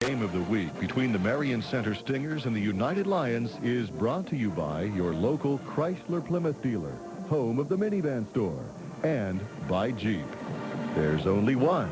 Game of the week between the Marion Center Stingers and the United Lions is brought to you by your local Chrysler Plymouth dealer, home of the minivan store, and by Jeep. There's only one.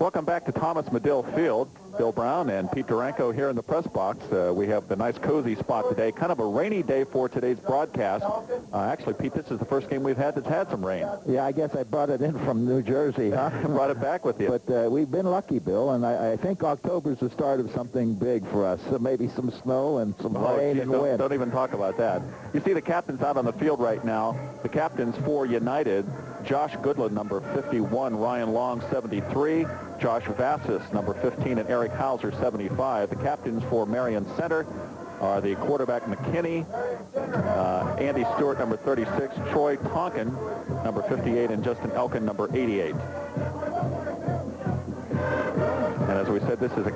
Welcome back to Thomas Medill Field. Bill Brown and Pete Duranko here in the press box. We have the nice cozy spot today. Kind of a rainy day for today's broadcast. Actually, Pete, this is the first game we've had that's had some rain. Yeah, I guess I brought it in from New Jersey, huh? Brought it back with you. But we've been lucky, Bill, and I think October's the start of something big for us. So maybe some snow and some rain and wind. Don't even talk about that. You see the captains out on the field right now. The captains for United, Josh Goodland, number 51, Ryan Long, 73, Josh Vassis, number 15, and Eric Hauser, 75. The captains for Marion Center are the quarterback McKinney, Andy Stewart, number 36, Troy Tonkin, number 58, and Justin Elkin, number 88. And as we said, this is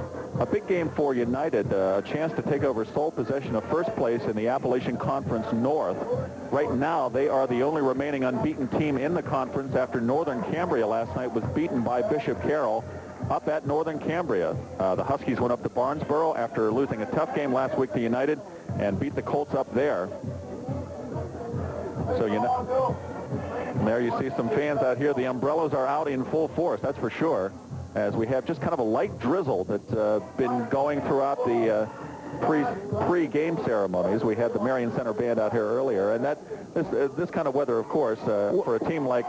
a big game for United, a chance to take over sole possession of first place in the Appalachian Conference North. Right now, they are the only remaining unbeaten team in the conference after Northern Cambria last night was beaten by Bishop Carroll up at Northern Cambria. The Huskies went up to Barnesboro after losing a tough game last week to United and beat the Colts up there. So there you see some fans out here. The umbrellas are out in full force, that's for sure, as we have just kind of a light drizzle that's been going throughout the pre-game ceremonies. We had the Marion Center band out here earlier, and this kind of weather, of course, for a team like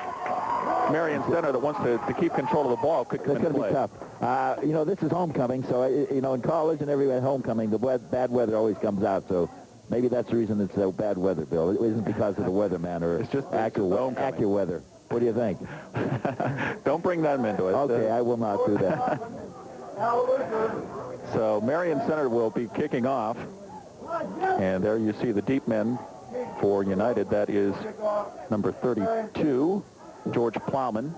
Marion Center that wants to keep control of the ball could come into play. It's going to be tough. You know, this is homecoming, so, you know, in college and everywhere, homecoming, the bad weather always comes out, so maybe that's the reason it's so bad weather, Bill. It isn't because of the weather, or it's just accurate weather. What do you think? Don't bring them into it. Okay, I will not do that. So Marion Center will be kicking off. And there you see the deep men for United. That is number 32, George Plowman,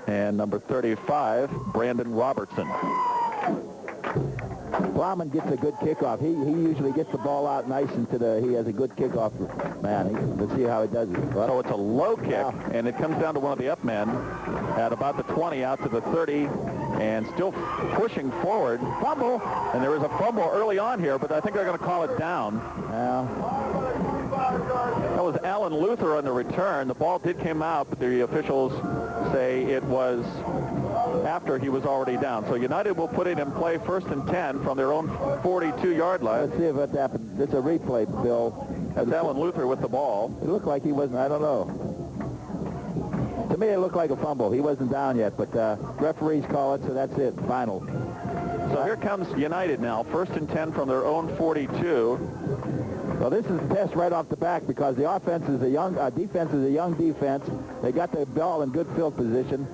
and number 35, Brandon Robertson. Plowman gets a good kickoff. He usually gets the ball out nice into he has a good kickoff. Man, let's see how he does it. So it's a low kick, and it comes down to one of the up men at about the 20 out to the 30, and still pushing forward. Fumble, and there was a fumble early on here, but I think they're going to call it down. That was Alan Luther on the return. The ball did come out, but the officials say it was after he was already down. So United will put it in play 1st and 10 from their own 42-yard line. Let's see if it happened. It's a replay, Bill. That's Alan Luther with the ball. It looked like he wasn't, I don't know. To me, it looked like a fumble. He wasn't down yet, but referees call it, so that's it, final. So here comes United now, 1st and 10 from their own 42. Well, this is a test right off the back because the offense is defense is a young defense. They got the ball in good field position.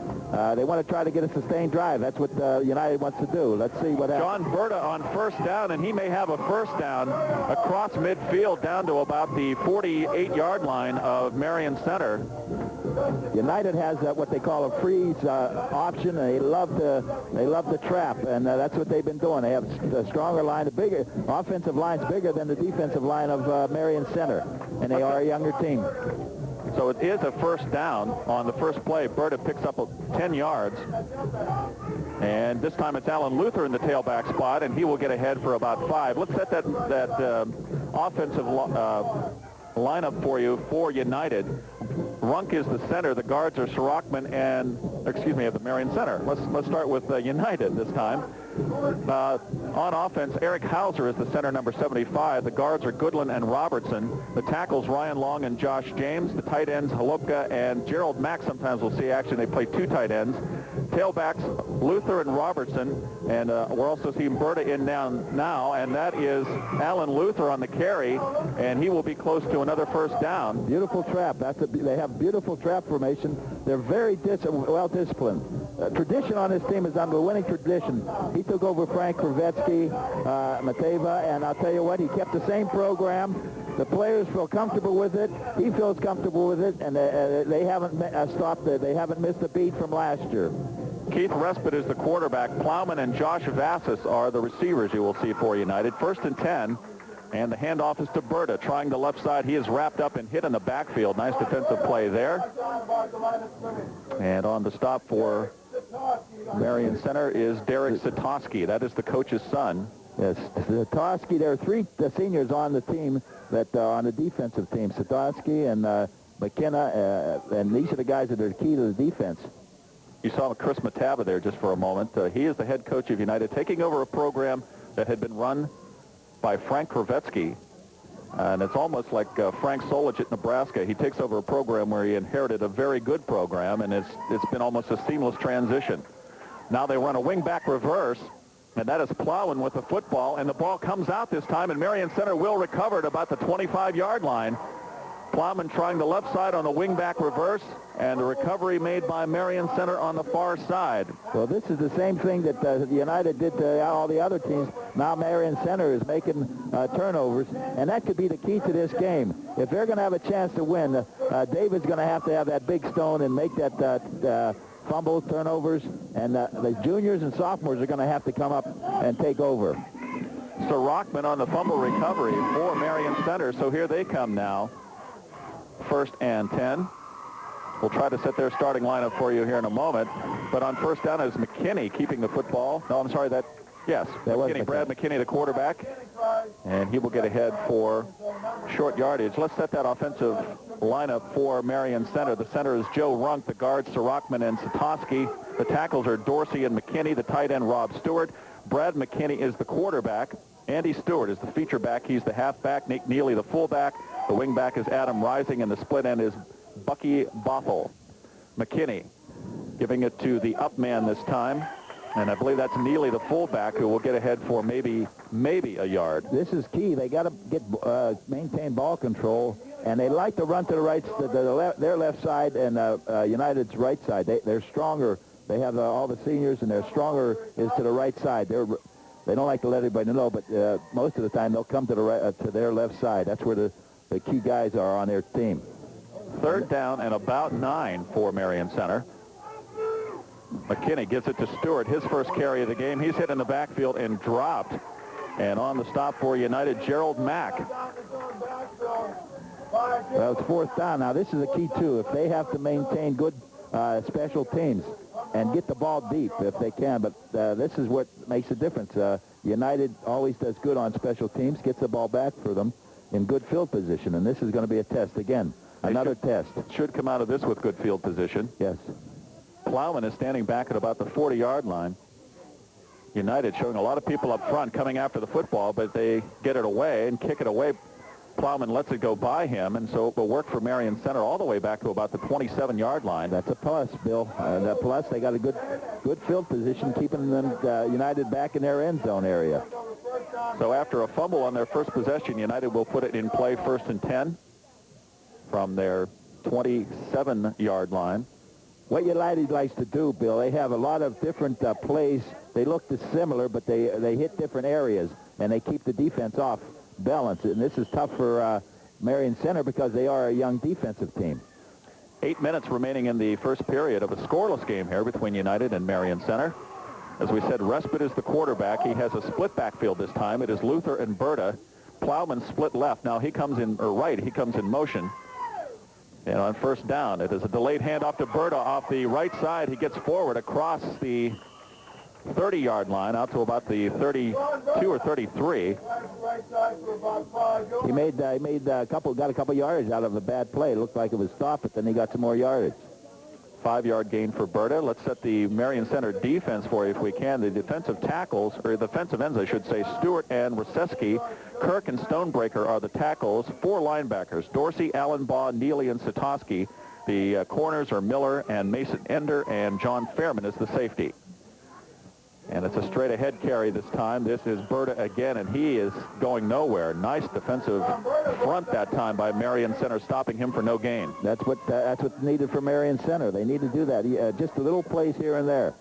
They want to try to get a sustained drive. That's what United wants to do. Let's see what happens. John Berta on 1st down, and he may have a 1st down across midfield down to about the 48-yard line of Marion Center. United has what they call a freeze option. They love the trap, and that's what they've been doing. They have a stronger line, a bigger offensive line's bigger than the defensive line of Marion Center, and they are a younger team. So it is a 1st down on the first play. Berta picks up 10 yards. And this time it's Alan Luther in the tailback spot, and he will get ahead for about 5. Let's set that offensive lineup for you for United. Runk is the center. The guards are Sirachman of the Marion Center. Let's start with United this time. On offense, Eric Hauser is the center, number 75. The guards are Goodland and Robertson. The tackles, Ryan Long and Josh James. The tight ends, Holopka and Gerald Mack. Sometimes we'll see action. They play 2 tight ends. Tailbacks, Luther and Robertson. And we're also seeing Berta in now, and that is Alan Luther on the carry, and he will be close to another 1st down. Beautiful trap. They have beautiful trap formation. They're very well disciplined. Tradition on this team is under the winning tradition. He took over Frank Kravetsky, Mateva, and I'll tell you what, he kept the same program. The players feel comfortable with it. He feels comfortable with it, and they haven't stopped it. They haven't missed a beat from last year. Keith Respit is the quarterback. Plowman and Josh Vassis are the receivers you will see for United. 1st and 10, and the handoff is to Berta, trying the left side. He is wrapped up and hit in the backfield. Nice defensive play there. And on the stop for Marion Center is Derek Satoski. That is the coach's son. Yes, Satoski. There are three seniors on the team that on the defensive team. Satoski and McKenna, and these are the guys that are key to the defense. You saw Chris Mataba there just for a moment. He is the head coach of United, taking over a program that had been run by Frank Kravetsky. And it's almost like Frank Solich at Nebraska. He takes over a program where he inherited a very good program, and it's been almost a seamless transition. Now they run a wing-back reverse, and that is Plowman with the football, and the ball comes out this time, and Marion Center will recover at about the 25-yard line. Plowman trying the left side on the wing-back reverse, and the recovery made by Marion Center on the far side. Well, this is the same thing that United did to all the other teams. Now Marion Center is making turnovers, and that could be the key to this game. If they're going to have a chance to win, David's going to have that big stone and make that fumble turnovers, and the juniors and sophomores are going to have to come up and take over. So Rockman on the fumble recovery for Marion Center, so here they come now. 1st and 10. We'll try to set their starting lineup for you here in a moment. But on 1st down is McKinney keeping the football. No, I'm sorry, yes, McKinney, Brad McKinney, the quarterback. And he will get ahead for short yardage. Let's set that offensive lineup for Marion Center. The center is Joe Runk, the guards Sorockman and Satoski. The tackles are Dorsey and McKinney, the tight end Rob Stewart. Brad McKinney is the quarterback. Andy Stewart is the feature back. He's the halfback. Nick Neely, the fullback. The wingback is Adam Rising, and the split end is Bucky Bothell. McKinney giving it to the up man this time, and I believe that's Neely, the fullback, who will get ahead for maybe a yard. This is key. They got to get maintain ball control, and they like to run to the right, their left side and United's right side. They're stronger. They have all the seniors, and they're stronger is to the right side. They don't like to let everybody know, but most of the time they'll come to the right, to their left side. That's where the key guys are on their team. 3rd down and about 9 for Marion Center. McKinney gives it to Stewart, his first carry of the game. He's hit in the backfield and dropped. And on the stop for United, Gerald Mack. Well, it's 4th down. Now, this is a key, too. If they have to maintain good special teams and get the ball deep if they can. But this is what makes a difference. United always does good on special teams, gets the ball back for them in good field position. And this is going to be a test again. Another test. Should come out of this with good field position. Yes. Plowman is standing back at about the 40-yard line. United showing a lot of people up front coming after the football, but they get it away and kick it away. Plowman lets it go by him, and so it will work for Marion Center all the way back to about the 27-yard line. That's a plus, Bill. That plus, they got a good field position, keeping them United back in their end zone area. So after a fumble on their first possession, United will put it in play 1st and 10 from their 27-yard line. What United likes to do, Bill, they have a lot of different plays. They look similar, but they hit different areas, and they keep the defense off balance. And this is tough for Marion Center because they are a young defensive team. 8 minutes remaining in the first period of a scoreless game here between United and Marion Center. As we said, Respite is the quarterback. He has a split backfield this time. It is Luther and Berta. Plowman split left. Now he comes in, or right, he comes in motion. And on 1st down, it is a delayed handoff to Berta off the right side. He gets forward across the 30-yard line out to about the 32 or 33. He got a couple yards out of a bad play. It looked like it was stopped, but then he got some more yardage. 5-yard gain for Berta. Let's set the Marion Center defense for you if we can. The defensive tackles, or defensive ends, I should say, Stewart and Roseski. Kirk and Stonebreaker are the tackles. 4 linebackers, Dorsey, Allenbaugh, Neely, and Satoski. The corners are Miller and Mason Ender, and John Fairman is the safety. And it's a straight-ahead carry this time. This is Berta again, and he is going nowhere. Nice defensive front that time by Marion Center, stopping him for no gain. That's what's needed for Marion Center. They need to do that. Just a little plays here and there.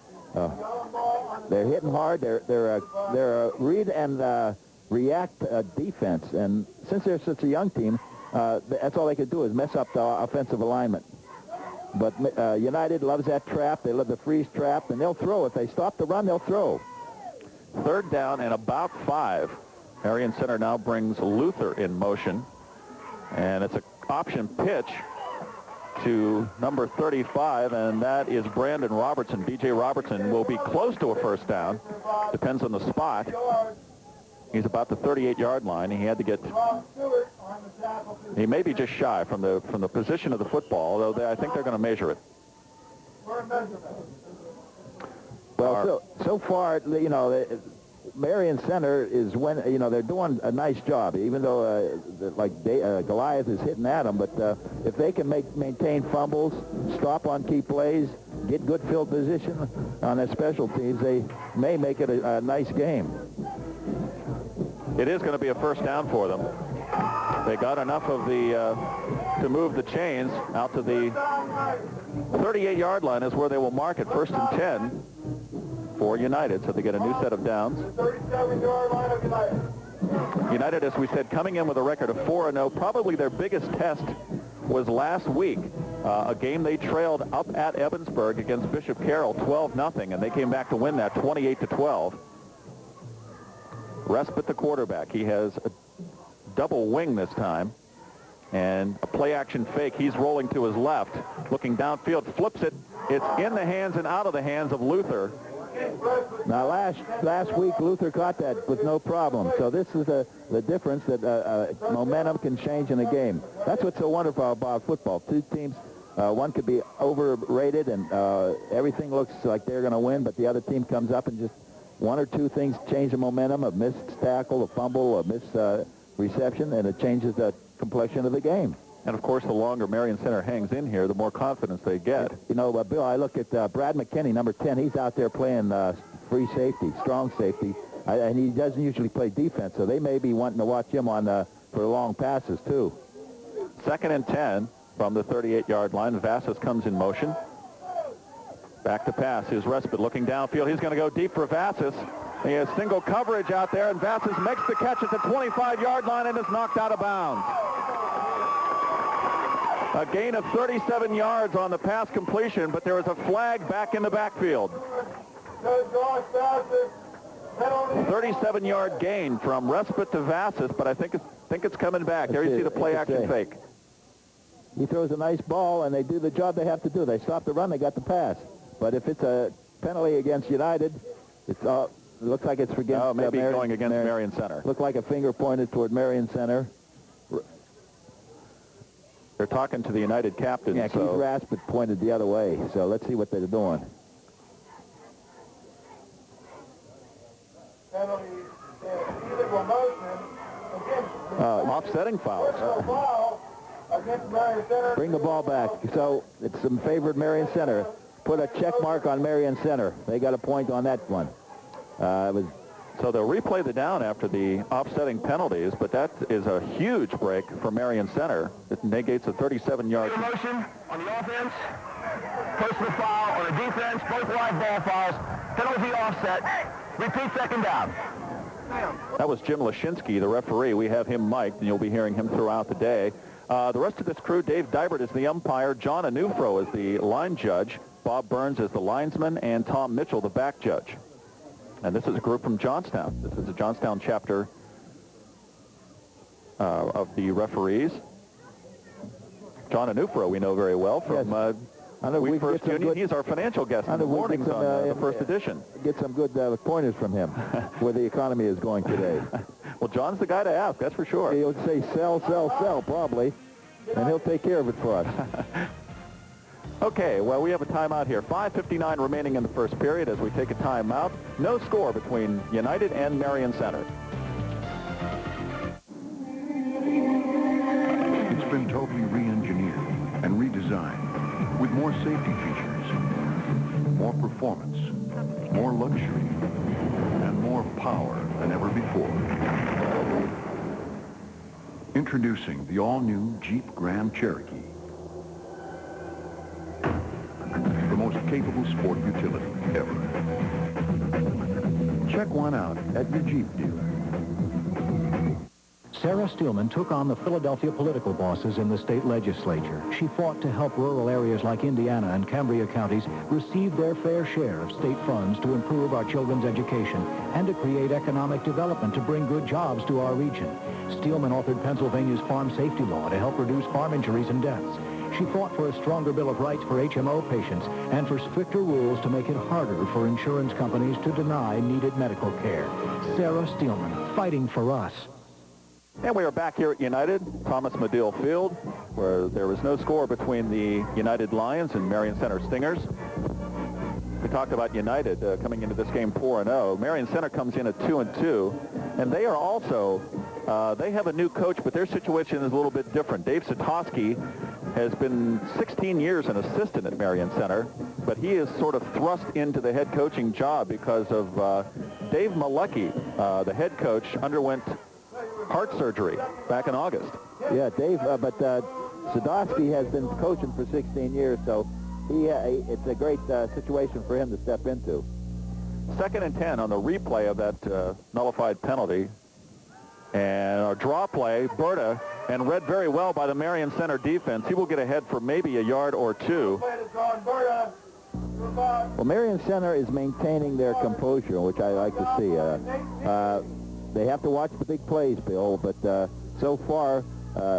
They're hitting hard. They're a read and react defense. And since they're such a young team, that's all they could do is mess up the offensive alignment. But United loves that trap. They love the freeze trap, and they'll throw. If they stop the run, they'll throw. 3rd down and about 5. Marion Center now brings Luther in motion. And it's an option pitch to number 35, and that is Brandon Robertson. B.J. Robertson will be close to a first down. Depends on the spot. He's about the 38-yard line. He had to get... He may be just shy from the position of the football, although I think they're going to measure it. Well, so far, you know, Marion Center is they're doing a nice job, even though Goliath is hitting at them. But if they can maintain fumbles, stop on key plays, get good field position on their special teams, they may make it a nice game. It is going to be a first down for them. They got enough of to move the chains out to the 38-yard line is where they will mark it, 1st and 10 for United, so they get a new set of downs. 37-yard line of United. United, as we said, coming in with a record of 4-0. Probably their biggest test was last week, a game they trailed up at Evansburg against Bishop Carroll 12-0, and they came back to win that 28-12. Respite, the quarterback. He has a double wing this time, and a play-action fake. He's rolling to his left, looking downfield, flips it. It's in the hands and out of the hands of Luther. Now, last week, Luther caught that with no problem. So this is the difference that momentum can change in a game. That's what's so wonderful about football. Two teams, one could be overrated, and everything looks like they're going to win, but the other team comes up and just one or two things change the momentum, a missed tackle, a fumble, a missed reception, and it changes the complexion of the game. And, of course, the longer Marion Center hangs in here, the more confidence they get. You know, Bill, I look at Brad McKinney, number 10. He's out there playing free safety, strong safety, and he doesn't usually play defense, so they may be wanting to watch him on for long passes, too. 2nd and 10 from the 38-yard line. Vassis comes in motion. Back to pass. Here's Respite looking downfield. He's going to go deep for Vassis. He has single coverage out there, and Vassis makes the catch at the 25-yard line and is knocked out of bounds. A gain of 37 yards on the pass completion, but there was a flag back in the backfield. 37-yard gain from Respite to Vassis, but I think it's coming back. There you see the play-action fake. He throws a nice ball, and they do the job they have to do. They stop the run, they got the pass. But if it's a penalty against United, it looks like it's against maybe going against Marion Center. Looked like a finger pointed toward Marion Center. They're talking to the United captain. Yeah, Keith Raspet pointed the other way, so let's see what they're doing. Offsetting fouls. Bring the ball back. So it's in favor of Marion Center. Put a check mark on Marion Center. They got a point on that one. So they'll replay the down after the offsetting penalties, but that is a huge break for Marion Center. It negates a 37-yard. Motion on the offense, personal foul on the defense, both wide ball fouls, penalty offset, repeat 2nd down. That was Jim Lashinsky, the referee. We have him mic'd, and you'll be hearing him throughout the day. The rest of this crew, Dave Dybert is the umpire, John Anufro is the line judge, Bob Burns is the linesman, and Tom Mitchell, the back judge. And this is a group from Johnstown. This is the Johnstown chapter of the referees. John Anufro we know very well from Wheat First Union. He's our financial guest in the mornings on the first edition. Get some good pointers from him where the economy is going today. Well, John's the guy to ask, that's for sure. He'll say sell, sell, sell, probably, and he'll take care of it for us. Okay, well, we have a timeout here. 5:59 remaining in the first period as we take a timeout. No score between United and Marion Center. It's been totally re-engineered and redesigned with more safety features, more performance, more luxury, and more power than ever before. Introducing the all-new Jeep Grand Cherokee. The most capable sport utility ever. Check one out at your Jeep dealer. Sarah Steelman took on the Philadelphia political bosses in the state legislature. She fought to help rural areas like Indiana and Cambria counties receive their fair share of state funds to improve our children's education and to create economic development to bring good jobs to our region. Steelman authored Pennsylvania's farm safety law to help reduce farm injuries and deaths. She fought for a stronger Bill of Rights for HMO patients and for stricter rules to make it harder for insurance companies to deny needed medical care. Sarah Steelman, fighting for us. And we are back here at United, Thomas Medill Field, where there was no score between the United Lions and Marion Center Stingers. We talked about United coming into this game 4-0. Marion Center comes in at 2-2, and they are also, they have a new coach, but their situation is a little bit different. Dave Satosky has been 16 years an assistant at Marion Center, but he is sort of thrust into the head coaching job because of Dave Malecki, the head coach, underwent heart surgery back in August. Yeah, Dave, but Sadowski has been coaching for 16 years, so it's a great situation for him to step into. 2nd and 10 on the replay of that nullified penalty. And our draw play, Berta, and read very well by the Marion Center defense. He will get ahead for maybe a yard or two. Well, Marion Center is maintaining their composure, which I like to see. They have to watch the big plays, Bill, but so far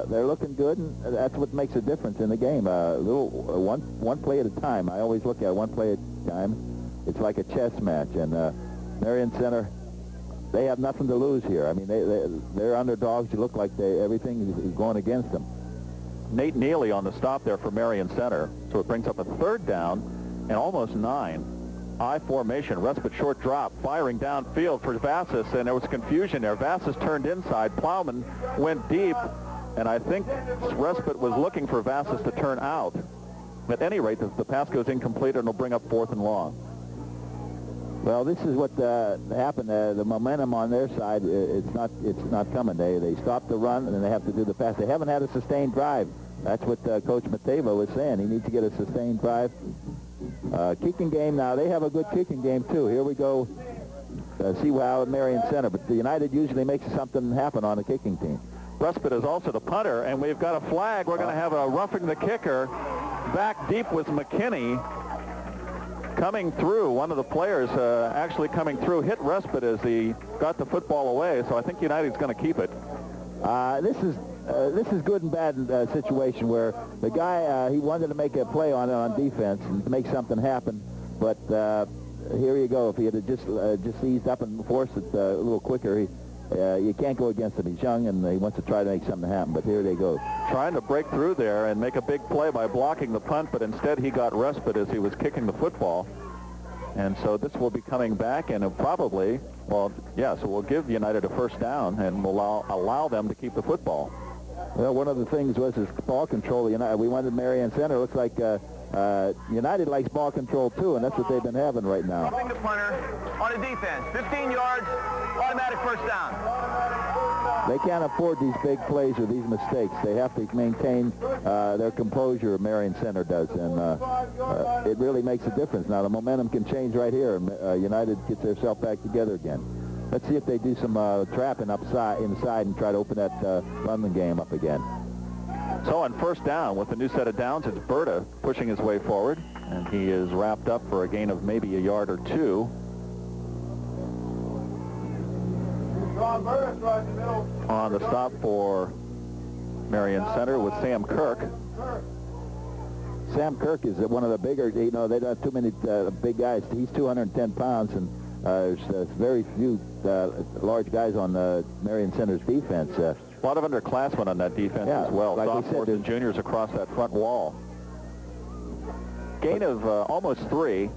they're looking good, and that's what makes a difference in the game. One play at a time. I always look at one play at a time. It's like a chess match, and Marion Center, they have nothing to lose here. I mean, they're underdogs. You look like everything is going against them. Nate Neely on the stop there for Marion Center, so it brings up a 3rd down and almost 9. I formation, respite short drop, firing downfield for Vassis, and there was confusion there. Vassis turned inside, Plowman went deep, and I think respite was looking for Vassis to turn out. At any rate, the pass goes incomplete, and it'll bring up 4th and long. Well, this is what happened. The momentum on their side, it's not coming. They stopped the run, and then they have to do the pass. They haven't had a sustained drive. That's what Coach Mateva was saying. He needs to get a sustained drive. Kicking game now. They have a good kicking game, too. Here we go. See how at Marion Center. But the United usually makes something happen on the kicking team. Respite is also the punter, and we've got a flag. We're going to have a roughing the kicker. Back deep was McKinney. Coming through, one of the players actually coming through, hit Respite as he got the football away, so I think United's going to keep it. This is good and bad situation where the guy, he wanted to make a play on defense and to make something happen, but here you go. If he had just eased up and forced it a little quicker, you can't go against him. He's young, and he wants to try to make something happen, but here they go. Trying to break through there and make a big play by blocking the punt, but instead he got respite as he was kicking the football. And so this will be coming back, and probably, well, yeah, so we'll give United a 1st down, and we'll allow them to keep the football. Well, one of the things was his ball control. We wanted Marion Center. Looks like United likes ball control, too, and that's what they've been having right now. The punter on a defense. 15 yards, automatic 1st down. They can't afford these big plays or these mistakes. They have to maintain their composure, Marion Center does, and it really makes a difference. Now, the momentum can change right here, and United gets themselves back together again. Let's see if they do some trapping inside and try to open that London game up again. So on 1st down with a new set of downs, it's Berta pushing his way forward, and he is wrapped up for a gain of maybe a yard or 2. On the stop for Marion Center with Sam Kirk. Sam Kirk is one of the bigger, they don't have too many big guys. He's 210 pounds, and there's very few large guys on Marion Center's defense. A lot of underclassmen on that defense as well. Like sophomores and juniors across that front wall. Gain of almost 3.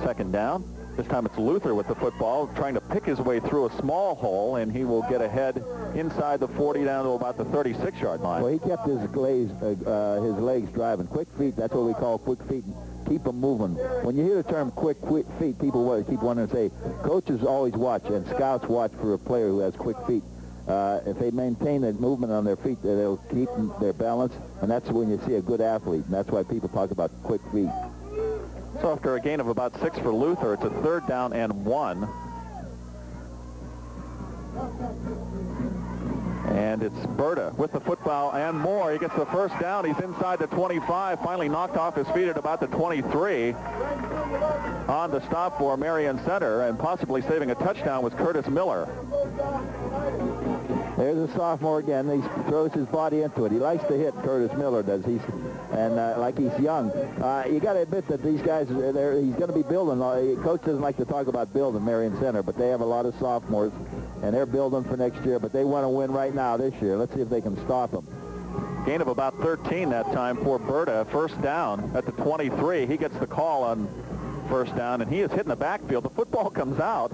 2nd down. This time it's Luther with the football, trying to pick his way through a small hole, and he will get ahead inside the 40 down to about the 36-yard line. Well, he kept his legs driving. Quick feet, that's what we call quick feet. Keep them moving. When you hear the term quick feet, people keep wanting to say, coaches always watch, and scouts watch for a player who has quick feet. If they maintain the movement on their feet, they'll keep their balance, and that's when you see a good athlete, and that's why people talk about quick feet. So after a gain of about 6 for Luther, it's a 3rd down and 1. And it's Berta with the football and more. He gets the 1st down. He's inside the 25, finally knocked off his feet at about the 23. On the stop for Marion Center, and possibly saving a touchdown was Curtis Miller. There's a sophomore again. He throws his body into it. He likes to hit, Curtis Miller does. Like he's young. You got to admit that these guys, he's going to be building. Coach doesn't like to talk about building Marion Center, but they have a lot of sophomores, and they're building for next year. But they want to win right now this year. Let's see if they can stop them. Gain of about 13 that time for Berta. First down at the 23. He gets the call on first down, and he is hitting the backfield. The football comes out,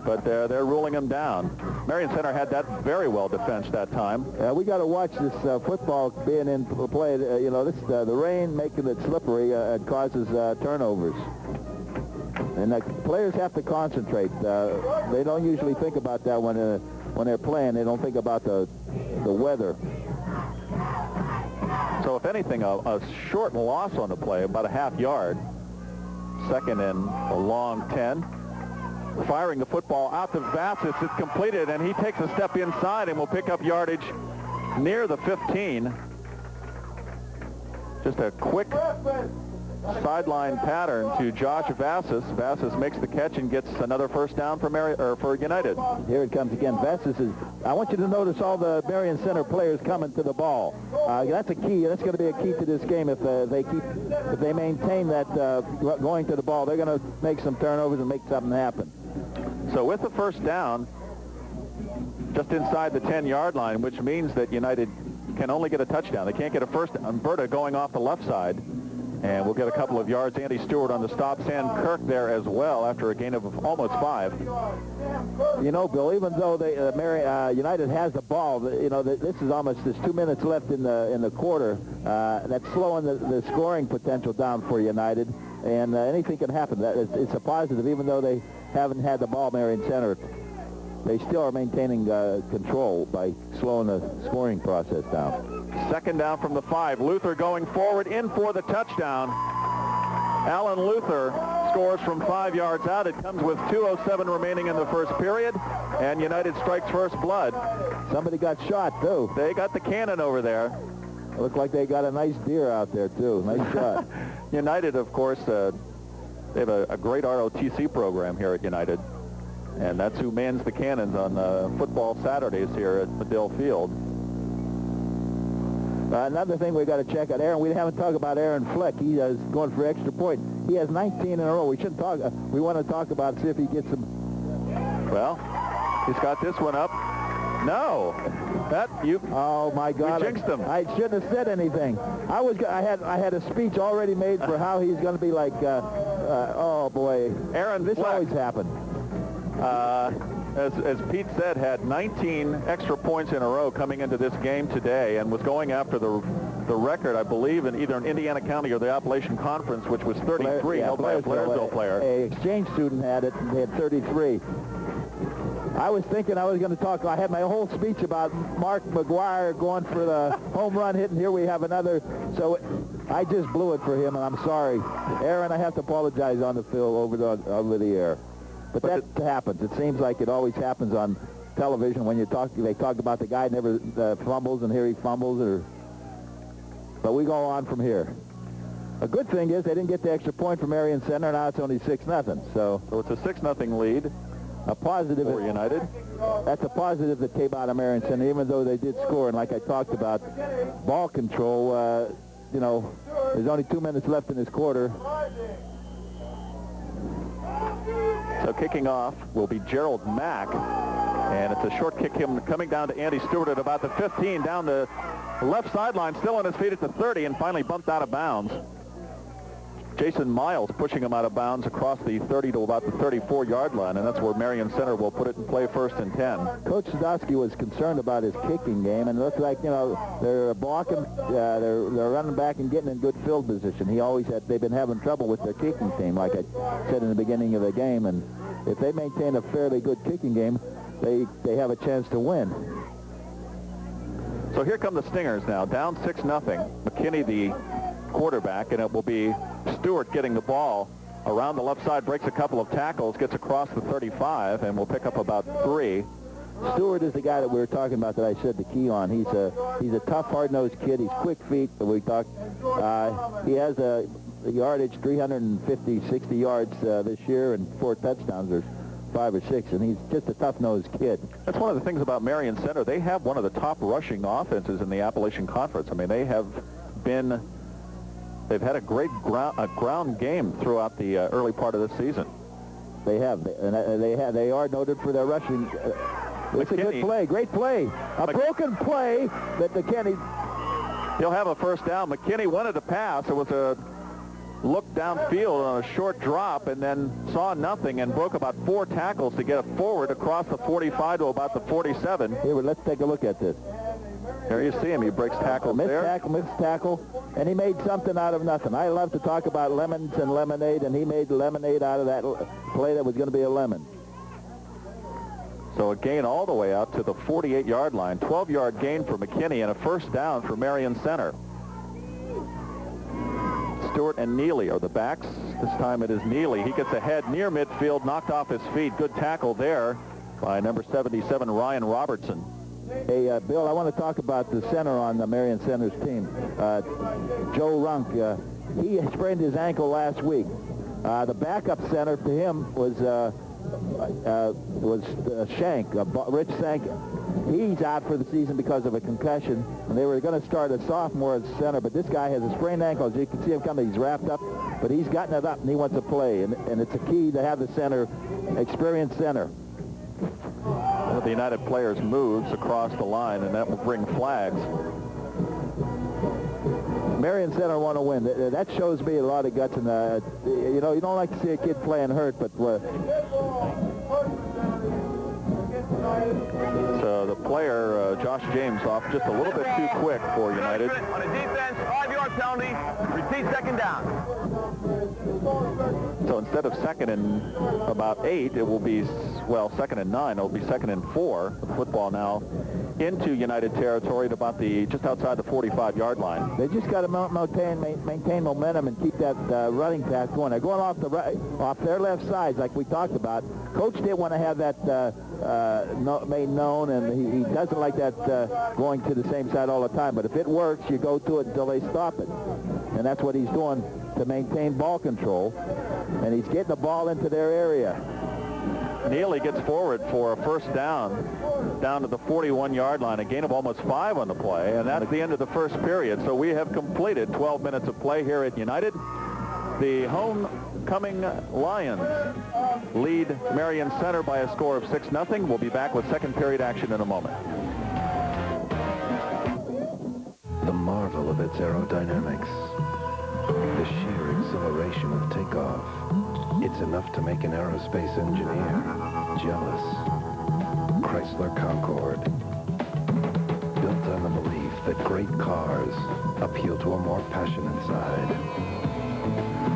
but they're ruling him down. Marion Center had that very well defensed that time. We got to watch this football being in play. The rain making it slippery causes turnovers. And the players have to concentrate. They don't usually think about that when they're playing. They don't think about the weather. So if anything, a short loss on the play, about a half yard. Second and a long 10. Firing the football out to Vassis. It's completed, and he takes a step inside and will pick up yardage near the 15. Just a quick sideline pattern to Josh Vassis. Vassis makes the catch and gets another first down for United. Here it comes again. Vassis I want you to notice all the Marion Center players coming to the ball. That's a key. That's going to be a key to this game. If they maintain that going to the ball, they're going to make some turnovers and make something happen. So with the first down, just inside the 10-yard line, which means that United can only get a touchdown. They can't get a first. Berta going off the left side, and we'll get a couple of yards. Andy Stewart on the stop. Sam Kirk there as well after a gain of almost 5. You know, Bill, even though United has the ball, this is almost, there's 2 minutes left in the quarter. That's slowing the scoring potential down for United, and anything can happen. It's a positive, even though they haven't had the ball, Marion Center. They still are maintaining control by slowing the scoring process down. Second down from the 5. Luther going forward in for the touchdown. Alan Luther scores from 5 yards out. It comes with 2:07 remaining in the first period, and United strikes first blood. Somebody got shot, too. They got the cannon over there. It looked like they got a nice deer out there, too. Nice shot. United, of course, they have a great ROTC program here at United, and that's who mans the cannons on football Saturdays here at Medill Field. Another thing we got to check out, Aaron. We haven't talked about Aaron Fleck. He is going for extra point. He has 19 in a row. We shouldn't talk. We want to talk about see if he gets them. Well, he's got this one up. No, Oh my God! You jinxed him. I shouldn't have said anything. I had a speech already made for how he's going to be like. Oh boy, Aaron, this Fleck, always happened. As Pete said, had 19 extra points in a row coming into this game today, and was going after the record, I believe, in either in Indiana County or the Appalachian Conference, which was 33, held by a Blairsville player. An exchange student had it, and they had 33. I was thinking I was going to talk. I had my whole speech about Mark McGuire going for the home run hit, and here we have another. So I just blew it for him, and I'm sorry. Aaron, I have to apologize on the field over the air. But that happens. It seems like it always happens on television when they talk about the guy never fumbles, and here he fumbles. But we go on from here. A good thing is they didn't get the extra point from Marion Center. Now it's only 6-0. So it's a 6-0 lead. A positive for United. That's a positive that came out of Marion Center, even though they did score. And like I talked about, ball control. There's only 2 minutes left in this quarter. So kicking off will be Gerald Mack, and it's a short kick coming down to Andy Stewart at about the 15, down the left sideline, still on his feet at the 30, and finally bumped out of bounds. Jason Miles pushing him out of bounds across the 30 to about the 34-yard line, and that's where Marion Center will put it in play first and 10. Coach Sadowski was concerned about his kicking game, and it looks like, they're blocking, they're running back and getting in good field position. They've been having trouble with their kicking team, like I said in the beginning of the game, and if they maintain a fairly good kicking game, they have a chance to win. So here come the Stingers now, down 6-0. McKinney, the quarterback, and it will be Stewart getting the ball around the left side, breaks a couple of tackles, gets across the 35, and will pick up about 3. Stewart is the guy that we were talking about that I said the key on. He's a tough, hard-nosed kid. He's quick feet. He has a yardage, 350, 60 yards this year, and 4 touchdowns. There's 5 or 6, and he's just a tough-nosed kid. That's one of the things about Marion Center. They have one of the top rushing offenses in the Appalachian Conference. I mean, they've had a great ground game throughout the early part of this season. They have, and they are noted for their rushing. It's a good play, great play. A broken play that McKinney. He'll have a first down. McKinney wanted to pass. It was a look downfield on a short drop and then saw nothing and broke about 4 tackles to get it forward across the 45 to about the 47. Here, let's take a look at this. There you see him. He breaks tackle there. Missed tackle, and he made something out of nothing. I love to talk about lemons and lemonade, and he made lemonade out of that play that was going to be a lemon. So a gain all the way out to the 48-yard line. 12-yard gain for McKinney and a first down for Marion Center. Stewart and Neely are the backs. This time it is Neely. He gets ahead near midfield, knocked off his feet. Good tackle there by number 77, Ryan Robertson. Hey, Bill, I want to talk about the center on the Marion Center's team. Joe Runk, he sprained his ankle last week. The backup center to him was Shank, Rich Shank. He's out for the season because of a concussion, and they were going to start a sophomore at center, but this guy has a sprained ankle. As you can see him coming, he's wrapped up, but he's gotten it up, and he wants to play, and it's a key to have the center, experienced center. One of the United players moves across the line, and that will bring flags. Marion Center want to win. That shows me a lot of guts, and you know, you don't like to see a kid playing hurt, but so the player, Josh James, off just a little bit too quick for United. On a defense, 5-yard penalty. Repeat second down. So instead of second and about 8, it will be, well, second and 9. It will be second and 4. The football now into United territory at about just outside the 45-yard line. They just got to maintain momentum and keep that running path going. They're going off their left side, like we talked about. Coach didn't want to have that made known, and he doesn't like that going to the same side all the time. But if it works, you go to it until they stop it. And that's what he's doing to maintain ball control. And he's getting the ball into their area. Neely gets forward for a first down to the 41-yard line, a gain of almost 5 on the play, and that's the end of the first period. So we have completed 12 minutes of play here at United. The homecoming Lions lead Marion Center by a score of 6-0. We'll be back with second period action in a moment. The marvel of its aerodynamics, the sheer exhilaration of takeoff. It's enough to make an aerospace engineer jealous. Chrysler Concorde, built on the belief that great cars appeal to a more passionate side.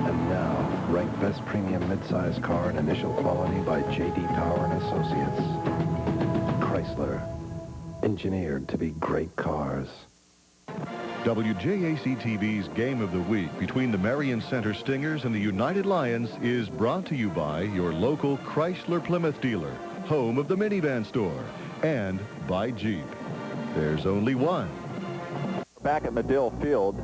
And now, ranked best premium midsize car in initial quality by J.D. Power and Associates. Chrysler, engineered to be great cars. WJAC-TV's Game of the Week between the Marion Center Stingers and the United Lions is brought to you by your local Chrysler Plymouth dealer, home of the minivan store, and by Jeep. There's only one. Back at Medill Field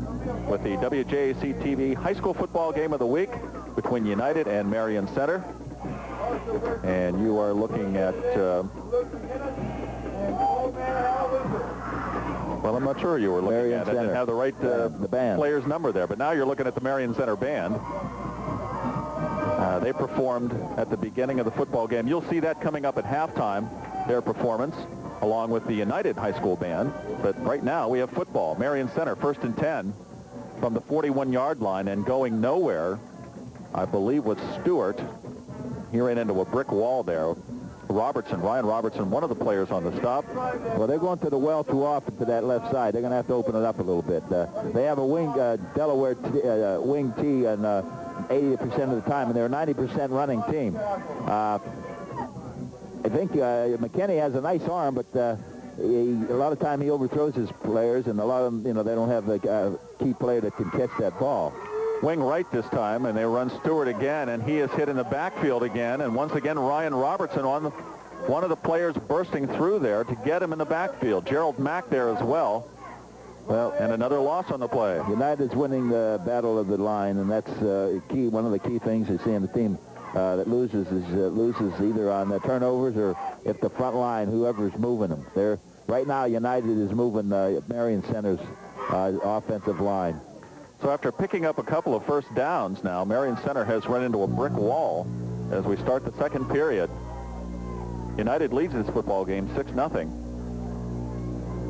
with the WJAC-TV High School Football Game of the Week between United and Marion Center. And you are looking at... well, I'm not sure you were looking Marion at it. Didn't have the right the band. Player's number there, but now you're looking at the Marion Center band. They performed at the beginning of the football game. You'll see that coming up at halftime, their performance, along with the United High School band. But right now we have football. Marion Center, 1st and 10 from the 41-yard line, and going nowhere, I believe, with Stewart. He ran into a brick wall there. Ryan Robertson, one of the players on the stop. Well, they're going to the well too often to that left side. They're going to have to open it up a little bit. They have a wing, Delaware wing T, and 80% of the time, and they're a 90% running team. I think McKinney has a nice arm, but a lot of time he overthrows his players, and a lot of them, they don't have the key player that can catch that ball. Wing right this time, and they run Stewart again, and he is hit in the backfield again, and once again Ryan Robertson on one of the players bursting through there to get him in the backfield. Gerald Mack there as well. Well, and another loss on the play. United's winning the battle of the line, and that's one of the key things is seeing the team that loses either on the turnovers or if the front line, whoever's moving them. Right now, United is moving Marion Center's offensive line. So after picking up a couple of first downs now, Marion Center has run into a brick wall as we start the second period. United leads this football game 6-0.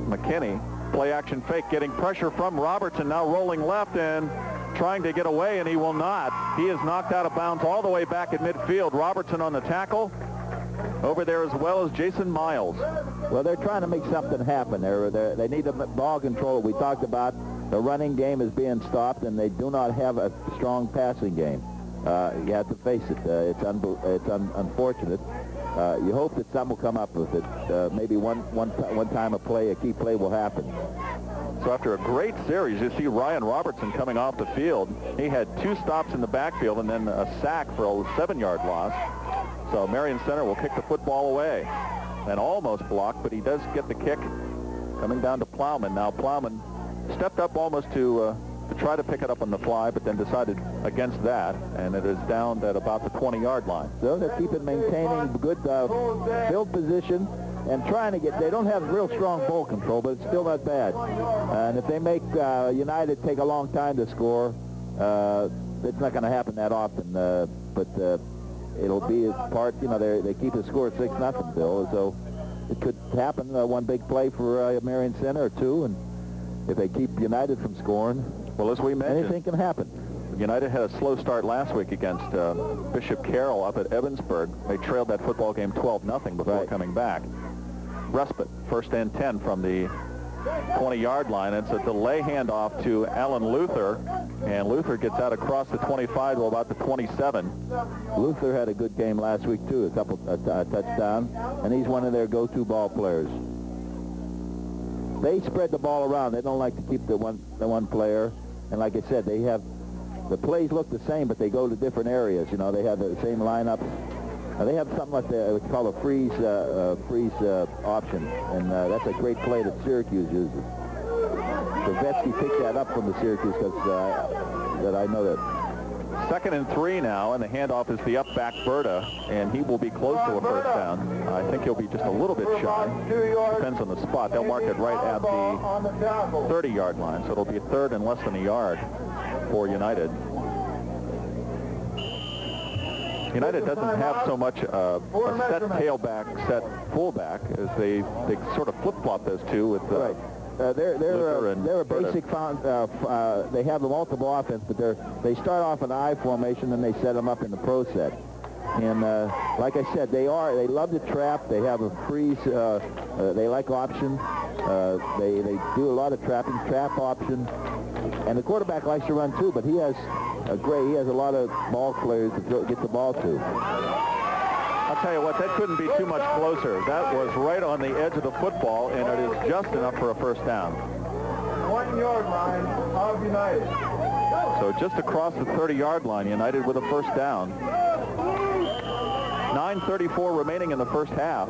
McKinney, play action fake, getting pressure from Robertson, now rolling left and trying to get away, and he will not. He is knocked out of bounds all the way back at midfield. Robertson on the tackle. Over there as well as Jason Miles. Well, they're trying to make something happen. They need a ball control. We talked about the running game is being stopped, and they do not have a strong passing game. You have to face it. It's unfortunate. You hope that some will come up with it. Maybe one time a key play will happen. So after a great series, you see Ryan Robertson coming off the field. He had 2 stops in the backfield and then a sack for a 7-yard loss. So Marion Center will kick the football away. And almost blocked, but he does get the kick coming down to Plowman. Now Plowman stepped up almost to try to pick it up on the fly, but then decided against that, and it is down at about the 20-yard line. So they're maintaining good field position and trying to they don't have real strong ball control, but it's still not bad. And if they make United take a long time to score, it's not going to happen that often, but it'll be a part, they keep the score at 6-0, Bill, so it could happen, one big play for Marion Center or two, and if they keep United from scoring, well, as we mentioned, anything can happen. United had a slow start last week against Bishop Carroll up at Evansburg. They trailed that football game 12-0 before coming back. Respite, 1st and 10 from the 20-yard line. It's a delay handoff to Alan Luther, and Luther gets out across the 25 to about the 27. Luther had a good game last week, too, a touchdown, and he's one of their go-to ball players. They spread the ball around. They don't like to keep the one player. And like I said, the plays look the same, but they go to different areas. They have the same lineups. They have something like what's called a freeze option, and that's a great play that Syracuse uses. So Vetsky picked that up from the Syracuse because I know that. 2nd and 3 now, and the handoff is the up-back Berta, and he will be close to a first down. I think he'll be just a little bit shy. Depends on the spot. They'll mark it right at the 30-yard line, so it'll be a 3rd and less than a yard for United. United doesn't have so much a set tailback, set fullback, as they sort of flip-flop those two with they're a basic they have the multiple offense, but they start off in I formation and they set them up in the pro set. And like I said, they love to trap. They have a freeze. They like option. They do a lot of trap option. And the quarterback likes to run too, but he has a lot of ball players to get the ball to. I'll tell you what, that couldn't be too much closer. That was right on the edge of the football, and it is just enough for a first down. 1-yard line of United. So just across the 30-yard line, United with a first down. 9:34 remaining in the first half.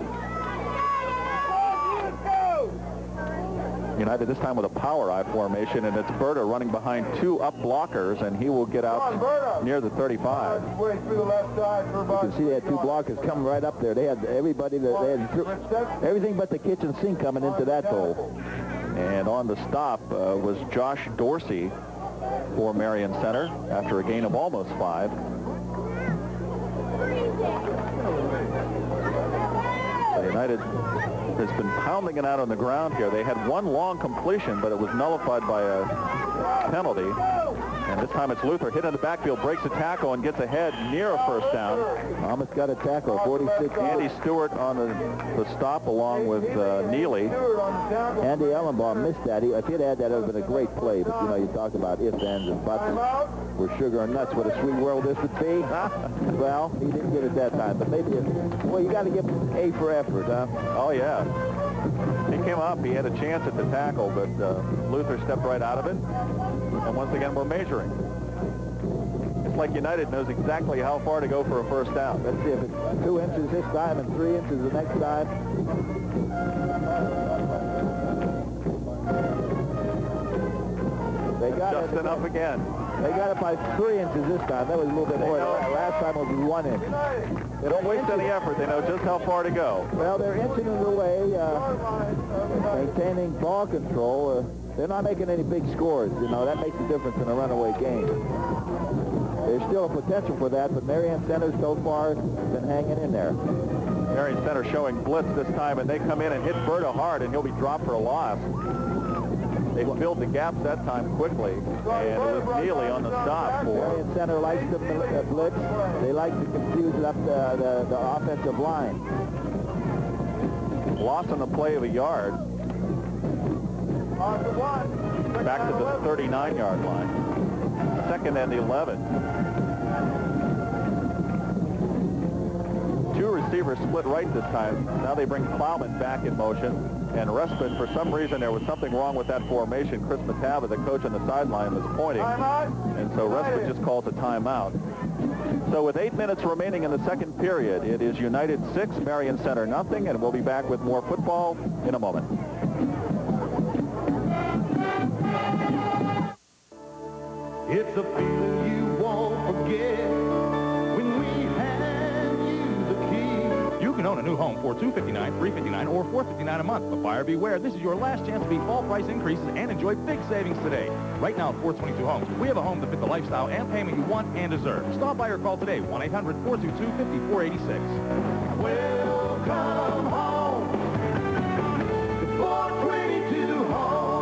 United this time with a power I formation, and it's Berta running behind 2 up blockers, and he will get out near the 35. Way through the left side for You can see they had 2 blockers coming right up there. They had everybody. They had everything but the kitchen sink coming into that hole. And on the stop was Josh Dorsey for Marion Center after a gain of almost 5. So United has been pounding it out on the ground here. They had 1 long completion, but it was nullified by a penalty. And this time it's Luther hit in the backfield, breaks a tackle, and gets ahead near a first down. Almost got a tackle, 46. Andy Stewart on the stop along with Neely. Andy Ellenbaum missed that. If he'd had that, it would have been a great play. But, you talk about ifs, ands, and buts. We're sugar and nuts. What a sweet world this would be. Well, he didn't get it that time. But maybe, you got to give him A for effort, huh? Oh, yeah. He came up. He had a chance at the tackle, but Luther stepped right out of it. And once again, we're measuring. It's like United knows exactly how far to go for a first down. Let's see if it's 2 inches this time and 3 inches the next time. They got Just it. enough again. They got it by 3 inches this time. That was a little bit more. Last time it was 1 inch. They don't waste any effort. They know just how far to go. Well, they're inching it away, maintaining ball control. They're not making any big scores. You know, that makes a difference in a runaway game. There's still a potential for that, but Marion Center so far has been hanging in there. Marion Center showing blitz this time, and they come in and hit Berta hard, and he'll be dropped for a loss. They filled the gaps that time quickly, and it was Neely on the stop for. Marion Center likes to blitz. They like to confuse up the offensive line. Loss on the play of a yard. Back to the 39-yard line. 2nd and 11. 2 receivers split right this time. Now they bring Plowman back in motion. And Respite, for some reason, there was something wrong with that formation. Chris Matava, the coach on the sideline, was pointing. And so Respite just calls a timeout. So with 8 minutes remaining in the second period, it is United 6, Marion Center nothing, and we'll be back with more football in a moment. It's a feeling you won't forget when we hand you the key. You can own a new home for $259, $359, or $459 a month. But buyer beware, this is your last chance to beat fall price increases and enjoy big savings today. Right now at 422 Homes, we have a home to fit the lifestyle and payment you want and deserve. Stop by or call today, 1-800-422-5486. Welcome home to 422 Home.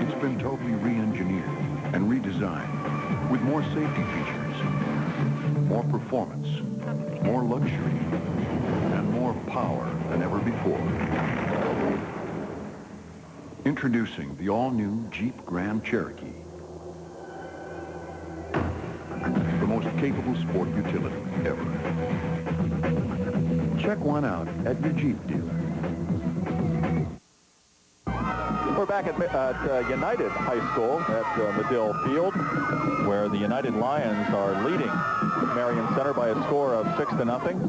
It's been totally re-engineered and redesigned with more safety features, more performance, more luxury, and more power than ever before. Introducing the all-new Jeep Grand Cherokee. The most capable sport utility ever. Check one out at your Jeep dealer. We're back at United High School at Medill Field, where the United Lions are leading Marion Center by a score of 6-0.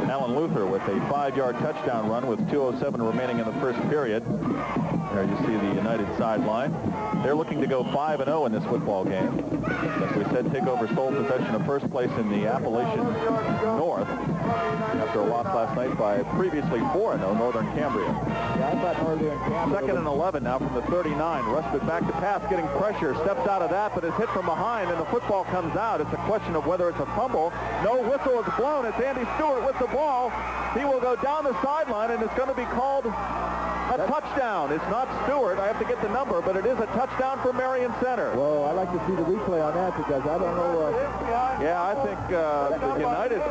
Alan Luther with a 5-yard touchdown run with 2:07 remaining in the first period. There you see the United sideline. They're looking to go 5-0 in this football game. As we said, take over sole possession of first place in the Appalachian North after a loss last night by previously 4-0 Northern Cambria. Yeah, I thought Northern Cambria. 2nd and 11 now from the 39. Respite back to pass, getting pressure, steps out of that, but is hit from behind, and the football comes out. It's a question of whether it's a fumble. No whistle is blown. It's Andy Stewart with the ball. He will go down the sideline, and it's going to be called a touchdown. It's not Stewart. I have to get the number, but it is a touchdown for Marion Center. Well, I'd like to see the replay on that because I don't know. Yeah, I think the United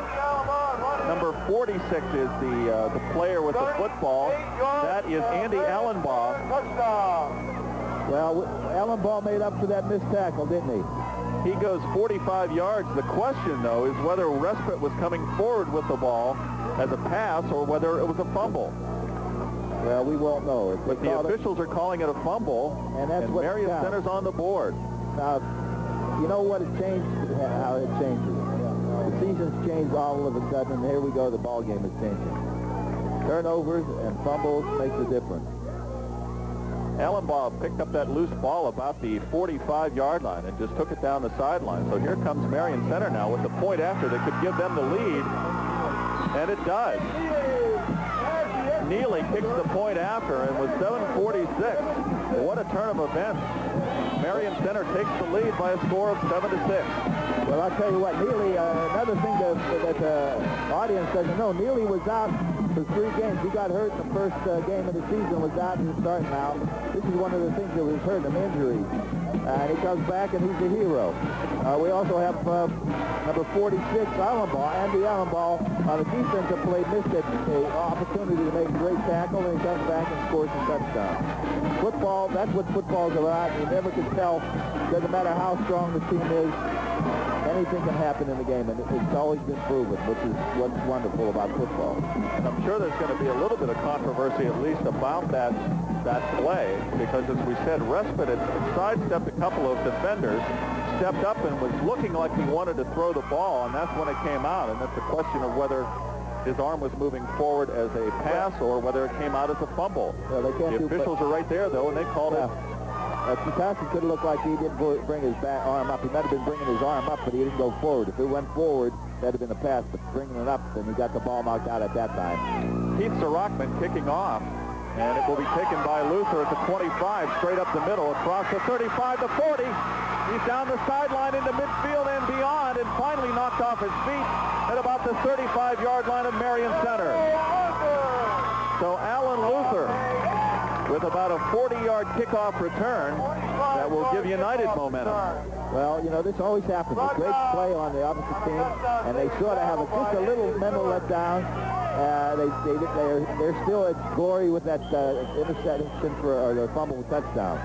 number 46 is the player with the football. That is Andy Allenbaugh. Well, Allenbaugh made up for that missed tackle, didn't he? He goes 45 yards. The question, though, is whether Respite was coming forward with the ball as a pass or whether it was a fumble. Well, we won't know. But the officials are calling it a fumble, and that's what Marion Center's on the board. Now, you know what it changed, how it changes. The season's changed all of a sudden, and here we go, the ball game is changing. Turnovers and fumbles make the difference. Allenbaugh picked up that loose ball about the 45-yard line and just took it down the sideline. So here comes Marion Center now with the point after that could give them the lead, and it does. Neely kicks the point after, and with 7:46, what a turn of events. Marion Center takes the lead by a score of 7-6. Well, I'll tell you what, Neely, another thing that the audience doesn't know, Neely was out for 3 games. He got hurt in the first game of the season, was out and he's starting now. This is one of the things that was hurt, an injury. And he comes back and he's a hero. We also have number 46, Allenbaugh, Andy Allenbaugh, on the defensive play, missed an opportunity to make a great tackle, and he comes back and scores a touchdown. Football, that's what football's about. You never can tell, doesn't matter how strong the team is, anything can happen in the game, and it's always been proven, which is what's wonderful about football. And I'm sure there's going to be a little bit of controversy at least about that play, because as we said, Respite had sidestepped a couple of defenders, stepped up and was looking like he wanted to throw the ball, and that's when it came out, and that's a question of whether his arm was moving forward as a pass or whether it came out as a fumble. Well, they can't The officials are right there, though, and they called it. Patterson could have looked like he didn't bring his arm up. He might have been bringing his arm up, but he didn't go forward. If it went forward, that'd have been a pass, but bringing it up, then he got the ball knocked out at that time. Keith Sirachman kicking off, and it will be taken by Luther at the 25, straight up the middle, across the 35 to 40. He's down the sideline into midfield and beyond, and finally knocked off his feet at about the 35-yard line of Marion Center. So Alan Luther with about a 40-yard kickoff return that will give United momentum. Well, you know, this always happens. A great play on the opposite team, and they sort of have just a little mental letdown. They're still at glory with that interception or the fumble touchdown.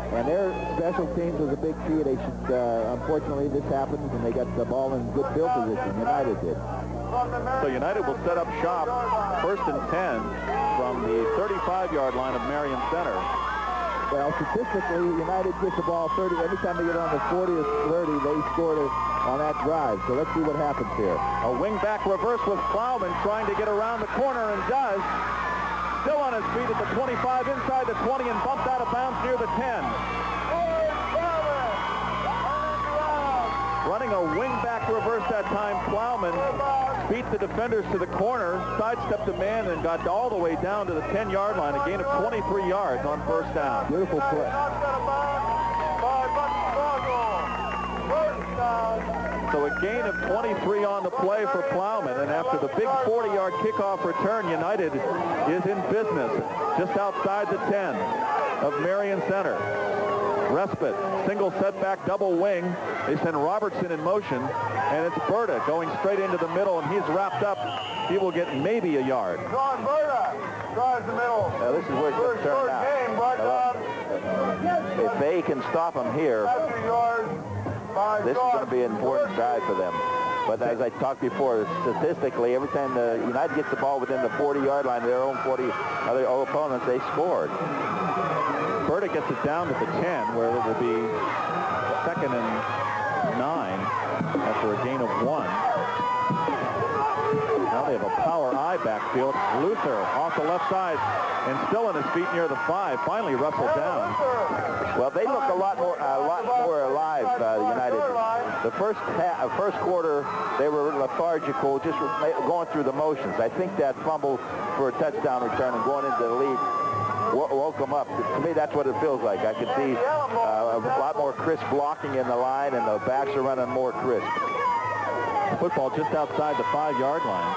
And their special teams was a big key. They should, unfortunately, this happens, and they got the ball in good field position. United did. So United will set up shop, 1st and 10, from the 35-yard line of Marion Center. Well, statistically, United gets the ball 30. Anytime they get on the 40 or 30, they scored on that drive. So let's see what happens here. A wing-back reverse with Plowman trying to get around the corner and does. Still on his feet at the 25, inside the 20, and bumped out of bounds near the 10. Running a wing-back reverse that time, Plowman beat the defenders to the corner, sidestepped a man, and got all the way down to the 10-yard line, a gain of 23 yards on 1st down. Beautiful play. So a gain of 23 on the play for Plowman, and after the big 40-yard kickoff return, United is in business just outside the 10 of Marion Center. Respite, single setback, double wing. They send Robertson in motion, and it's Berta going straight into the middle, and he's wrapped up. He will get maybe a yard. John Berta drives the middle. Now, this is where it's going to turn out. If they can stop him here, this is going to be an important drive for them. But as I talked before, statistically, every time the United gets the ball within the 40-yard line of their own 40 other opponents, they scored. Berta gets it down to the 10, where it will be 2nd and 9 after a gain of 1. Now they have a power I backfield. Luther off the left side and still on his feet near the 5. Finally wrestled down. Well, they look a lot more alive, United. The first quarter, they were lethargical, just going through the motions. I think that fumble for a touchdown return and going into the lead woke them up. To me, that's what it feels like. I could see a lot more crisp blocking in the line, and the backs are running more crisp. Football just outside the 5-yard line.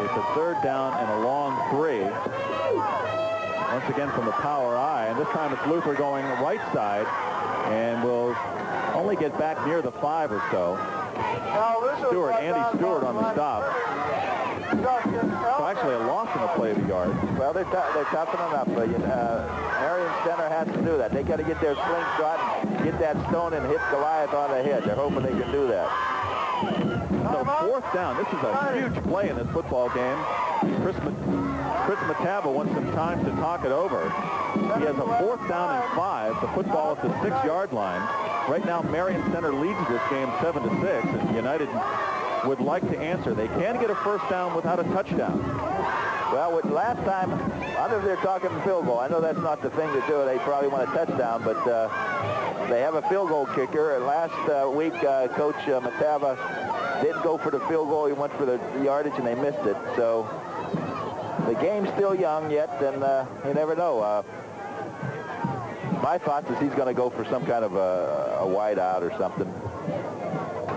It's a 3rd down and a long 3. Once again from the power I, and this time it's Luther going right side, and will only get back near the 5 or so. Andy Stewart on the stop. So actually a loss in the play of a yard. Well, they're toughening up. Marion Center has to do that. They got to get their slingshot and get that stone and hit Goliath on the head. They're hoping they can do that. So 4th down. This is a huge play in this football game. Chris Matava wants some time to talk it over. He has a 4th down and 5. The football at the 6-yard line. Right now, Marion Center leads this game 7-6, and United would like to answer. They can get a 1st down without a touchdown. Well, last time, I don't know if they're talking field goal. I know that's not the thing to do. They probably want a touchdown, but they have a field goal kicker. Last week, Coach Matava didn't go for the field goal. He went for the yardage, and they missed it. So the game's still young yet, and you never know. My thought is he's going to go for some kind of a wide out or something.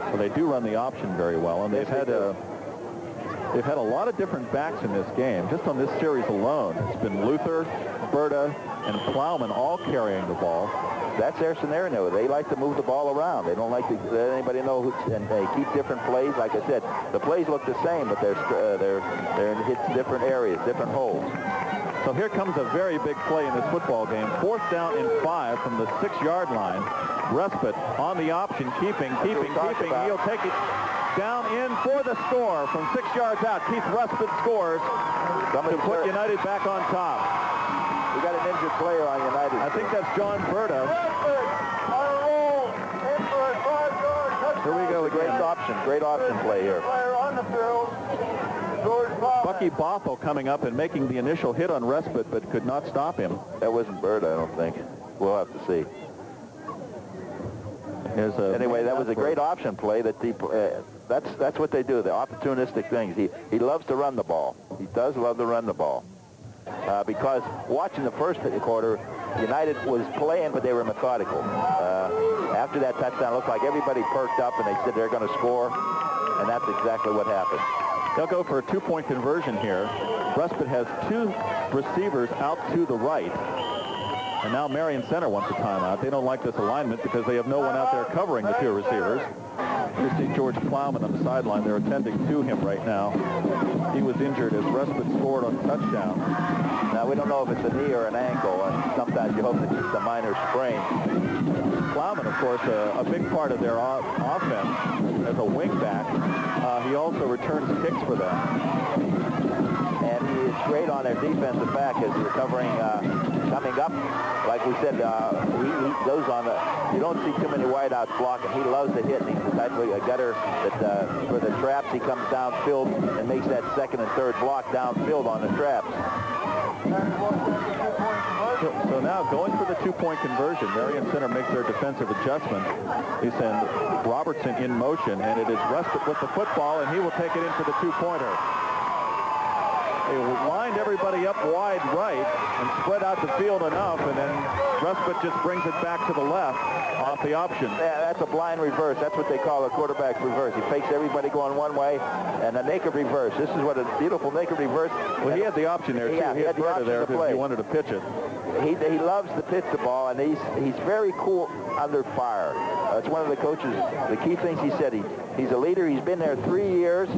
Well, they do run the option very well, and they've had a lot of different backs in this game. Just on this series alone, it's been Luther, Berta, and Plowman all carrying the ball. That's their scenario. They like to move the ball around. They don't like to let anybody know and they keep different plays. Like I said, the plays look the same, but they're hit different areas, different holes. So here comes a very big play in this football game. 4th down and 5 from the 6-yard line. Respite on the option, keeping. He'll take it down in for the score from 6 yards out. Keith Respite scores to put United back on top. We got an injured player on United. I think that's John Berta. Here we go. Great option play here. the field, George Plowman. Bucky Bothell coming up and making the initial hit on Respite, but could not stop him. That wasn't Bird, I don't think. We'll have to see. Anyway, that was a great option play. That's what they do, the opportunistic things. He loves to run the ball. He does love to run the ball. Because watching the first quarter, United was playing, but they were methodical. After that touchdown, it looked like everybody perked up, and they said they're going to score, and that's exactly what happened. They'll go for a two-point conversion here. Respite has two receivers out to the right. And now Marion Center wants a timeout. They don't like this alignment because they have no one out there covering the two receivers. You see George Plowman on the sideline. They're attending to him right now. He was injured as Respite scored on touchdown. Now, we don't know if it's a knee or an ankle, and sometimes you hope it's just a minor sprain. Plowman, of course, a big part of their offense as a wingback. He also returns kicks for them. And he is great on their defensive back as they're covering, coming up. Like we said, he goes on you don't see too many wideouts blocking. He loves to hit, and he's the type of a gutter that for the traps, he comes downfield and makes that second and third block downfield on the traps. So now going for the two-point conversion, Marion Center makes their defensive adjustment. They send Robertson in motion, and it is Respite with the football, and he will take it in for the two-pointer. They lined everybody up wide right and spread out the field enough, and then Respite just brings it back to the left off the option. Yeah, that's a blind reverse. That's what they call a quarterback's reverse. He fakes everybody going one way, and a naked reverse. This is what a beautiful naked reverse. Well, he had the option there, too. Yeah, he had Berta there if he wanted to pitch it. He loves to pitch the ball, and he's very cool under fire. It's one of the coaches, the key things he said. He's a leader. He's been there 3 years.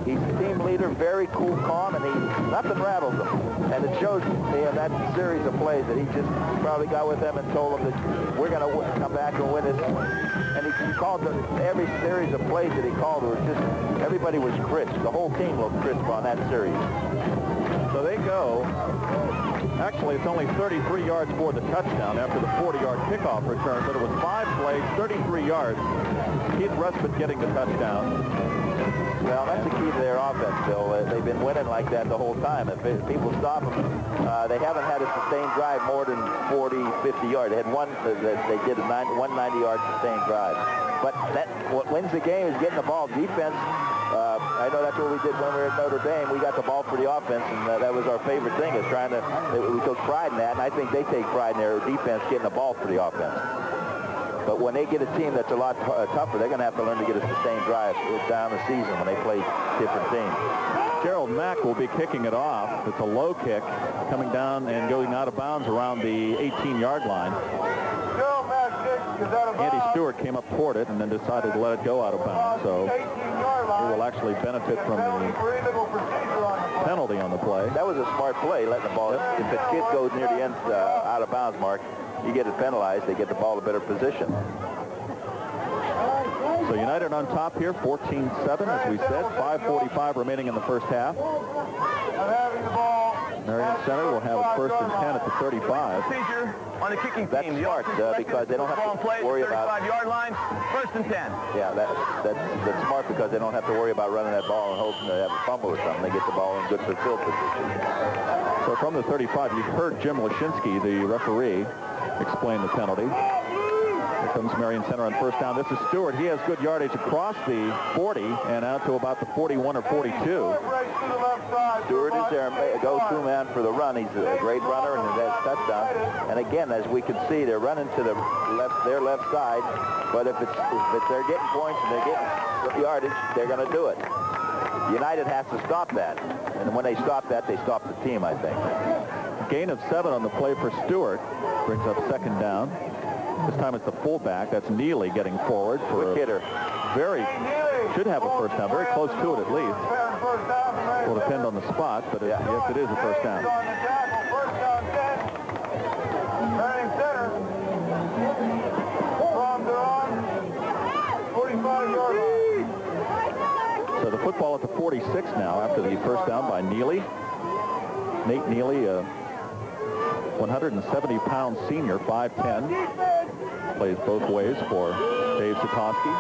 He's a team leader, very cool, calm, and nothing rattles him. And it shows in that series of plays that he just probably got with them and told them that we're going to come back and win this. And he called every series of plays that he called. It was just, everybody was crisp. The whole team looked crisp on that series. So they go. Actually, it's only 33 yards for the touchdown after the 40-yard kickoff return, but it was 5 plays, 33 yards. Keith Respite getting the touchdown. Well, that's the key to their offense, Bill. They've been winning like that the whole time. If people stop them, they haven't had a sustained drive more than 40, 50 yards. They had one that they did a 190-yard sustained drive. But what wins the game is getting the ball. Defense, I know that's what we did when we were at Notre Dame. We got the ball for the offense, and that was our favorite thing, is we took pride in that, and I think they take pride in their defense getting the ball for the offense. But when they get a team that's a lot tougher, they're going to have to learn to get a sustained drive down the season when they play different teams. Gerald Mack will be kicking it off. It's a low kick coming down and going out of bounds around the 18-yard line. Gerald Mack kicks out of bounds. Andy Stewart came up toward it and then decided to let it go out of bounds. So he will actually benefit from the penalty on the play. That was a smart play, letting the ball. If the kid goes near the end out of bounds mark, you get it penalized. They get the ball a better position. So United on top here, 14-7, as we said. 5:45 remaining in the first half. Marion Center will have a 1st and 10 at the 35. Procedure on the kicking That's team. smart because they don't have to worry about 35-yard line, 1st and 10. Yeah, that's smart because they don't have to worry about running that ball and hoping to have a fumble or something. They get the ball in good field position. So from the 35, you've heard Jim Lashinsky, the referee, explain the penalty. Here comes Marion Center on 1st down. This is Stewart. He has good yardage across the 40 and out to about the 41 or 42. Stewart is their go-to man for the run. He's a great runner and has touchdown. And again, as we can see, they're running to their left side. But if they're getting points and they're getting yardage, they're going to do it. United has to stop that. And when they stop that, they stop the team, I think. Gain of 7 on the play for Stewart. Brings up 2nd down. This time it's the fullback. That's Neely getting forward for a hitter. Should have a 1st down. Very close to it at least. Will depend on the spot, but yes, it is a 1st down. Marion Center from their own 45-yard line. So the football at the 46 now after the 1st down by Neely. Nate Neely, 170-pound senior, 5'10", plays both ways for Dave Sikoski.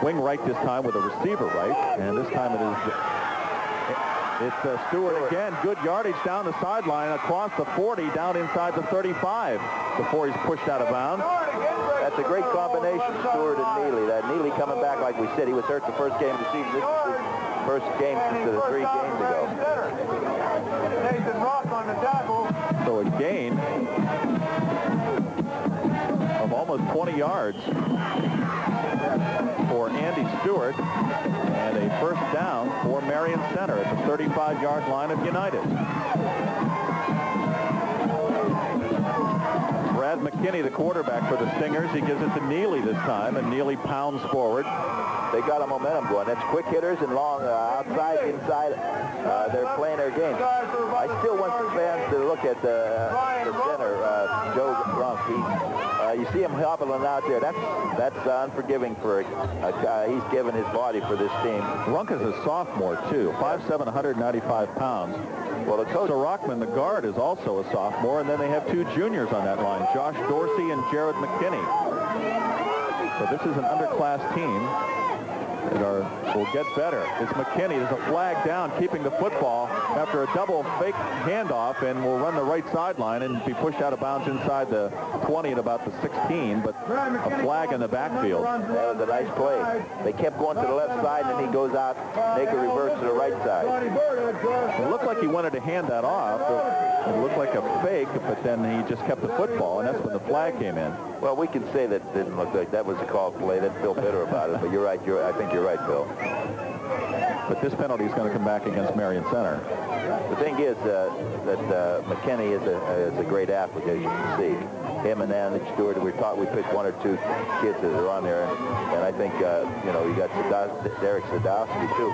wing right this time with a receiver right, and this time it's Stewart again. Good yardage down the sideline across the 40, down inside the 35 before he's pushed out of bounds. That's a great combination, Stewart and Neely. That Neely coming back, like we said, he was hurt the first game of the season. This is his first game since the 3 games ago. Nathan Rock on the tackle. So a gain of almost 20 yards for Andy Stewart, and a first down for Marion Center at the 35-yard line of United. Brad McKinney, the quarterback for the Stingers, he gives it to Neely this time, and Neely pounds forward. They got a momentum going. That's quick hitters and long outside, inside. They're playing their game. I still want the fans to look at the center, Joe Runk. You see him hobbling out there. That's unforgiving for a guy. He's given his body for this team. Runk is a sophomore, too. 5'7", 195 pounds. Well, the coach, Rockman, the guard, is also a sophomore, and then they have 2 juniors on that line, Josh Dorsey and Jared McKinney. So this is an underclass team that will get better. It's McKinney. There's a flag down, keeping the football after a double fake handoff, and will run the right sideline and be pushed out of bounds inside the 20 at about the 16, but a flag in the backfield. That was a nice play. They kept going to the left side, and then he goes out, make a reverse to the right side. It looked like he wanted to hand that off. It looked like a fake, but then he just kept the football, and that's when the flag came in. Well, we can say that didn't look like that was a called play. That's Bill bitter about it, but you're right. I think you're right, Bill. But this penalty is going to come back against Marion Center. The thing is that McKinney is a great athlete, as you can see. Him and Andy Stewart, we picked 1 or 2 kids that are on there, and I think, you got Derek Sadowski, too.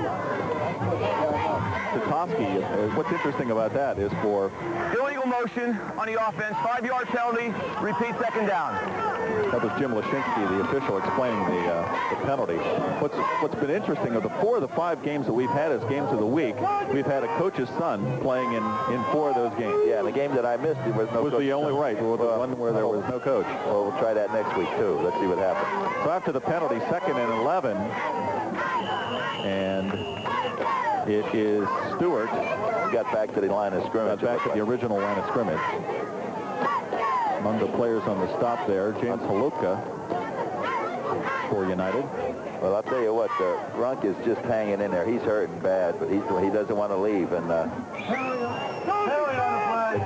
Sadowski, what's interesting about that is for Illegal motion on the offense, 5-yard penalty, repeat second down. That was Jim Lashinsky, the official, explaining the penalty. What's been interesting of the 4 of the 5 games that we've had as games of the week, we've had a coach's son playing in 4 of those games. Yeah, the game that I missed, there was no coach. Was the only right, the one where there was no coach. Well, we'll try that next week, too. Let's see what happens. So after the penalty, 2nd and 11, and it is Stewart. Got back to the line of scrimmage. Got back to the original line of scrimmage. Among the players on the stop there, James Halupka for United. Well, I'll tell you what, Runk is just hanging in there. He's hurting bad, but he doesn't want to leave. And Penalty on the flag.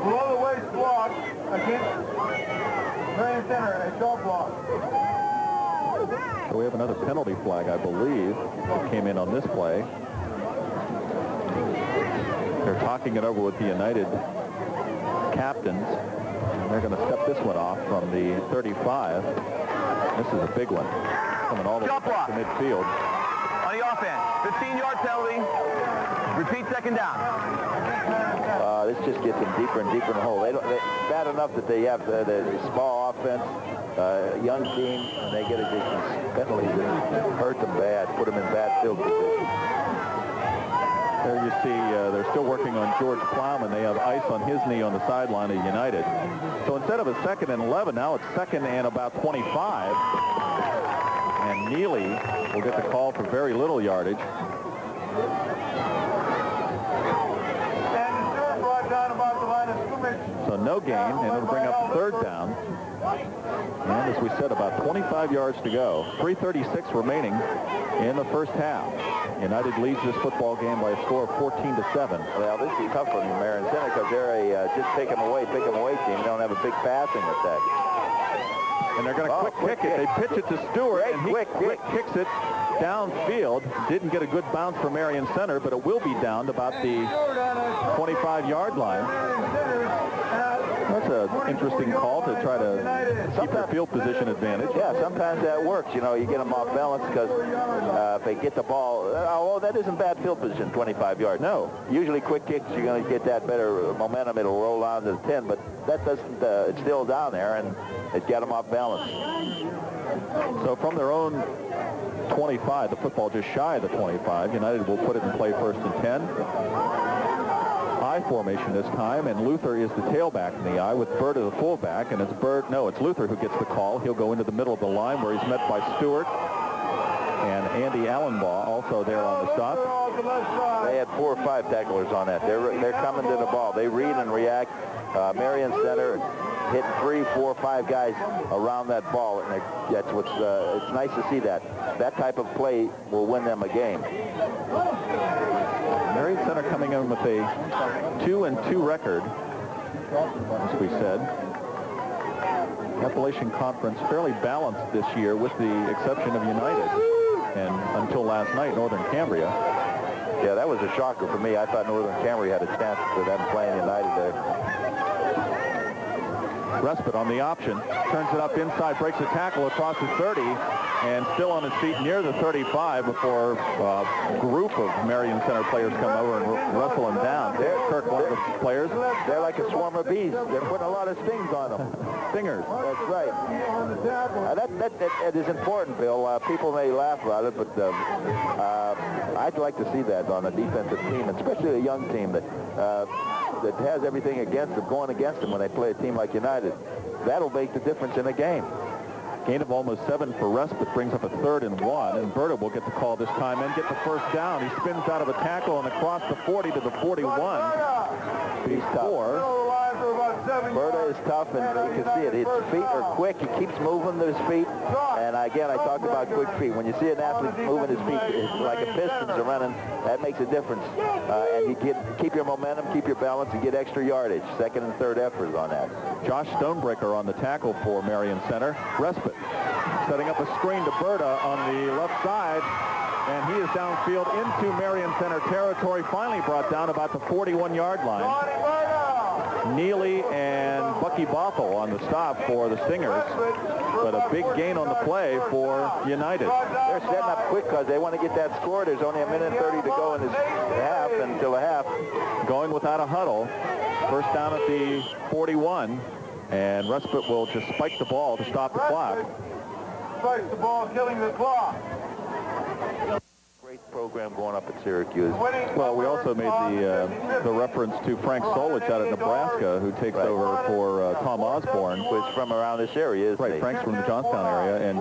Below the waist block against Marion Center, a short block. So we have another penalty flag, I believe, that came in on this play. They're talking it over with the United captains. They're going to step this one off from the 35. This is a big one, coming all the way back to midfield. On the offense, 15-yard penalty, repeat second down. This just gets them deeper and deeper in the hole. Bad enough that they have the small offense, young team, and they get these penalties that hurt them bad, put them in bad field position. There you see they're still working on George Plowman. They have ice on his knee on the sideline of United. So instead of a 2nd and 11, now it's 2nd and about 25. And Neely will get the call for very little yardage. So no gain, and it'll bring up 3rd down. And as we said, about 25 yards to go. 3:36 remaining in the first half. United leads this football game by a score of 14-7. Well, this is tough for Marion Center because they're a just take them away team. They don't have a big passing attack. And they're going to quick kick it. They pitch it to Stewart, and he quick kicks it downfield. Didn't get a good bounce for Marion Center, but it will be down to about the 25-yard line. That's an interesting call to try to keep their field position advantage. Yeah, sometimes that works. You get them off balance because if they get the ball, that isn't bad field position, 25 yards. No. Usually quick kicks, you're going to get that better momentum. It'll roll on to the 10, but that doesn't, it's still down there, and it got them off balance. So from their own 25, the football just shy of the 25, United will put it in play 1st and 10. I formation this time, and Luther is the tailback in the I with Berta the fullback, and it's Luther who gets the call. He'll go into the middle of the line where he's met by Stewart and Andy Allenbaugh also there on the stop. They had 4 or 5 tacklers on that. They're coming to the ball. They read and react. Marion Center hit 3, 4, 5 guys around that ball, and that's what's it's nice to see that. That type of play will win them a game. Marion Center coming in with a 2-2 record, as we said. Appalachian Conference fairly balanced this year with the exception of United, and until last night, Northern Cambria. Yeah, that was a shocker for me. I thought Northern Cambria had a chance for them playing United there. Respite on the option, turns it up inside, breaks a tackle across the 30, and still on his feet near the 35 before a group of Marion Center players come over and wrestle him down. Kirk, one of the players. They're like a swarm of bees. They're putting a lot of stings on them. Stingers. That's right. That is important, Bill. People may laugh about it, but I'd like to see that on a defensive team, especially a young team that has everything against them, going against them when they play a team like United. That'll make the difference in a game. Gain of almost 7 for Respite brings up a 3rd and 1, and Berta will get the call this time and get the first down. He spins out of a tackle and across the 40 to the 41. He's tough. Berta is tough, and you can see it. His feet are quick. He keeps moving his feet. And again, I talked about quick feet. When you see an athlete moving his feet, it's like a Pistons are running, that makes a difference. And you keep your momentum, keep your balance, and get extra yardage. 2nd and 3rd efforts on that. Josh Stonebreaker on the tackle for Marion Center. Respite setting up a screen to Berta on the left side, and he is downfield into Marion Center territory, finally brought down about the 41-yard line. Neely and Bucky Bothell on the stop for the Stingers, but a big gain on the play for United. They're setting up quick because they want to get that score. There's only 1:30 to go in this half, until the half. Going without a huddle. First down at the 41, and Respite will just spike the ball to stop the clock. Spike the ball, killing the clock. Great program going up at Syracuse. Well, we also made the reference to Frank Solich out of Nebraska, who takes over for Tom Osborne, who's from around this area, isn't he? Frank's from the Johnstown area, and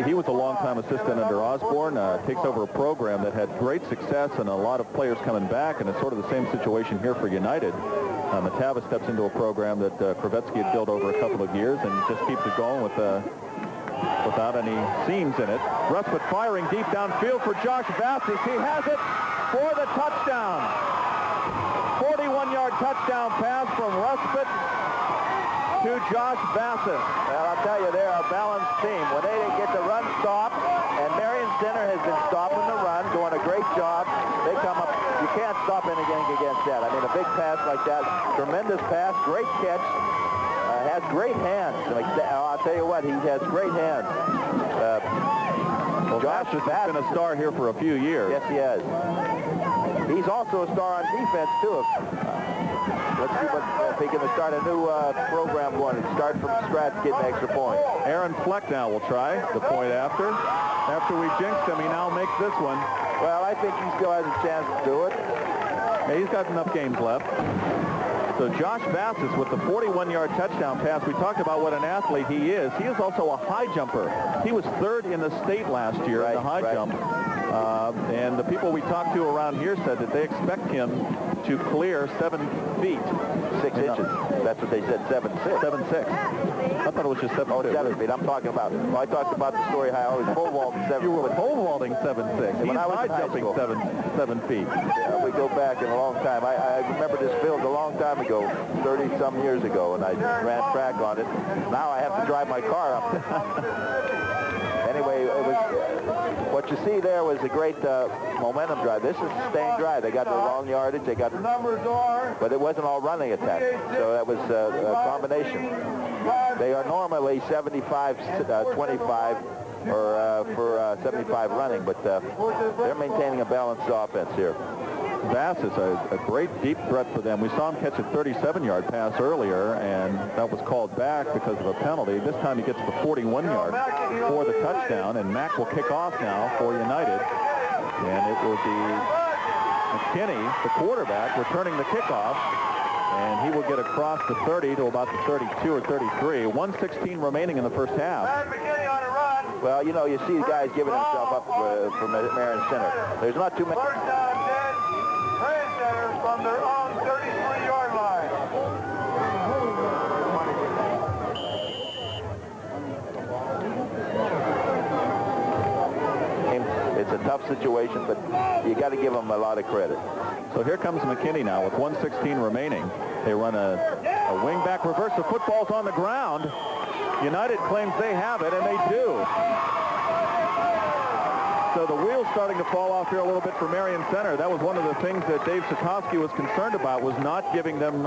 he was a long-time assistant under Osborne, takes over a program that had great success and a lot of players coming back, and it's sort of the same situation here for United. Matava steps into a program that Kravetsky had built over a couple of years and just keeps it going without any seams in it. Respite firing deep downfield for Josh Vassis. He has it for the touchdown. 41-yard touchdown pass from Respite to Josh Vassis. Well, I'll tell you, they're a balanced team. When they get the run stopped, and Marion Center has been stopping the run, doing a great job, they come up. You can't stop anything against that. I mean, a big pass like that, tremendous pass, great catch, has great hands. I'll tell you what, he has great hands. Josh has been a star here for a few years. Yes, he has. He's also a star on defense, too. Let's see if he can start a new program going. Start from scratch, get an extra point. Aaron Fleck now will try the point after. After we jinxed him, he now makes this one. Well, I think he still has a chance to do it. Yeah, he's got enough games left. So Josh Vassis with the 41-yard touchdown pass. We talked about what an athlete he is. He is also a high jumper. He was 3rd in the state last year in the high jump. And the people we talked to around here said that they expect him to clear 7 feet. 6 inches. That's what they said, 7'6". 7'6". I thought it was just 7'2". Oh, 7 feet. I'm talking about, I talked about the story how I was pole vaulting 7 feet. You were pole vaulting 7'6". He's high jumping 7 feet. Yeah, we go back in a long time. I remember this field a long time ago, 30-some years ago, and I ran track on it. Now I have to drive my car up. Anyway, it was what you see there was a great momentum drive. This is a sustained drive. They got the long yardage. They got, but it wasn't all running attack. So that was a combination. They are normally 75-25 or for 75 running, but they're maintaining a balanced offense here. Vassis, a great deep threat for them. We saw him catch a 37-yard pass earlier, and that was called back because of a penalty. This time he gets the 41-yard for the touchdown, and Mack will kick off now for United. And it will be McKinney, the quarterback, returning the kickoff. And he will get across the 30 to about the 32 or 33. 1:16 remaining in the first half. McKinney on a run. Well, you know, you see guys giving himself up for Marion Center. There's not too many. First down, 10. Marion Center from their own 33-yard line. It's a tough situation, but you got to give them a lot of credit. So here comes McKinney now with 1:16 remaining. They run a wing-back reverse. The football's on the ground. United claims they have it, and they do. So the wheel's starting to fall off here a little bit for Marion Center. That was one of the things that Dave Sikoski was concerned about, was not giving them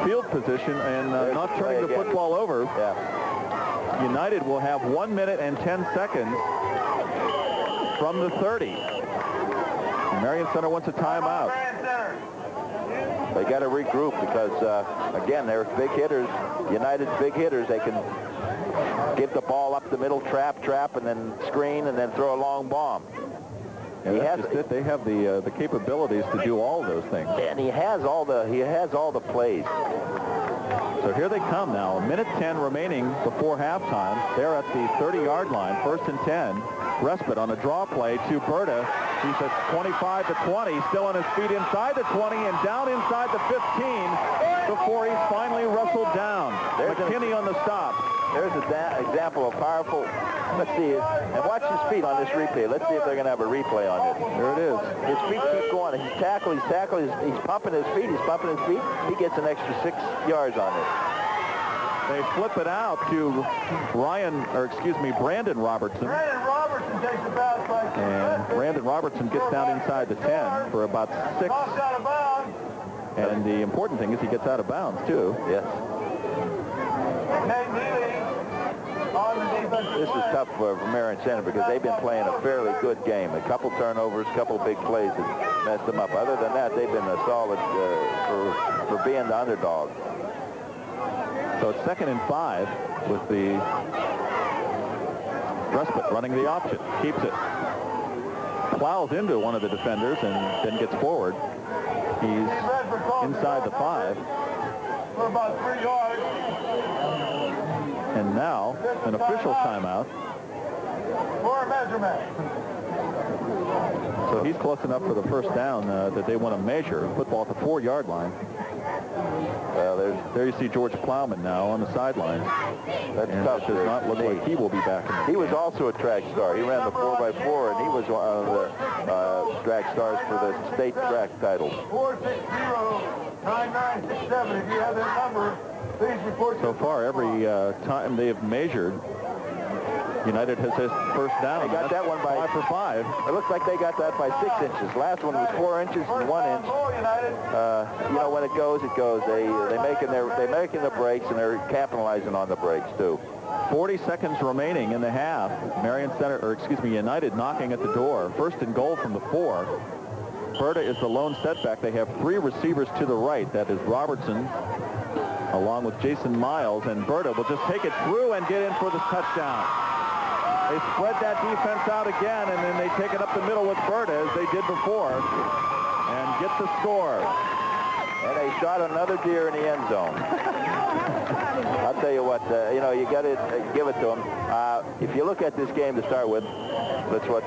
field position and not turning the football over. Yeah. United will have 1 minute and 10 seconds from the 30. Marion Center wants a timeout. They got to regroup because, again, they're big hitters. United's big hitters. They can give the ball up the middle, trap, and then screen, and then throw a long bomb. Yeah, they have the capabilities to do all those things. And he has all the plays. So here they come now. 1:10 remaining before halftime. They're at the 30-yard line, 1st and 10. Respite on a draw play to Berta. He's at 25 to 20, still on his feet inside the 20 and down inside the 15 before he's finally wrestled down. McKinney on the stop. There's an example of powerful. Let's see, and watch his feet on this replay. Let's see if they're going to have a replay on this. There it is. His feet keep going. He's tackling, he's pumping his feet. He gets an extra 6 yards on it. They flip it out to Brandon Robertson. Brandon Robertson takes the bounce by And Brandon Robertson gets down inside the 10 for about 6. Tossed out of bounds. And the important thing is he gets out of bounds, too. Yes. Nate Neely on the defensive This is line. tough for Marion Center because they've been playing a fairly good game. A couple turnovers, a couple big plays that messed them up. Other than that, they've been a solid for being the underdog. So it's 2nd and 5 with the Respite running the option. Keeps it. Plows into one of the defenders and then gets forward. He's inside the 5. For about 3 yards. And now an official timeout. For a measurement. So he's close enough for the first down that they want to measure. Football at the 4-yard line. Well, There you see George Plowman now on the sidelines. that's And tough. it does not look like he will be back in the He was also a track star. He ran the 4x4, and he was one of the track stars for the state track title. 460-9967. If you have that number, please report. So far, every time they have measured, United has his first down. They got that one by 5 for 5. It looks like they got that by 6 inches. Last one was 4 inches and 1 inch. You know, when it goes, it goes. They're making the breaks, and they're capitalizing on the breaks too. 40 seconds remaining in the half. United knocking at the door. 1st and goal from the 4. Berta is the lone setback. They have 3 receivers to the right. That is Robertson, along with Jason Miles, and Berta will just take it through and get in for the touchdown. They spread that defense out again, and then they take it up the middle with Berta, as they did before, and get the score. And they shot another deer in the end zone. I'll tell you what, you know, you got to give it to them. If you look at this game to start with, let's watch.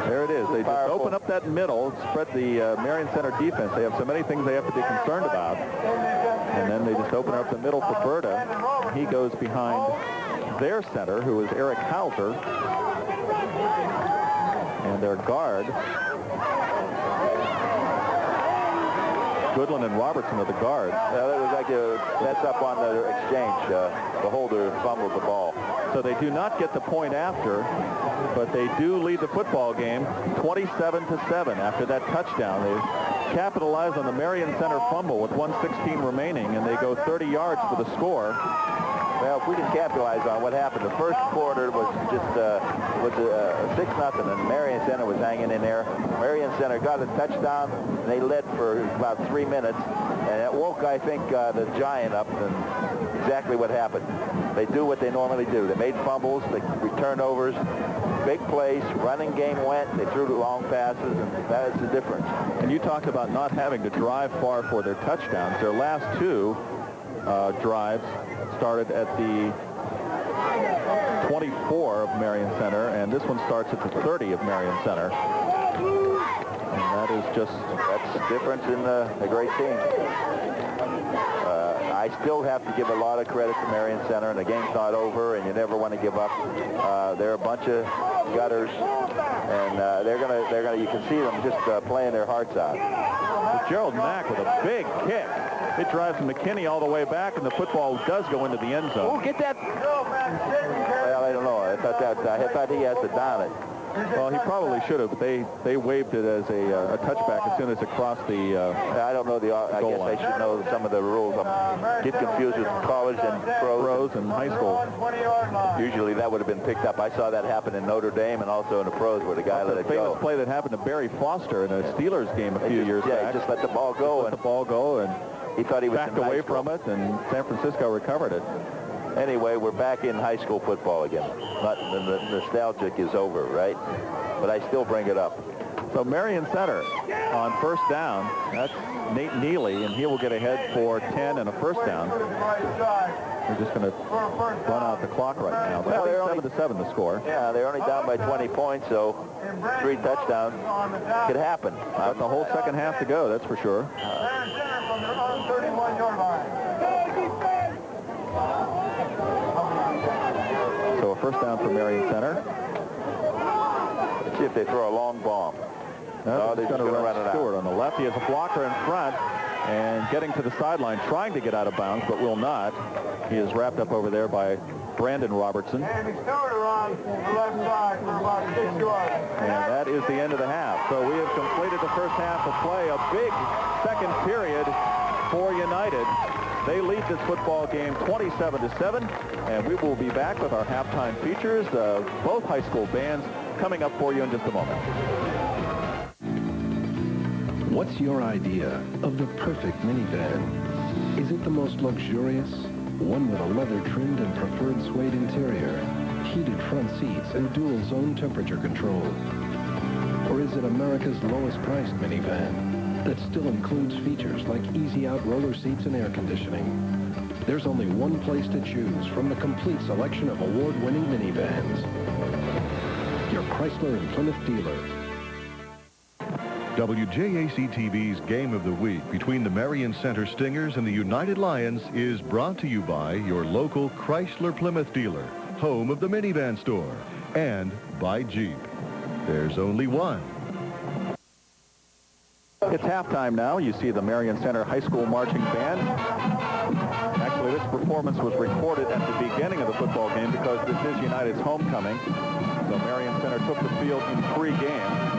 There it is. They just open up that middle, spread the Marion Center defense. They have so many things they have to be concerned about. And then they just open up the middle for Berta. He goes behind their center, who is Eric Hauser, and their guard, Goodland and Robertson are the guards. That was like that's up on the exchange. The holder fumbled the ball. So they do not get the point after, but they do lead the football game 27-7 after that touchdown. They capitalize on the Marion Center fumble with 1:16 remaining, and they go 30 yards for the score. Well, if we can capitalize on what happened, the first quarter was just 6-0, and Marion Center was hanging in there. Marion Center got a touchdown, and they led for about 3 minutes, and it woke, I think, the Giant up, and exactly what happened. They do what they normally do. They made fumbles, they turnovers, big plays, running game went, they threw long passes, and that is the difference. And you talked about not having to drive far for their touchdowns. Their last two drives started at the 24 of Marion Center, and this one starts at the 30 of Marion Center. And that is just... That's the difference in a great team. I still have to give a lot of credit to Marion Center, and the game's not over, and you never want to give up. They're a bunch of gutters, and they're gonna. You can see them just playing their hearts out. Gerald Mack with a big kick. It drives McKinney all the way back, and the football does go into the end zone. Oh, get that! Well, I don't know. I thought he had to down it. Well, he probably should have, but they waived it as a touchback as soon as it crossed the I don't know I guess line. I should know some of the rules. I get confused with college and pros and high school. Usually that would have been picked up. I saw that happen in Notre Dame and also in the pros where the guy let it go. A famous play that happened to Barry Foster in a Steelers game a few years back. Yeah, just let the ball go. Let the ball go, and he thought he was backed away from it, and San Francisco recovered it. Anyway, we're back in high school football again. But the nostalgic is over, right? But I still bring it up. So Marion Center on first down. That's Nate Neely, and he will get ahead for 10 and a first down. We're just going to run out the clock right now. Well, they're 7-7 the score. Yeah, they're only down by 20 points, so 3 touchdowns could happen. Got the whole second half to go, that's for sure. So a first down for Marion Center. Let's see if they throw a long bomb. No, they're going to run it Stewart on the left. He has a blocker in front and getting to the sideline, trying to get out of bounds, but will not. He is wrapped up over there by Brandon Robertson. And that is the end of the half. So we have completed the first half of play. A big second period for United. They lead this football game 27-7, and we will be back with our halftime features of both high school bands coming up for you in just a moment. What's your idea of the perfect minivan? Is it the most luxurious? One with a leather-trimmed and preferred suede interior, heated front seats, and dual zone temperature control? Or is it America's lowest-priced minivan that still includes features like easy-out roller seats and air conditioning? There's only one place to choose from the complete selection of award-winning minivans. Your Chrysler and Plymouth dealer. WJAC-TV's Game of the Week between the Marion Center Stingers and the United Lions is brought to you by your local Chrysler Plymouth dealer, home of the minivan store, and by Jeep. There's only one. It's halftime now. You see the Marion Center High School Marching Band. Actually, this performance was recorded at the beginning of the football game because this is United's homecoming. So Marion Center took the field in 3 games.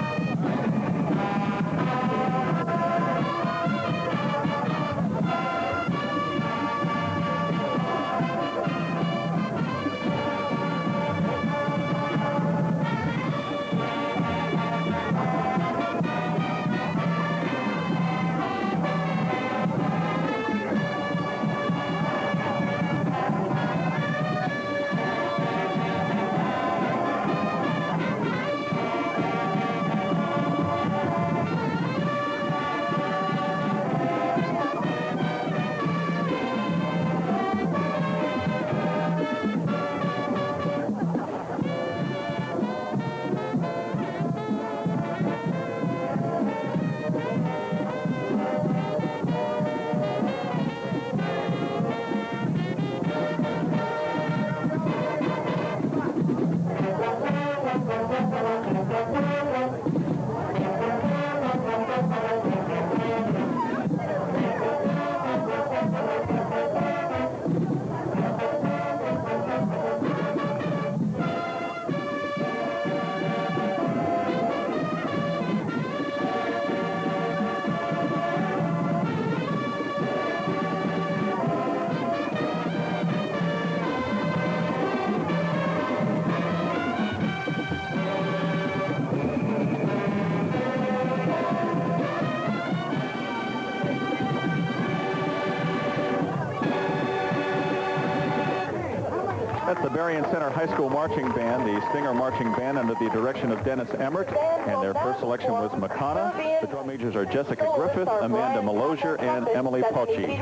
Marion Center High School Marching Band, the Stinger Marching Band under the direction of Dennis Emmert, and their first selection was Makana. The drum majors are Jessica Griffith, Amanda Malosier, and Emily Pochi.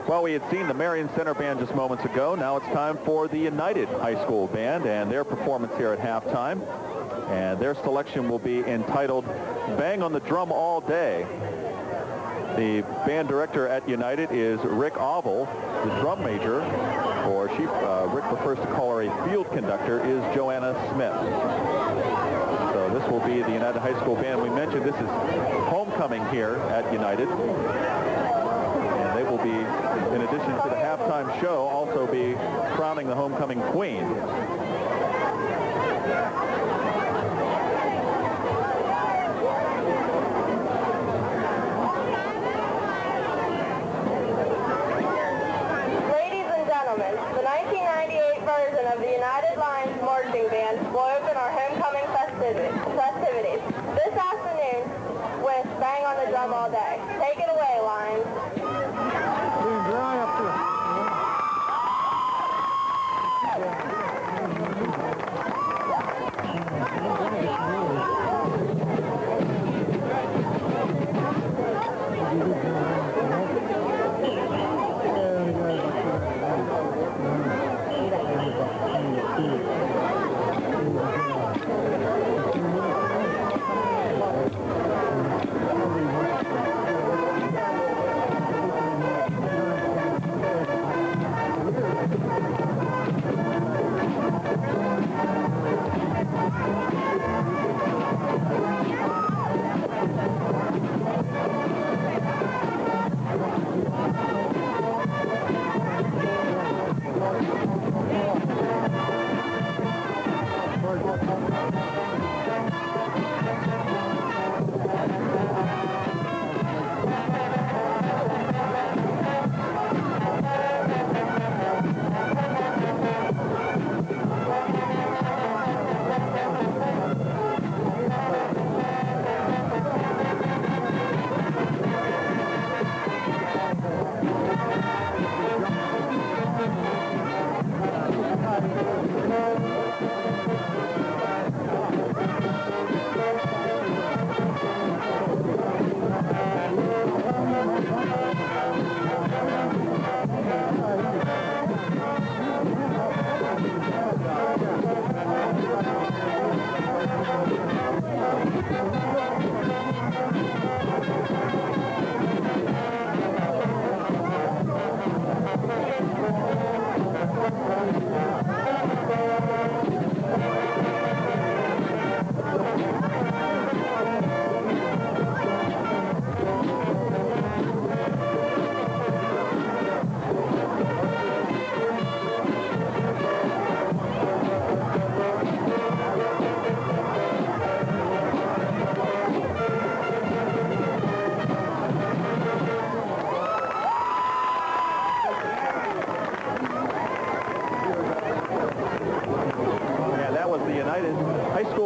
Well, we had seen the Marion Center Band just moments ago. Now it's time for the United High School Band and their performance here at halftime. And their selection will be entitled Bang on the Drum All Day. The band director at United is Rick Oval. The drum major, or Rick prefers to call her a field conductor, is Joanna Smith. So this will be the United High School Band. We mentioned this is homecoming here at United. And they will be, in addition to the halftime show, also be crowning the homecoming queen. The 1998 version of the United Lions Marching Band will open our homecoming festivities this afternoon with Bang on the Drum All Day. Take it away, Lions. Dry up there.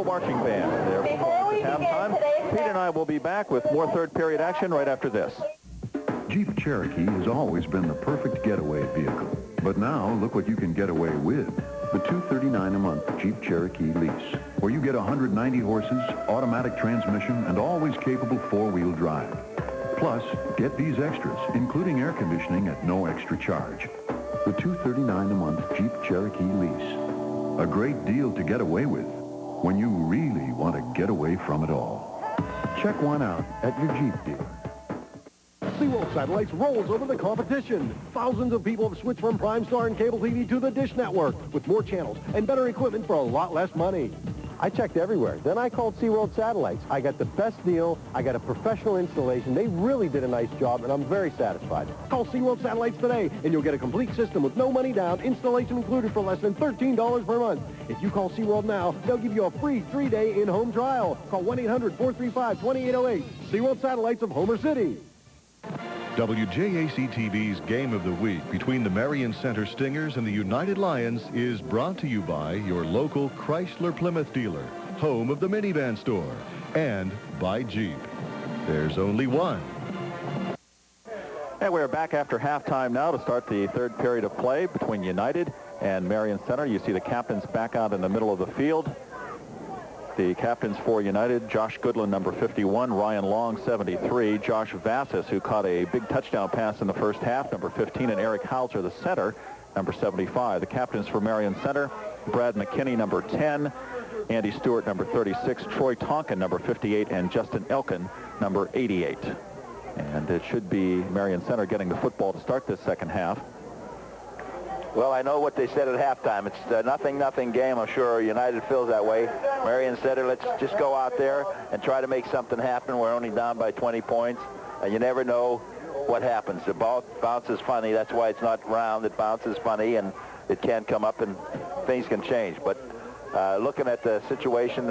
Marching Band. Before we begin today's Pete and I will be back with more third period action right after this. Jeep Cherokee has always been the perfect getaway vehicle. But now, look what you can get away with. The $239 a month Jeep Cherokee lease, where you get 190 horses, automatic transmission, and always capable four-wheel drive. Plus, get these extras, including air conditioning at no extra charge. The $239 a month Jeep Cherokee lease. A great deal to get away with when you really want to get away from it all. Check one out at your Jeep dealer. SeaWorld Satellites rolls over the competition. Thousands of people have switched from Prime Star and cable TV to the Dish Network with more channels and better equipment for a lot less money. I checked everywhere. Then I called SeaWorld Satellites. I got the best deal. I got a professional installation. They really did a nice job, and I'm very satisfied. Call SeaWorld Satellites today, and you'll get a complete system with no money down, installation included for less than $13 per month. If you call SeaWorld now, they'll give you a free 3-day in-home trial. Call 1-800-435-2808. SeaWorld Satellites of Homer City. WJAC-TV's Game of the Week between the Marion Center Stingers and the United Lions is brought to you by your local Chrysler Plymouth dealer, home of the minivan store, and by Jeep. There's only one. And we're back after halftime now to start the third period of play between United and Marion Center. You see the captains back out in the middle of the field. The captains for United, Josh Goodland, number 51, Ryan Long, 73, Josh Vassis, who caught a big touchdown pass in the first half, number 15, and Eric Hauser, the center, number 75. The captains for Marion Center, Brad McKinney, number 10, Andy Stewart, number 36, Troy Tonkin, number 58, and Justin Elkin, number 88. And it should be Marion Center getting the football to start this second half. Well, I know what they said at halftime. It's a nothing game. I'm sure United feels that way. Marion Center, let's just go out there and try to make something happen. We're only down by 20 points. And you never know what happens. The ball bounces funny. That's why it's not round. It bounces funny, and it can come up, and things can change. But looking at the situation,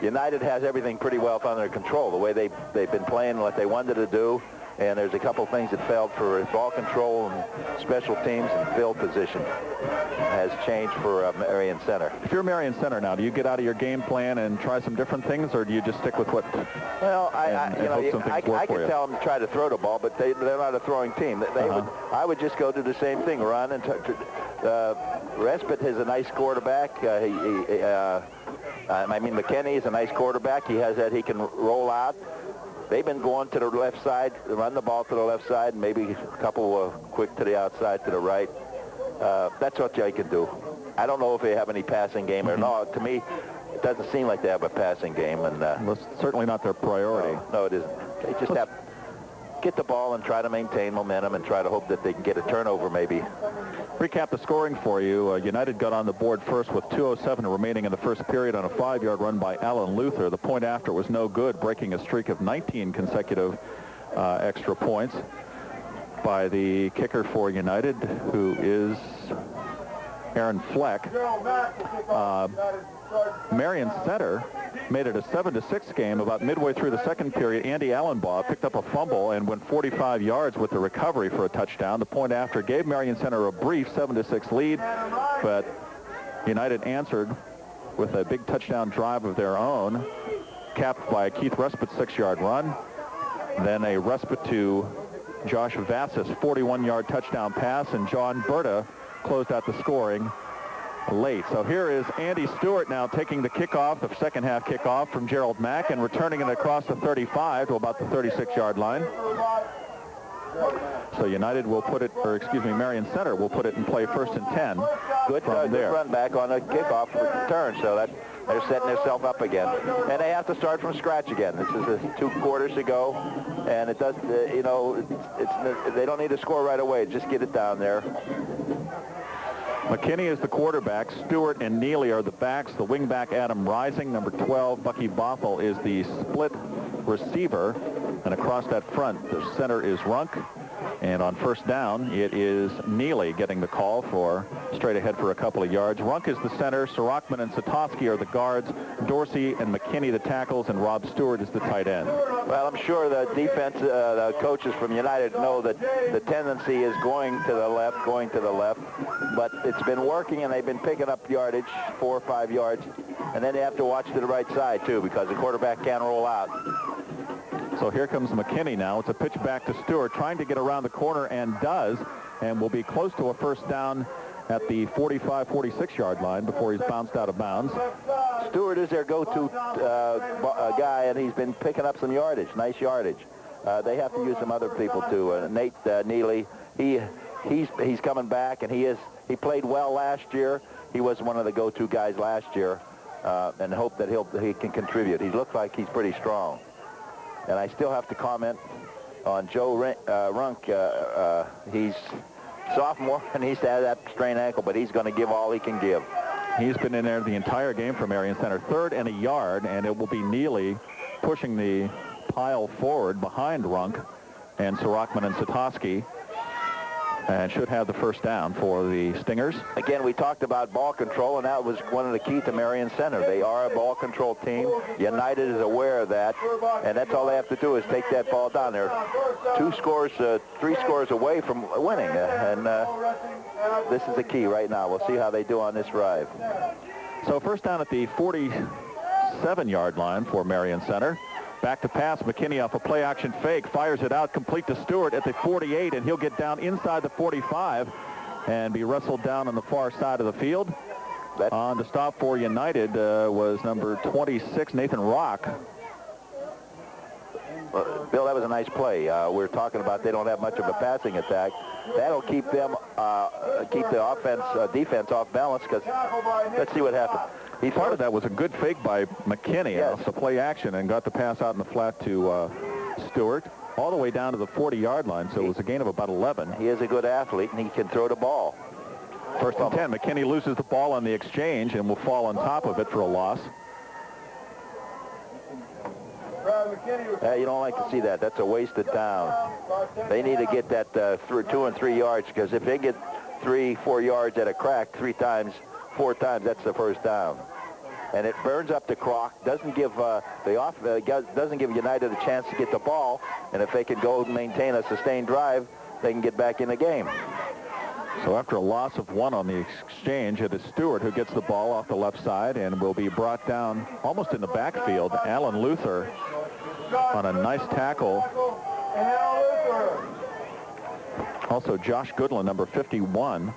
United has everything pretty well under control. The way they've been playing, what they wanted to do. And there's a couple things that failed for ball control and special teams, and field position has changed for Marion Center. If you're Marion Center now, do you get out of your game plan and try some different things, or do you just stick with what? Well, I can tell them to try to throw the ball, but they're not a throwing team. I would just go do the same thing, run and Respite has a nice quarterback. McKinney is a nice quarterback. He has that he can roll out. They've been going to the left side, run the ball to the left side, maybe a couple quick to the outside, to the right. That's what they can do. I don't know if they have any passing game or not. To me, it doesn't seem like they have a passing game. And well, it's certainly not their priority. No, it isn't. They just have to get the ball and try to maintain momentum and try to hope that they can get a turnover maybe. Recap the scoring for you. United got on the board first with 2:07 remaining in the first period on a 5-yard run by Alan Luther. The point after was no good, breaking a streak of 19 consecutive extra points by the kicker for United, who is Aaron Fleck. Marion Center made it a 7-6 game. About midway through the second period, Andy Allenbaugh picked up a fumble and went 45 yards with the recovery for a touchdown. The point after gave Marion Center a brief 7-6 lead, but United answered with a big touchdown drive of their own, capped by Keith Respite's 6-yard run. Then a Respite to Josh Vassis 41-yard touchdown pass, and John Berta closed out the scoring late. So here is Andy Stewart now taking the kickoff, the second half kickoff from Gerald Mack, and returning it across the 35 to about the 36-yard line. So United will put it, or excuse me, Marion Center will put it in play 1st and 10. Good run back on a kickoff return, so that they're setting themselves up again. And they have to start from scratch again. This is 2 quarters to go, and it does, they don't need to score right away. Just get it down there. McKinney is the quarterback. Stewart and Neely are the backs. The wingback, Adam Rising, number 12. Bucky Bothell is the split receiver. And across that front, the center is Runk. And on first down, it is Neely getting the call for straight ahead for a couple of yards. Runk is the center. Sorokman and Satosky are the guards. Dorsey and McKinney the tackles, and Rob Stewart is the tight end. Well, I'm sure the defense, the coaches from United know that the tendency is going to the left. But it's been working, and they've been picking up yardage, 4 or 5 yards. And then they have to watch to the right side, too, because the quarterback can't roll out. So here comes McKinney now. It's a pitch back to Stewart, trying to get around the corner, and does, and will be close to a first down at the 45, 46-yard line before he's bounced out of bounds. Stewart is their go-to guy, and he's been picking up some yardage, nice yardage. They have to use some other people, too. Nate Neely, he's coming back, and he played well last year. He was one of the go-to guys last year, and hope that he can contribute. He looks like he's pretty strong. And I still have to comment on Joe Runk. He's sophomore, and he's had that strained ankle, but he's going to give all he can give. He's been in there the entire game for Marion Center. 3rd and a yard, and it will be Neely pushing the pile forward behind Runk and Sorokman and Satosky, and should have the first down for the Stingers. Again, we talked about ball control, and that was one of the key to Marion Center. They are a ball control team. United is aware of that, and that's all they have to do is take that ball down there. 3 scores away from winning, and this is the key right now. We'll see how they do on this drive. So first down at the 47-yard line for Marion Center. Back to pass. McKinney off a play-action fake. Fires it out complete to Stewart at the 48, and he'll get down inside the 45. and be wrestled down on the far side of the field. On the stop for United was number 26, Nathan Rock. Bill, that was a nice play. We're talking about they don't have much of a passing attack. That'll keep them, keep the defense off balance, because let's see what happens. Part of that was a good fake by McKinney off the play action and got the pass out in the flat to Stewart all the way down to the 40-yard line, so it was a gain of about 11. He is a good athlete, and he can throw the ball. First and 10. McKinney loses the ball on the exchange and will fall on top of it for a loss. You don't like to see that. That's a wasted down. They need to get that through 2 and 3 yards, because if they get 3-4 yards at a crack 3 times, 4 times, that's the first down. And it burns up the clock. Doesn't give doesn't give United a chance to get the ball. And if they can go and maintain a sustained drive, they can get back in the game. So after a loss of 1 on the exchange, it is Stewart who gets the ball off the left side and will be brought down almost in the backfield. Alan Luther on a nice tackle. Also Josh Goodland, number 51,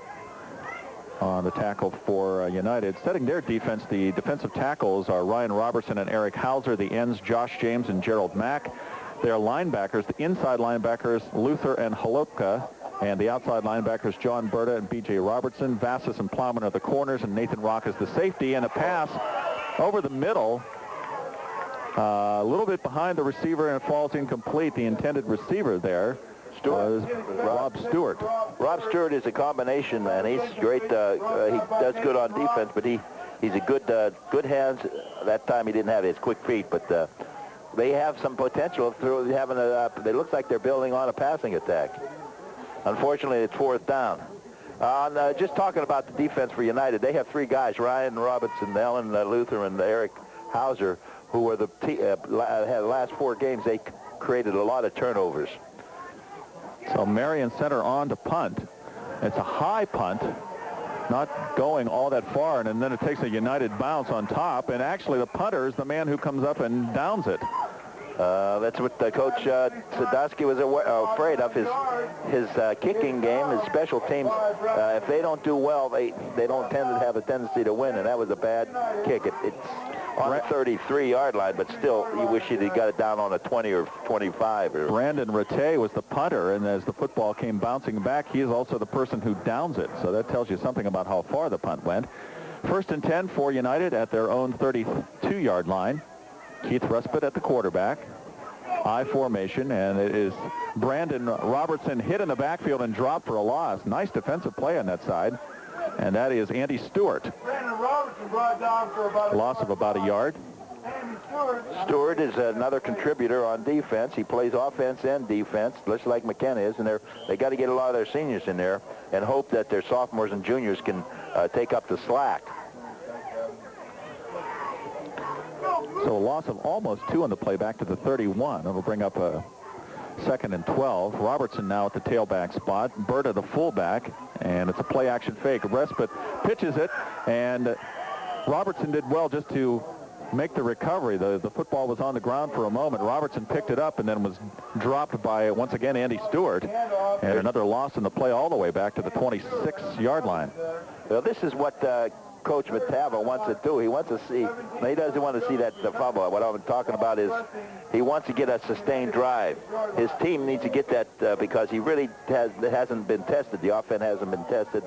on the tackle for United. Setting their defense, the defensive tackles are Ryan Robertson and Eric Hauser. The ends, Josh James and Gerald Mack. Their linebackers, the inside linebackers, Luther and Holopka. And the outside linebackers, John Berta and B.J. Robertson. Vassis and Plowman are the corners, and Nathan Rock is the safety. And a pass over the middle, a little bit behind the receiver, and it falls incomplete. The intended receiver there was Rob Stewart. Rob Stewart is a combination, and he's great. He does good on defense, but he's a good hands. That time he didn't have his quick feet, but they have some potential through having it looks like they're building on a passing attack. Unfortunately, it's 4th down. Just talking about the defense for United, they have 3 guys, Ryan Robertson, Alan Luther, and Eric Hauser, who were the had the last 4 games. They created a lot of turnovers. So Marion center on to punt. It's a high punt, not going all that far, and then it takes a United bounce on top, and actually the punter is the man who comes up and downs it. That's what Coach Sadowski was afraid of, his kicking game, his special teams. If they don't do well, they don't tend to have a tendency to win, and that was a bad kick. It's on the 33-yard line, but still, you wish he'd got it down on a 20 or 25. Brandon Rattay was the punter, and as the football came bouncing back, he is also the person who downs it. So that tells you something about how far the punt went. 1st and 10 for United at their own 32-yard line. Keith Ruspet at the quarterback. I formation, and it is Brandon Robertson hit in the backfield and dropped for a loss. Nice defensive play on that side. And that is Andy Stewart. Loss of about a yard. Stewart is another contributor on defense. He plays offense and defense, just like McKenna is, and they got to get a lot of their seniors in there and hope that their sophomores and juniors can take up the slack. So a loss of almost 2 on the play back to the 31. That'll bring up a 2nd and 12. Robertson now at the tailback spot. Berta the fullback, and it's a play-action fake. Respite pitches it, and Robertson did well just to make the recovery. The football was on the ground for a moment. Robertson picked it up and then was dropped by, once again, Andy Stewart. And another loss in the play all the way back to the 26-yard line. Well, this is what Coach Matava wants to do. He wants to see, he doesn't want to see that fumble. What I'm talking about is he wants to get a sustained drive. His team needs to get that because he really hasn't been tested. The offense hasn't been tested.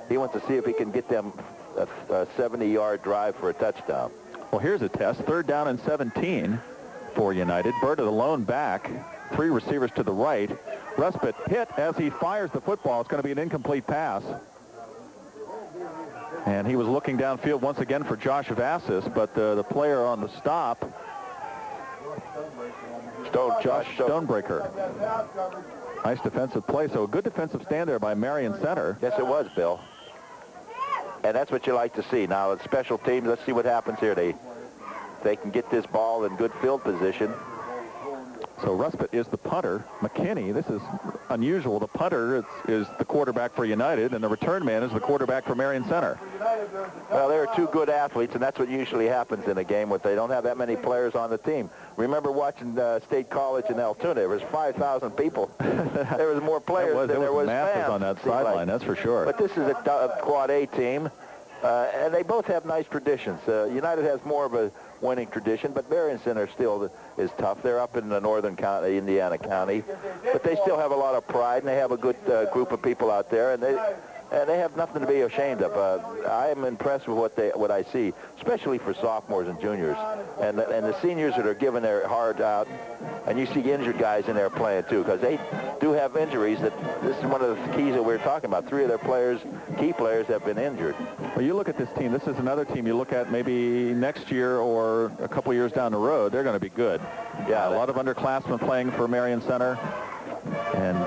He wants to see if he can get them a 70-yard drive for a touchdown. Well, here's a test. 3rd down and 17 for United. Berta the lone back. 3 receivers to the right. Respite hit as he fires the football. It's going to be an incomplete pass. And he was looking downfield once again for Josh Vassis, but the player on the stop, Josh Stonebreaker. Nice defensive play. So a good defensive stand there by Marion center. Yes, it was, Bill. And that's what you like to see. Now, it's special teams. Let's see what happens here. They can get this ball in good field position. So Ruspet is the punter. McKinney, this is unusual. The punter is the quarterback for United, and the return man is the quarterback for Marion Center. Well, there are two good athletes, and that's what usually happens in a game when they don't have that many players on the team. Remember watching State College in Altoona? There was 5,000 people. There was more players than there was fans on that sideline, that's for sure. But this is a Quad A team, and they both have nice traditions. United has more of a winning tradition, but Marion Center still is tough. They're up in the northern county, Indiana County, but they still have a lot of pride, and they have a good group of people out there, and they have nothing to be ashamed of. I am impressed with what I see, especially for sophomores and juniors, and the seniors that are giving their heart out. And you see injured guys in there playing too, because they do have injuries. This is one of the keys that we're talking about. 3 of their key players, have been injured. Well, you look at this team. This is another team you look at maybe next year or a couple years down the road. They're going to be good. Yeah, a lot of underclassmen playing for Marion Center, and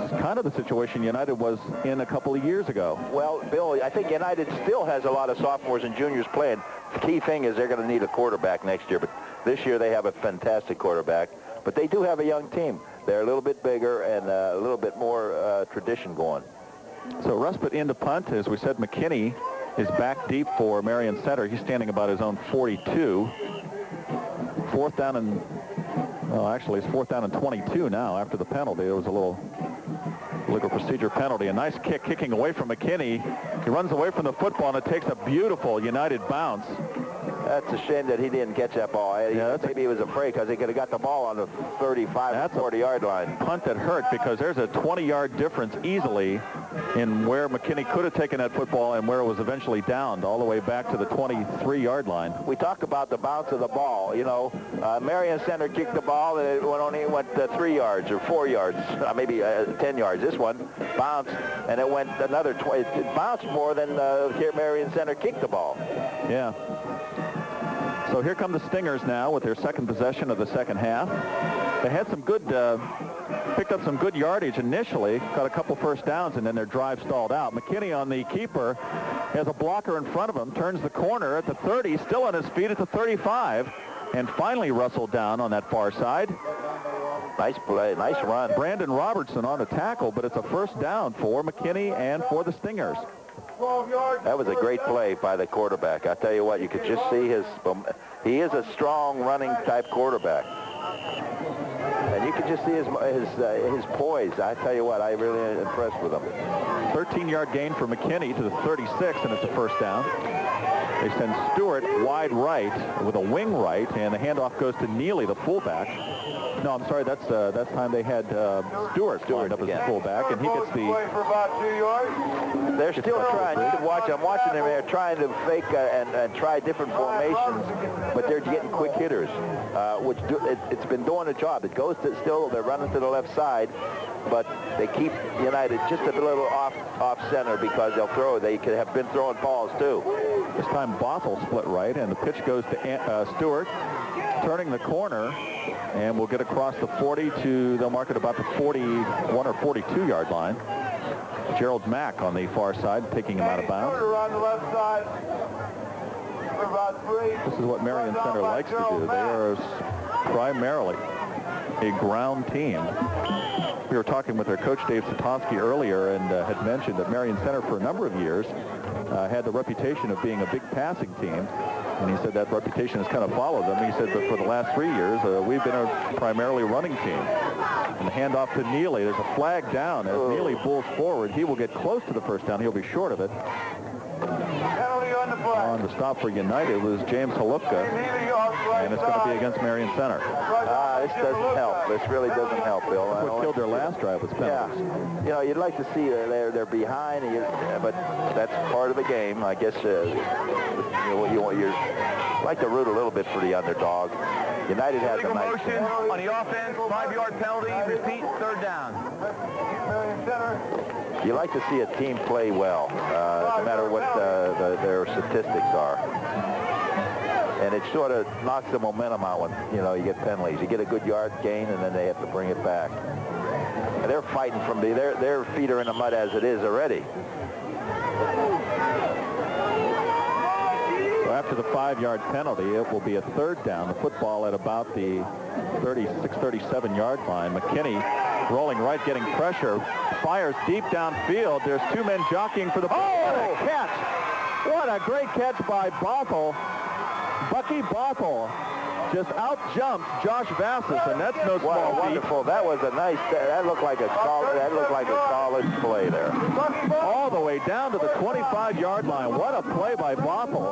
it's kind of the situation United was in a couple of years ago. Well, Bill, I think United still has a lot of sophomores and juniors playing. The key thing is they're going to need a quarterback next year, but this year they have a fantastic quarterback. But they do have a young team. They're a little bit bigger and a little bit more tradition going. So Ruspet into punt. As we said, McKinney is back deep for Marion Center. He's standing about his own 42. Fourth down and, well, actually, it's 4th down and 22 now after the penalty. There was a little legal procedure penalty. A nice kick, kicking away from McKinney. He runs away from the football, and it takes a beautiful United bounce. That's a shame that he didn't catch that ball. Maybe he was afraid because he could have got the ball on the 35 or 40-yard line. Punt that hurt, because there's a 20-yard difference easily in where McKinney could have taken that football and where it was eventually downed all the way back to the 23-yard line. We talk about the bounce of the ball. You know, Marion Center kicked the ball and it only went 3 yards or 4 yards, maybe 10 yards. This one bounced and it went another 20. It bounced more than here Marion Center kicked the ball. Yeah. So here come the Stingers now with their second possession of the second half. They had some good, picked up some good yardage initially, got a couple first downs, and then their drive stalled out. McKinney on the keeper has a blocker in front of him, turns the corner at the 30, still on his feet at the 35, and finally rustled down on that far side. Nice play, nice run. Brandon Robertson on the tackle, but it's a first down for McKinney and for the Stingers. That was a great play by the quarterback. I tell you what, you could just see he is a strong running type quarterback. And you could just see his poise. I tell you what, I really impressed with him. 13-yard gain for McKinney to the 36, and it's a first down. They send Stewart wide right with a wing right, and the handoff goes to Neely, the fullback. No, I'm sorry, that's time they had Stewart lined up as the fullback, and he gets the... For about 2 yards. They're still trying. You can watch. I'm watching them. They're trying to fake and try different formations, but they're getting quick hitters, which it's been doing a job. It goes to still. They're running to the left side, but they keep United just a little off center because they'll throw. They could have been throwing balls too. This time Bothell split right, and the pitch goes to Stewart, turning the corner, and we'll get across the 40 to, they'll mark it about the 41 or 42-yard line. Gerald Mack on the far side, taking him out of bounds. On the left side. About 3. This is what Marion Center likes to do. They are primarily a ground team. We were talking with their coach, Dave Satosky, earlier, and had mentioned that Marion Center for a number of years had the reputation of being a big passing team. And he said that reputation has kind of followed them. He said, but for the last 3 years, we've been a primarily running team. And the handoff to Neely. There's a flag down. As Neely bulls forward, he will get close to the first down. He'll be short of it. On the stop for United was James Halupka, and it's going to be against Marion Center. This doesn't help. This really doesn't help, Bill. What killed their last drive was penalties. Yeah. You know, you'd like to see they're behind, but that's part of the game. I guess you like to root a little bit for the underdog. United has a nice motion on the offense, 5-yard penalty, repeat, third down. You like to see a team play well, no matter what their statistics are. And it sort of knocks the momentum out when, you get penalties. You get a good yard gain, and then they have to bring it back. And they're fighting from their feet are in the mud as it is already. So after the 5-yard penalty, it will be a third down. The football at about the 36, 37-yard line. McKinney rolling right, getting pressure, fires deep downfield. There's two men jockeying for the ball. Oh! What a catch! What a great catch by Bothell. Bucky Bothell just out-jumps Josh Vassis, and that's no small feat. Wonderful. That was a nice, that looked like a solid play there. All the way down to the 25-yard line. What a play by Bothell.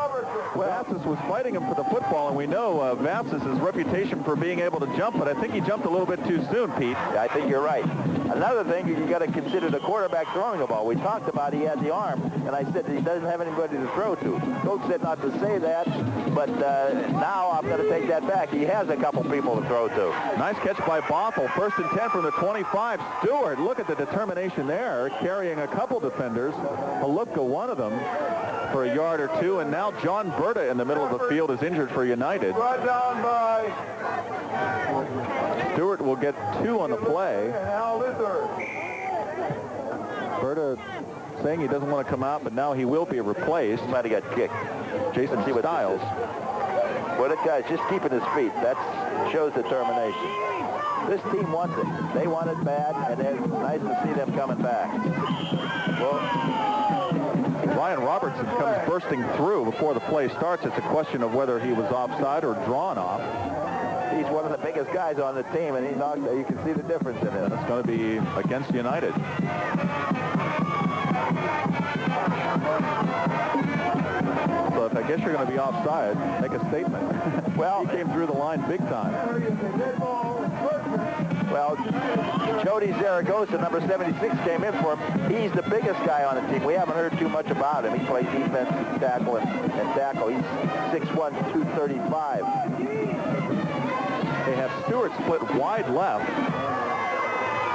Vassis was fighting him for the football, and we know Vassis' reputation for being able to jump, but I think he jumped a little bit too soon, Pete. I think you're right. Another thing, you got to consider the quarterback throwing the ball. We talked about he had the arm, and I said that he doesn't have anybody to throw to. Coach said not to say that, but now I'm going to take that back. He has a couple people to throw to. Nice catch by Bothell. 1st and 10 from the 25. Stewart, look at the determination there, carrying a couple defenders. Halupka, one of them, for a yard or two, and now John Berta in the middle of the field is injured for United. Brought down by Stewart will get 2 on the play. Berta saying he doesn't want to come out, but now he will be replaced. He might have got kicked. Jason Stiles. Well, that guy's just keeping his feet. That shows determination. This team wants it. They want it bad, and it's nice to see them coming back. Well, Ryan Robertson comes bursting through before the play starts. It's a question of whether he was offside or drawn off. He's one of the biggest guys on the team, and he knocked. You can see the difference in it. It's going to be against United. So if I guess you're going to be offside, make a statement. Well, he came through the line big time. Well, Jody Zaragoza, number 76, came in for him. He's the biggest guy on the team. We haven't heard too much about him. He plays defense, tackle, and tackle. He's 6'1", 235. They have Stewart split wide left.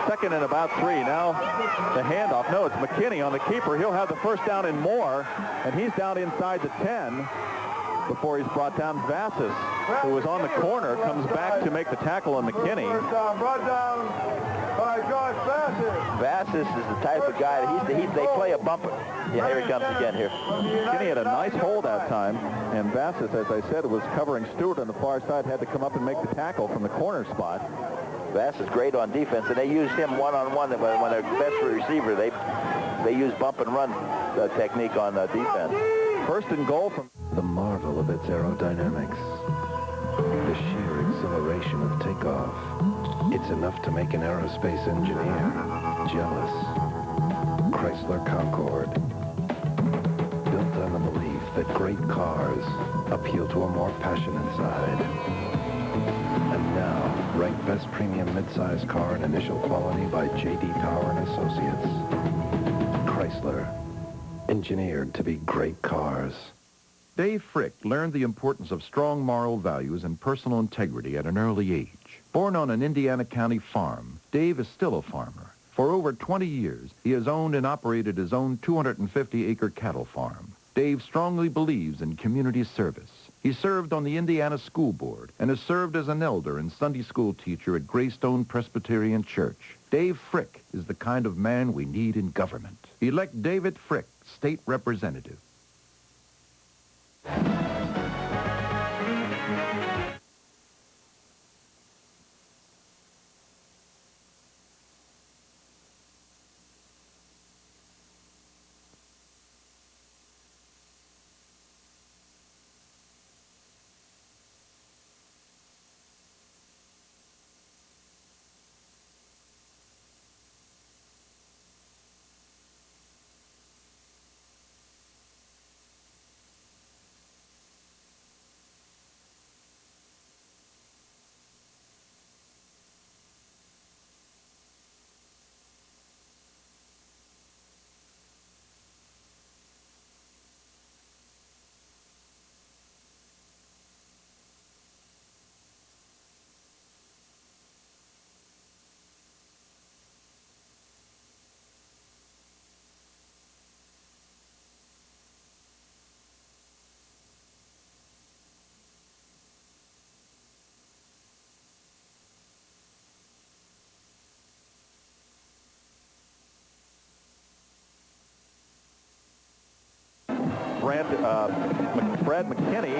2nd and about 3. Now the handoff. No, it's McKinney on the keeper. He'll have the first down and more, and he's down inside the 10 before he's brought down. Vassis, who was on the corner, comes back to make the tackle on McKinney. Brought down by Josh Vassis. Vassis is the type of guy that they play a bumper. Yeah, here he comes again here. McKinney had a nice hold that time, and Vassis, as I said, was covering Stewart on the far side, had to come up and make the tackle from the corner spot. Vass is great on defense, and they used him one-on-one when they're best receiver. They use bump and run technique on defense. 1st and goal from the marvel of its aerodynamics, the sheer exhilaration of takeoff. It's enough to make an aerospace engineer jealous. Chrysler Concorde, built on the belief that great cars appeal to a more passionate side. And now, ranked best premium midsize car in initial quality by J.D. Power and Associates. Chrysler, engineered to be great cars. Dave Frick learned the importance of strong moral values and personal integrity at an early age. Born on an Indiana County farm, Dave is still a farmer. For over 20 years, he has owned and operated his own 250-acre cattle farm. Dave strongly believes in community service. He served on the Indiana School Board and has served as an elder and Sunday school teacher at Greystone Presbyterian Church. Dave Frick is the kind of man we need in government. Elect David Frick, State Representative. Fred McKinney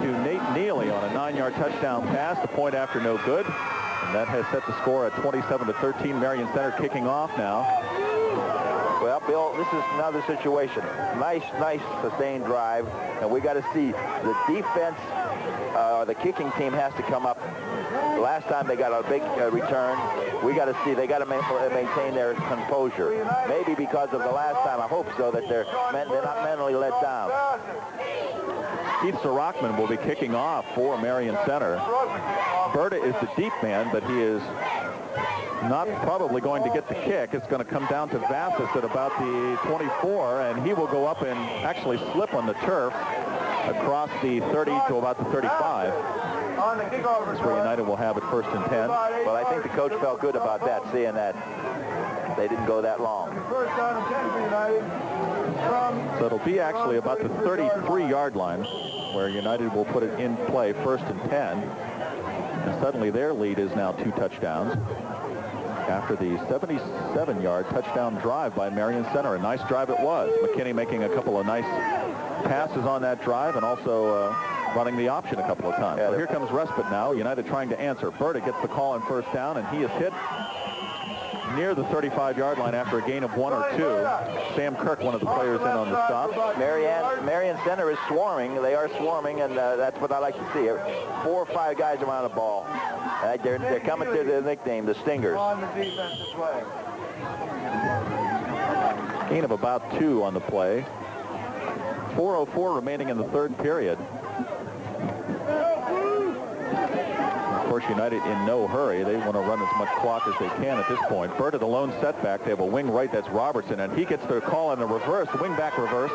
to Nate Neely on a 9-yard touchdown pass. The point after no good. And that has set the score at 27-13. Marion Center kicking off now. Well, Bill, this is another situation. Nice sustained drive. And we got to see the defense, the kicking team has to come up. Last time they got a big return. We got to see, they got to maintain their composure. Maybe because of the last time, I hope so, that they're not mentally let down. Keith Sirachman will be kicking off for Marion Center. Berta is the deep man, but he is not probably going to get the kick. It's going to come down to Vassis at about the 24, and he will go up and actually slip on the turf across the 30 to about the 35. That's where United will have it 1st and 10. Well, I think the coach felt good about that, seeing that they didn't go that long. So it'll be actually about the 33-yard line where United will put it in play 1st and 10. And suddenly their lead is now 2 touchdowns after the 77-yard touchdown drive by Marion Center. A nice drive it was. McKinney making a couple of nice passes on that drive and also running the option a couple of times. So here comes respite now. United trying to answer. Berta gets the call on 1st down, and he is hit near the 35-yard line after a gain of 1 or 2. Sam Kirk, one of the players in on the stop. Marion Center is swarming. They are swarming, and that's what I like to see. 4 or 5 guys around the ball. They're coming to the nickname, the Stingers. Gain of about 2 on the play. 4:04 remaining in the 3rd period. Of course, United in no hurry. They want to run as much clock as they can at this point. Berta, the lone setback. They have a wing right, that's Robertson, and he gets the call in the reverse, wing back reverse.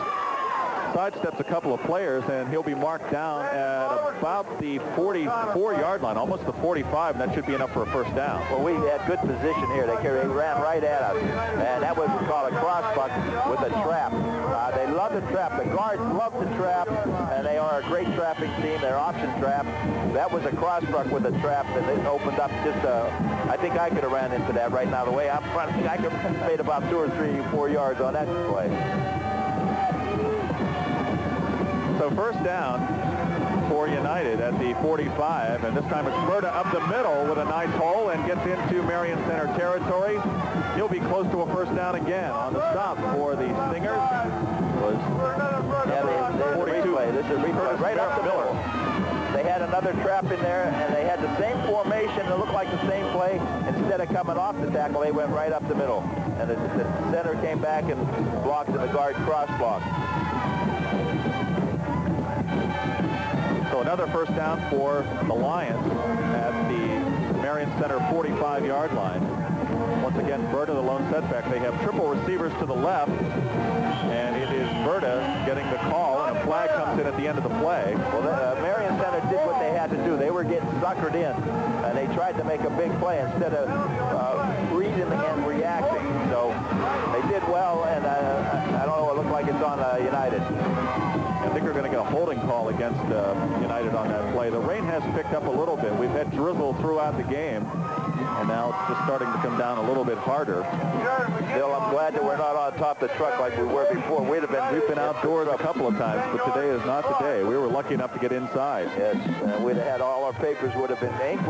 Sidesteps a couple of players, and he'll be marked down at about the 44-yard line, almost the 45, and that should be enough for a 1st down. Well, we had good position here. They ran right at us, and that was called a crossbuck with a trap. They love to trap. The guards love to trap, and they are a great trapping team. They're option trap. That was a crossbuck with a trap, and it opened up just I think I could have ran into that right now. The way I'm running, I could have made about 2 or 3, 4 yards on that play. So 1st down for United at the 45, and this time it's Berta up the middle with a nice hole and gets into Marion Center territory. He'll be close to a 1st down again. On the stop for the Stingers was the replay. This is replay right up the middle. They had another trap in there, and they had the same formation. It looked like the same play. Instead of coming off the tackle, they went right up the middle. And the center came back and blocked, and the guard cross blocked. So another 1st down for the Lions at the Marion Center 45-yard line. Once again, Berta, the lone setback. They have triple receivers to the left, and it is Berta getting the call, and a flag comes in at the end of the play. Well, Marion Center did what they had to do. They were getting suckered in, and they tried to make a big play instead of reading and reacting. So they did well, and I don't know, it looked like it's on United. I think we're going to get a holding call against United on that play. The rain has picked up a little bit. We've had drizzle throughout the game, and now it's just starting to come down a little bit harder. Bill, I'm glad that we're not on top of the truck like we were before. We've been outdoors a couple of times, but today is not the day. We were lucky enough to get inside. Yes, we'd have had all our papers ink would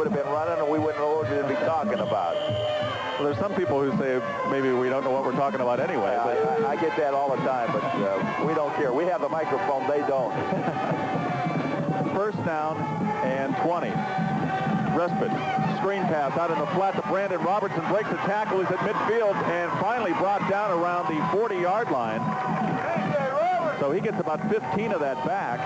have been running, and we wouldn't know what we'd be talking about. Well, there's some people who say maybe we don't know what we're talking about anyway. But I get that all the time, but we don't care. We have the microphone. They don't. 1st down and 20. Respite. Screen pass out in the flat to Brandon Robertson. Breaks the tackle. He's at midfield and finally brought down around the 40-yard line. So he gets about 15 of that back.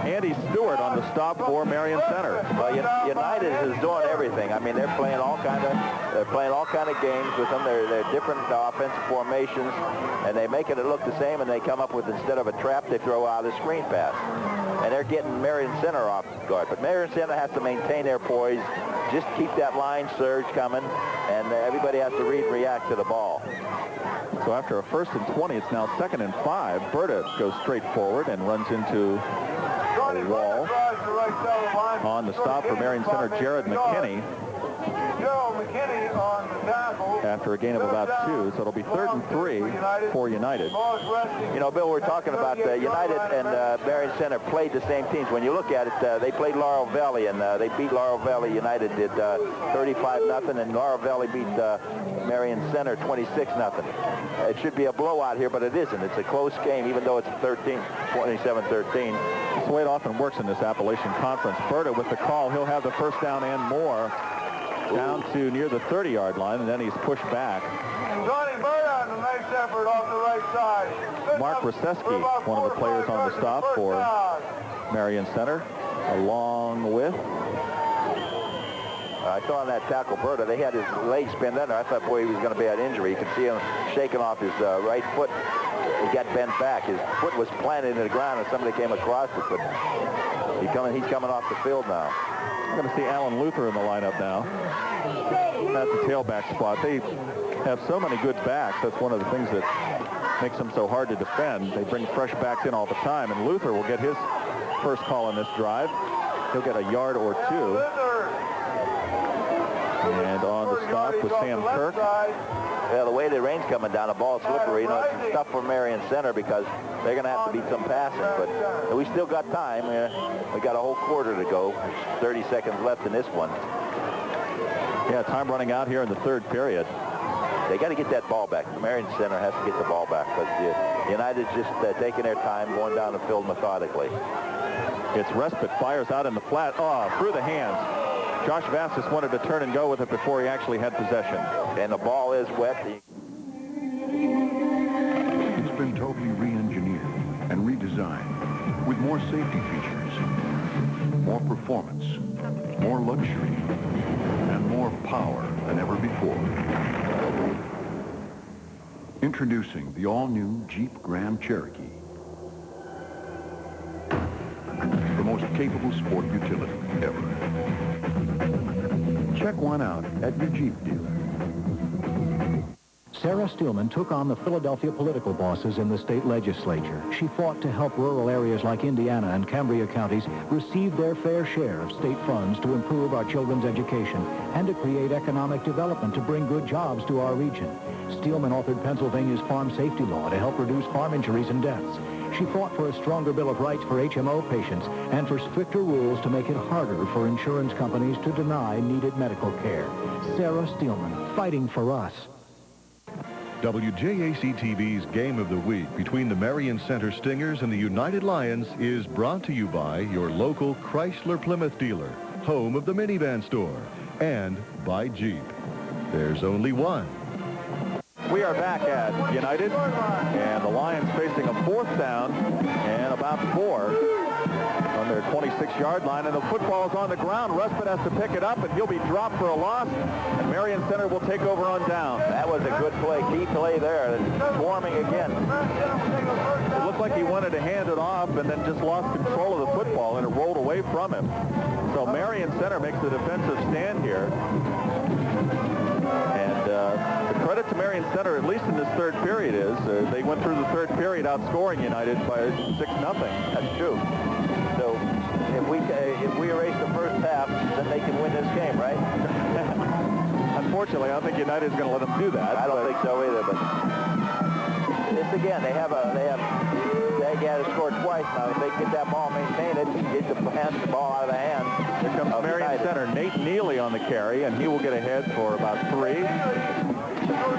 Andy Stewart on the stop for Marion Center. Well, United is doing everything. I mean, they're playing all kind of games with them. They're different offensive formations, and they make it look the same. And they come up with, instead of a trap, they throw out a screen pass, and they're getting Marion Center off guard. But Marion Center has to maintain their poise, just keep that line surge coming, and everybody has to read and react to the ball. So after a 1st and 20, it's now 2nd and 5. Berta goes straight forward and runs into a wall. On the stop for Marion Center, Jared McKinney. after a gain of about 2, so it'll be 3rd and 3 for United. You know, Bill, we're talking about United and Marion Center played the same teams. When you look at it, they played Laurel Valley, and they beat Laurel Valley. United did 35-0, and Laurel Valley beat Marion Center 26-0. It should be a blowout here, but it isn't. It's a close game, even though it's 27-13. That's the way it often works in this Appalachian Conference. Berta with the call. He'll have the first down and more down to near the 30-yard line, and then he's pushed back. Johnny Berta on the nice effort off the right side. Mark Ruseski, one of the players on the stop for Marion Center, along with... I saw on that tackle, Berta, they had his legs pinned under. I thought, boy, he was going to be at injury. You could see him shaking off his right foot. He got bent back. His foot was planted in the ground, and somebody came across it. But he's coming off the field now. I'm going to see Alan Luther in the lineup now at the tailback spot. They have so many good backs. That's one of the things that makes them so hard to defend. They bring fresh backs in all the time, and Luther will get his first call on this drive. He'll get a yard or 2. And on the stop was Sam Kirk. Yeah, the way the rain's coming down, the ball's slippery. You know, it's tough for Marion Center because they're going to have to beat some passing. But we still got time. We got a whole quarter to go. There's 30 seconds left in this one. Yeah, time running out here in the 3rd period. They got to get that ball back. The Marion Center has to get the ball back because United's just taking their time, going down the field methodically. It's respite. Fires out in the flat. Oh, through the hands. Josh Vassis wanted to turn and go with it before he actually had possession. And the ball is wet. It's been totally re-engineered and redesigned with more safety features, more performance, more luxury, and more power than ever before. Introducing the all-new Jeep Grand Cherokee. The most capable sport utility ever. Check one out at your Jeep dealer. Sarah Steelman took on the Philadelphia political bosses in the state legislature. She fought to help rural areas like Indiana and Cambria counties receive their fair share of state funds to improve our children's education and to create economic development to bring good jobs to our region. Steelman authored Pennsylvania's farm safety law to help reduce farm injuries and deaths. She fought for a stronger Bill of Rights for HMO patients and for stricter rules to make it harder for insurance companies to deny needed medical care. Sarah Steelman, fighting for us. WJAC-TV's Game of the Week between the Marion Center Stingers and the United Lions is brought to you by your local Chrysler Plymouth dealer, home of the minivan store, and by Jeep. There's only one. We are back at United, and the Lions facing a 4th down and about 4 on their 26-yard line, and the football is on the ground. Respite has to pick it up, and he'll be dropped for a loss, and Marion Center will take over on down. That was a good play. Key play there. Swarming again. It looked like he wanted to hand it off and then just lost control of the football, and it rolled away from him. So Marion Center makes the defensive stand here. And the credit to Marion Center, at least in this 3rd period, is they went through the 3rd period outscoring United by 6-0. That's true. So if we erase the first half, then they can win this game, right? Unfortunately, I don't think United's going to let them do that. I don't think so either. But this again, they got to score twice now. If they get that ball maintained, get the ball out of the hands. Here comes Marion Center. Nate Neely on the carry, and he will get ahead for about 3.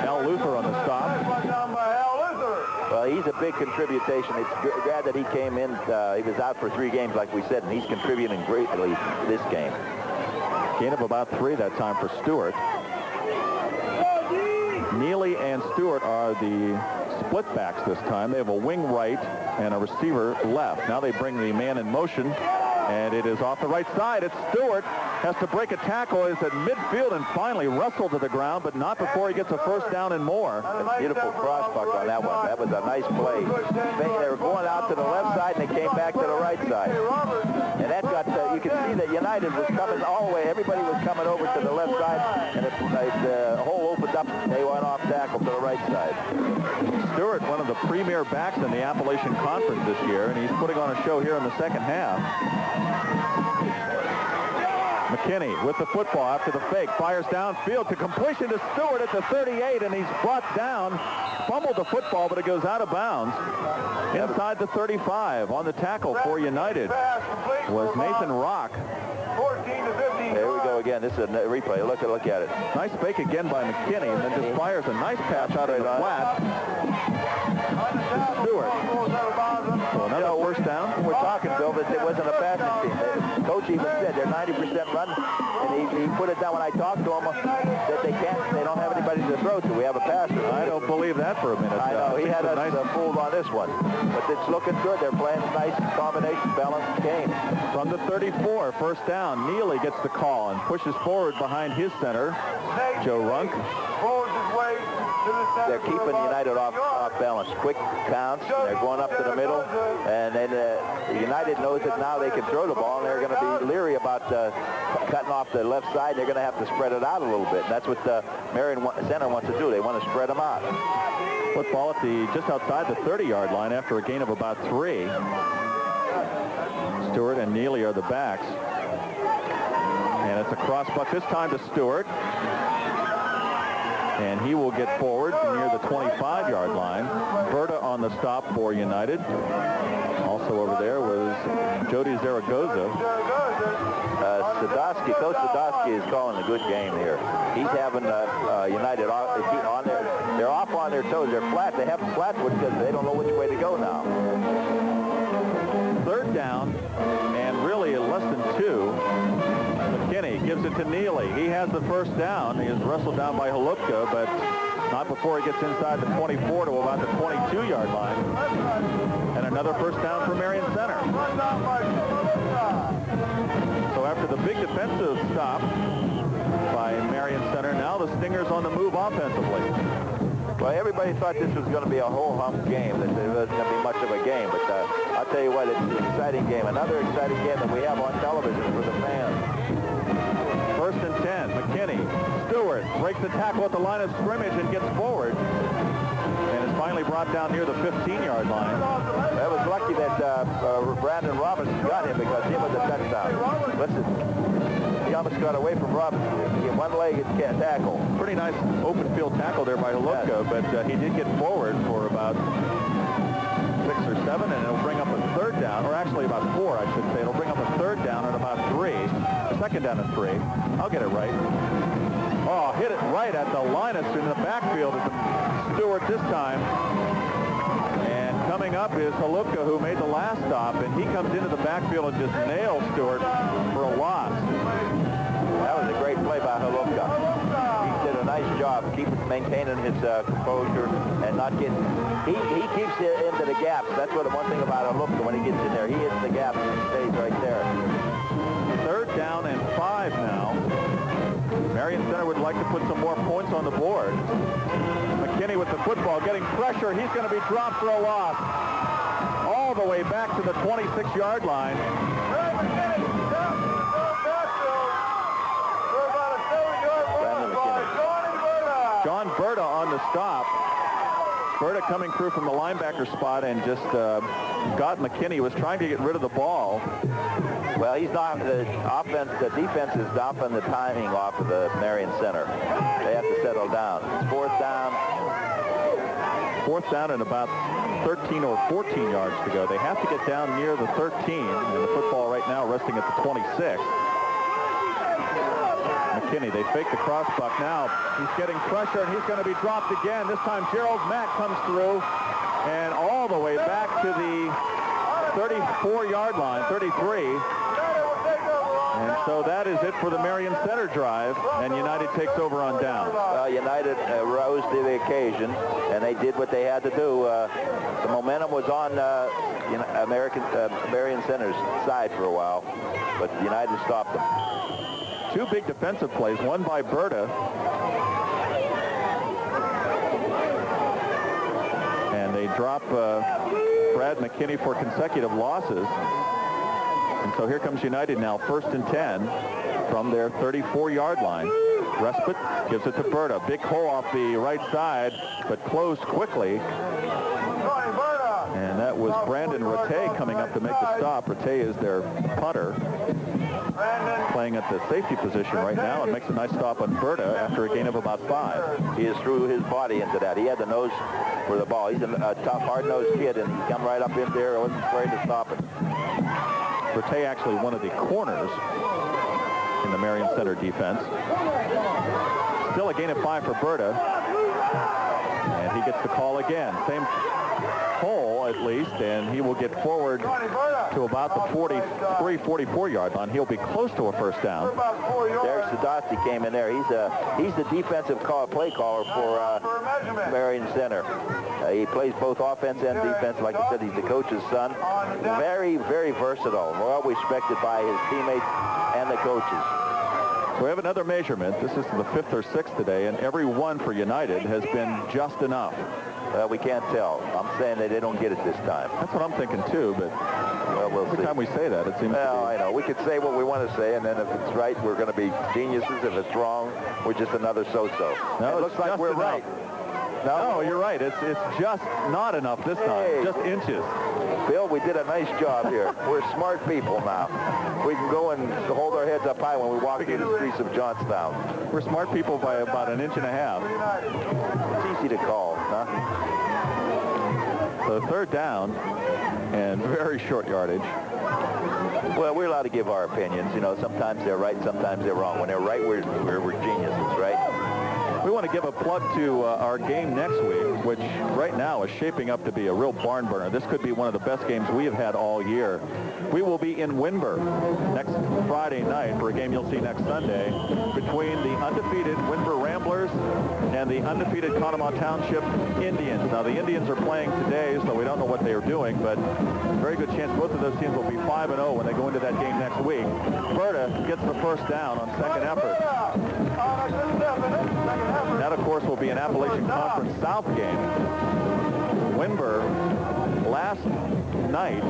Al Luther on the stop. Well, he's a big contribution. It's glad that he came in. He was out for 3 games, like we said, and he's contributing greatly this game. Gain of about 3 that time for Stewart. Neely and Stewart are the split backs this time. They have a wing right and a receiver left. Now they bring the man in motion, and it is off the right side. It's Stewart. Has to break a tackle. Is at midfield and finally wrestled to the ground, but not before he gets a first down and more. A beautiful crossbuck on that one. That was a nice play. They were going out to the left side, and they came back to the right side. And that got, you can see that United was coming all the way. Everybody was coming over to the left side, and the hole opened up. They went off tackle to the right side. Stewart, one of the premier backs in the Appalachian Conference this year, and he's putting on a show here in the second half. McKinney with the football after the fake. Fires downfield to completion to Stewart at the 38, and he's brought down. Fumbled the football, but it goes out of bounds. Inside the 35 on the tackle for United was Nathan Rock. 14 to 15. There we go again. This is a replay. Look at it. Nice fake again by McKinney, and then just fires a nice pass out of the flat to Stewart. So another first down. We're talking, Bill, that it wasn't a passing team. The coach even said they're 90% run, and he put it down when I talked to him that they don't have anybody to throw to. We have a passer. I don't believe that for a minute. I know. He had us fooled on this one. But it's looking good. They're playing a nice combination, balanced game. From the 34, first down. Neely gets the call and pushes forward behind his center, Joe Runk. They're keeping United off balance. Quick counts. They're going up to the middle. And then United knows that now they can throw the ball, and they're going to be leery about cutting off the left side. They're going to have to spread it out a little bit. And that's what the Marion center wants to do. They want to spread them out. Football at just outside the 30-yard line after a gain of about 3. Stewart and Neely are the backs. And it's a cross buck this time to Stewart. And he will get forward near the 25-yard line. Berta on the stop for United. Also over there was Jody Zaragoza. Coach Sadowski is calling a good game here. He's having United on there. They're off on their toes. They're flat. They have flatfoot because they don't know which way to go now. Third down, and really less than 2. McKinney gives it to Neely. He has the first down. He is wrestled down by Holupka, but not before he gets inside the 24 to about the 22-yard line. And another first down for Marion Center. So after the big defensive stop by Marion Center, now the Stingers on the move offensively. Well, everybody thought this was going to be a whole hump game, that there wasn't going to be much of a game. But I'll tell you what, it's an exciting game. Another exciting game that we have on television for the fans. First and 10, McKinney. Stewart breaks the tackle at the line of scrimmage and gets forward. And is finally brought down near the 15-yard line. That was lucky that Brandon Robinson got him, because he was a touchdown. Listen, he almost got away from Robinson. He had one-legged tackle. Pretty nice open field tackle there by Holupka, but he did get forward for about 6 or 7, and it'll bring up a third down, or actually about 4, I should say. It'll bring up a third down at about 3. A second down at 3. I'll get it right. Oh, hit it right at the Linus in the backfield. Stewart this time. And coming up is Holupka, who made the last stop, and he comes into the backfield and just nails Stewart for a loss. That was a great play by Holupka. He did a nice job maintaining his composure and not getting... He keeps it into the gaps. That's what the one thing about Holupka, when he gets in there. He hits the gaps and stays right there. Third down and 5 now. Marion Center would like to put some more points on the board. McKinney with the football, getting pressure. He's going to be dropped for a loss. All the way back to the 26-yard line. John Berta on the stop. Berta coming through from the linebacker spot and just got McKinney. Was trying to get rid of the ball. Well, he's not the defense is stopping the timing off of the Marion Center. They have to settle down. It's fourth down. Fourth down and about 13 or 14 yards to go. They have to get down near the 13, and the football right now resting at the 26. McKinney, they fake the cross buck now. He's getting pressure, and he's going to be dropped again. This time Gerald Mack comes through, and all the way back to the 34-yard line, 33. And so that is it for the Marion Center drive, and United takes over on down. Well, United rose to the occasion, and they did what they had to do. The momentum was on Marion Center's side for a while, but United stopped them. 2 big defensive plays, one by Berta. And they drop Brad McKinney for consecutive losses. And so here comes United now, first and 10 from their 34-yard line. Respite gives it to Berta. Big hole off the right side, but closed quickly. And that was Brandon Rattay coming up to make the stop. Rattay is their punter, playing at the safety position right now, and makes a nice stop on Berta after a gain of about 5. He has threw his body into that. He had the nose for the ball. He's a tough, hard-nosed kid, and he come right up in there. I wasn't afraid to stop it. Rattay actually one of the corners in the Marion Center defense. Still a gain of 5 for Berta. And he gets the call again. Same hole, at least, and he will get forward to about the 43, 44-yard line. He'll be close to a first down. Derek Sadowski came in there. He's the defensive play caller for Marion Center. He plays both offense and defense. Like I said, he's the coach's son. Very, very versatile. Well respected by his teammates and the coaches. We have another measurement. This is the 5th or 6th today, and every one for United has been just enough. We can't tell. I'm saying that they don't get it this time. That's what I'm thinking, too, but every time we say that, it seems to be... I know. We could say what we want to say, and then if it's right, we're going to be geniuses. If it's wrong, we're just another so-so. No, it looks like we're right. No, you're right. It's just not enough this time. Hey. Just inches. Bill, we did a nice job here. We're smart people now. We can go and hold our heads up high when we walk through the streets of Johnstown. We're smart people by about 1.5 inches. It's easy to call, huh? So 3rd down and very short yardage. Well, we're allowed to give our opinions. You know, sometimes they're right, sometimes they're wrong. When they're right, we're geniuses, right? We want to give a plug to our game next week, which right now is shaping up to be a real barn burner. This could be one of the best games we have had all year. We will be in Windber next Friday night for a game you'll see next Sunday between the undefeated Windber Ramblers and the undefeated Conemaugh Township Indians. Now, the Indians are playing today, so we don't know what they are doing, but very good chance both of those teams will be 5-0 when they go into that game next week. Berta gets the first down on second effort. That, of course, will be an Appalachian Conference South game. Windber last night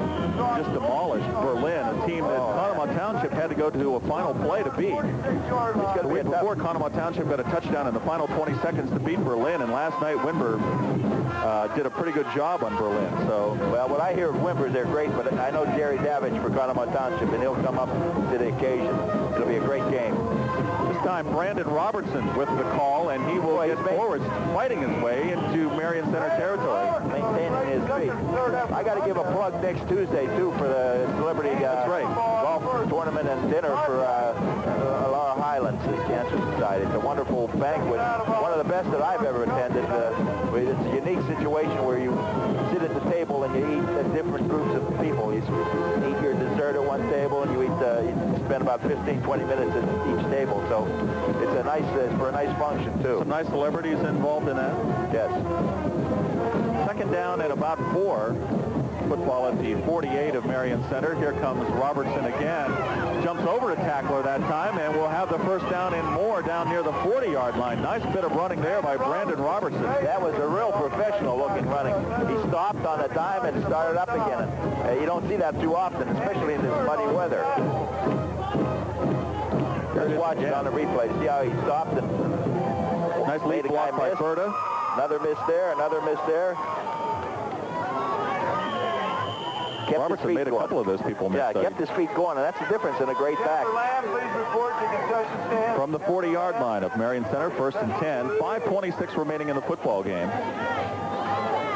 just demolished Berlin, a team that Conemaugh Township had to go to a final play to beat. The week before, Conemaugh Township got a touchdown in the final 20 seconds to beat Berlin, and last night Windber did a pretty good job on Berlin. So, well, what I hear of Windber, they're great, but I know Jerry Davidge for Conemaugh Township, and he'll come up to the occasion. It'll be a great game. This time, Brandon Robertson with the call, and he will get forward, fighting his way into Marion Center territory. Maintaining his feet. I got to give a plug next Tuesday, too, for the celebrity golf tournament and dinner for Laura Highlands, the Cancer Society. It's a wonderful banquet, one of the best that I've ever attended. It's a unique situation where you sit at the table and you eat at different groups of people. You eat your dessert at one table, and you spend about 15, 20 minutes at each table. So it's for a nice function, too. Some nice celebrities involved in that? Yes. Second down and about 4. Football at the 48 of Marion Center. Here comes Robertson again. Jumps over a tackler that time, and we'll have the first down and more down near the 40-yard line. Nice bit of running there by Brandon Robertson. That was a real professional-looking running. He stopped on a dime and started up again. You don't see that too often, especially in this muddy weather. Just watch it on the replay. See how he stopped and nice lead block by Berta. Another miss there, another miss there. Robertson made a couple of those people miss. Yeah, kept his feet going, and that's the difference in a great back. From the 40-yard line of Marion Center, 1st and 10. 5:26 remaining in the football game.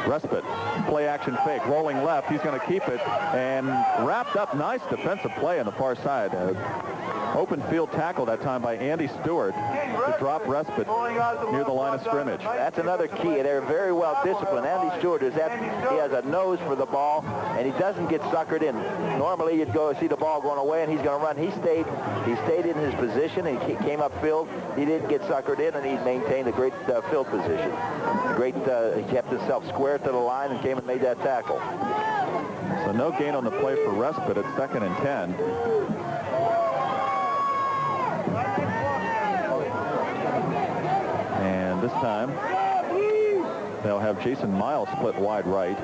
Respite, play action fake, rolling left. He's going to keep it, and wrapped up. Nice defensive play on the far side. Open field tackle that time by Andy Stewart to drop Respite near the line of scrimmage. That's another key. They're very well disciplined. Andy Stewart he has a nose for the ball, and he doesn't get suckered in. Normally you'd go see the ball going away, and he's going to run. He stayed in his position, and he came upfield. He didn't get suckered in, and he maintained a great field position. He kept himself square to the line and came and made that tackle. So no gain on the play for Respite at 2nd and 10. And this time, they'll have Jason Miles split wide right.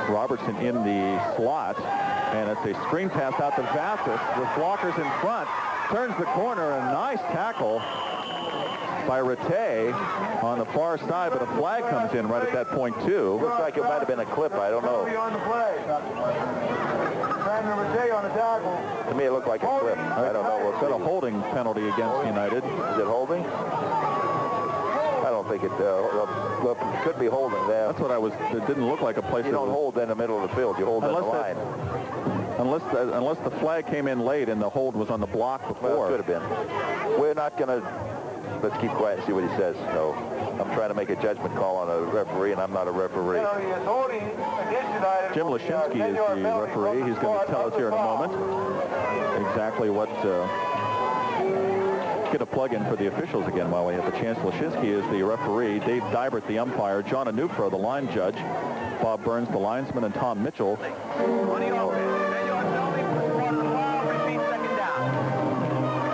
Robertson in the slot. And it's a screen pass out to Vasquez with blockers in front. Turns the corner, a nice tackle. by Rattay on the far side, but a flag comes in right at that point, too. Looks like it might have been a clip. I don't know. On the play. Rattay on the tackle. To me, it looked like a clip. I don't know. Is that a holding penalty against United? Is it holding? I don't think it could be holding there. That's what it didn't look like a place. You don't hold in the middle of the field. You hold in the line. Unless the flag came in late and the hold was on the block before. Well, it could have been. We're not going to... Let's keep quiet and see what he says. So I'm trying to make a judgment call on a referee, and I'm not a referee. Jim Lashinsky is the referee. He's going to tell us here in a moment exactly what... Get a plug-in for the officials again while we have the chance. Lashinsky is the referee, Dave Dybert the umpire, John Anufro the line judge, Bob Burns the linesman, and Tom Mitchell.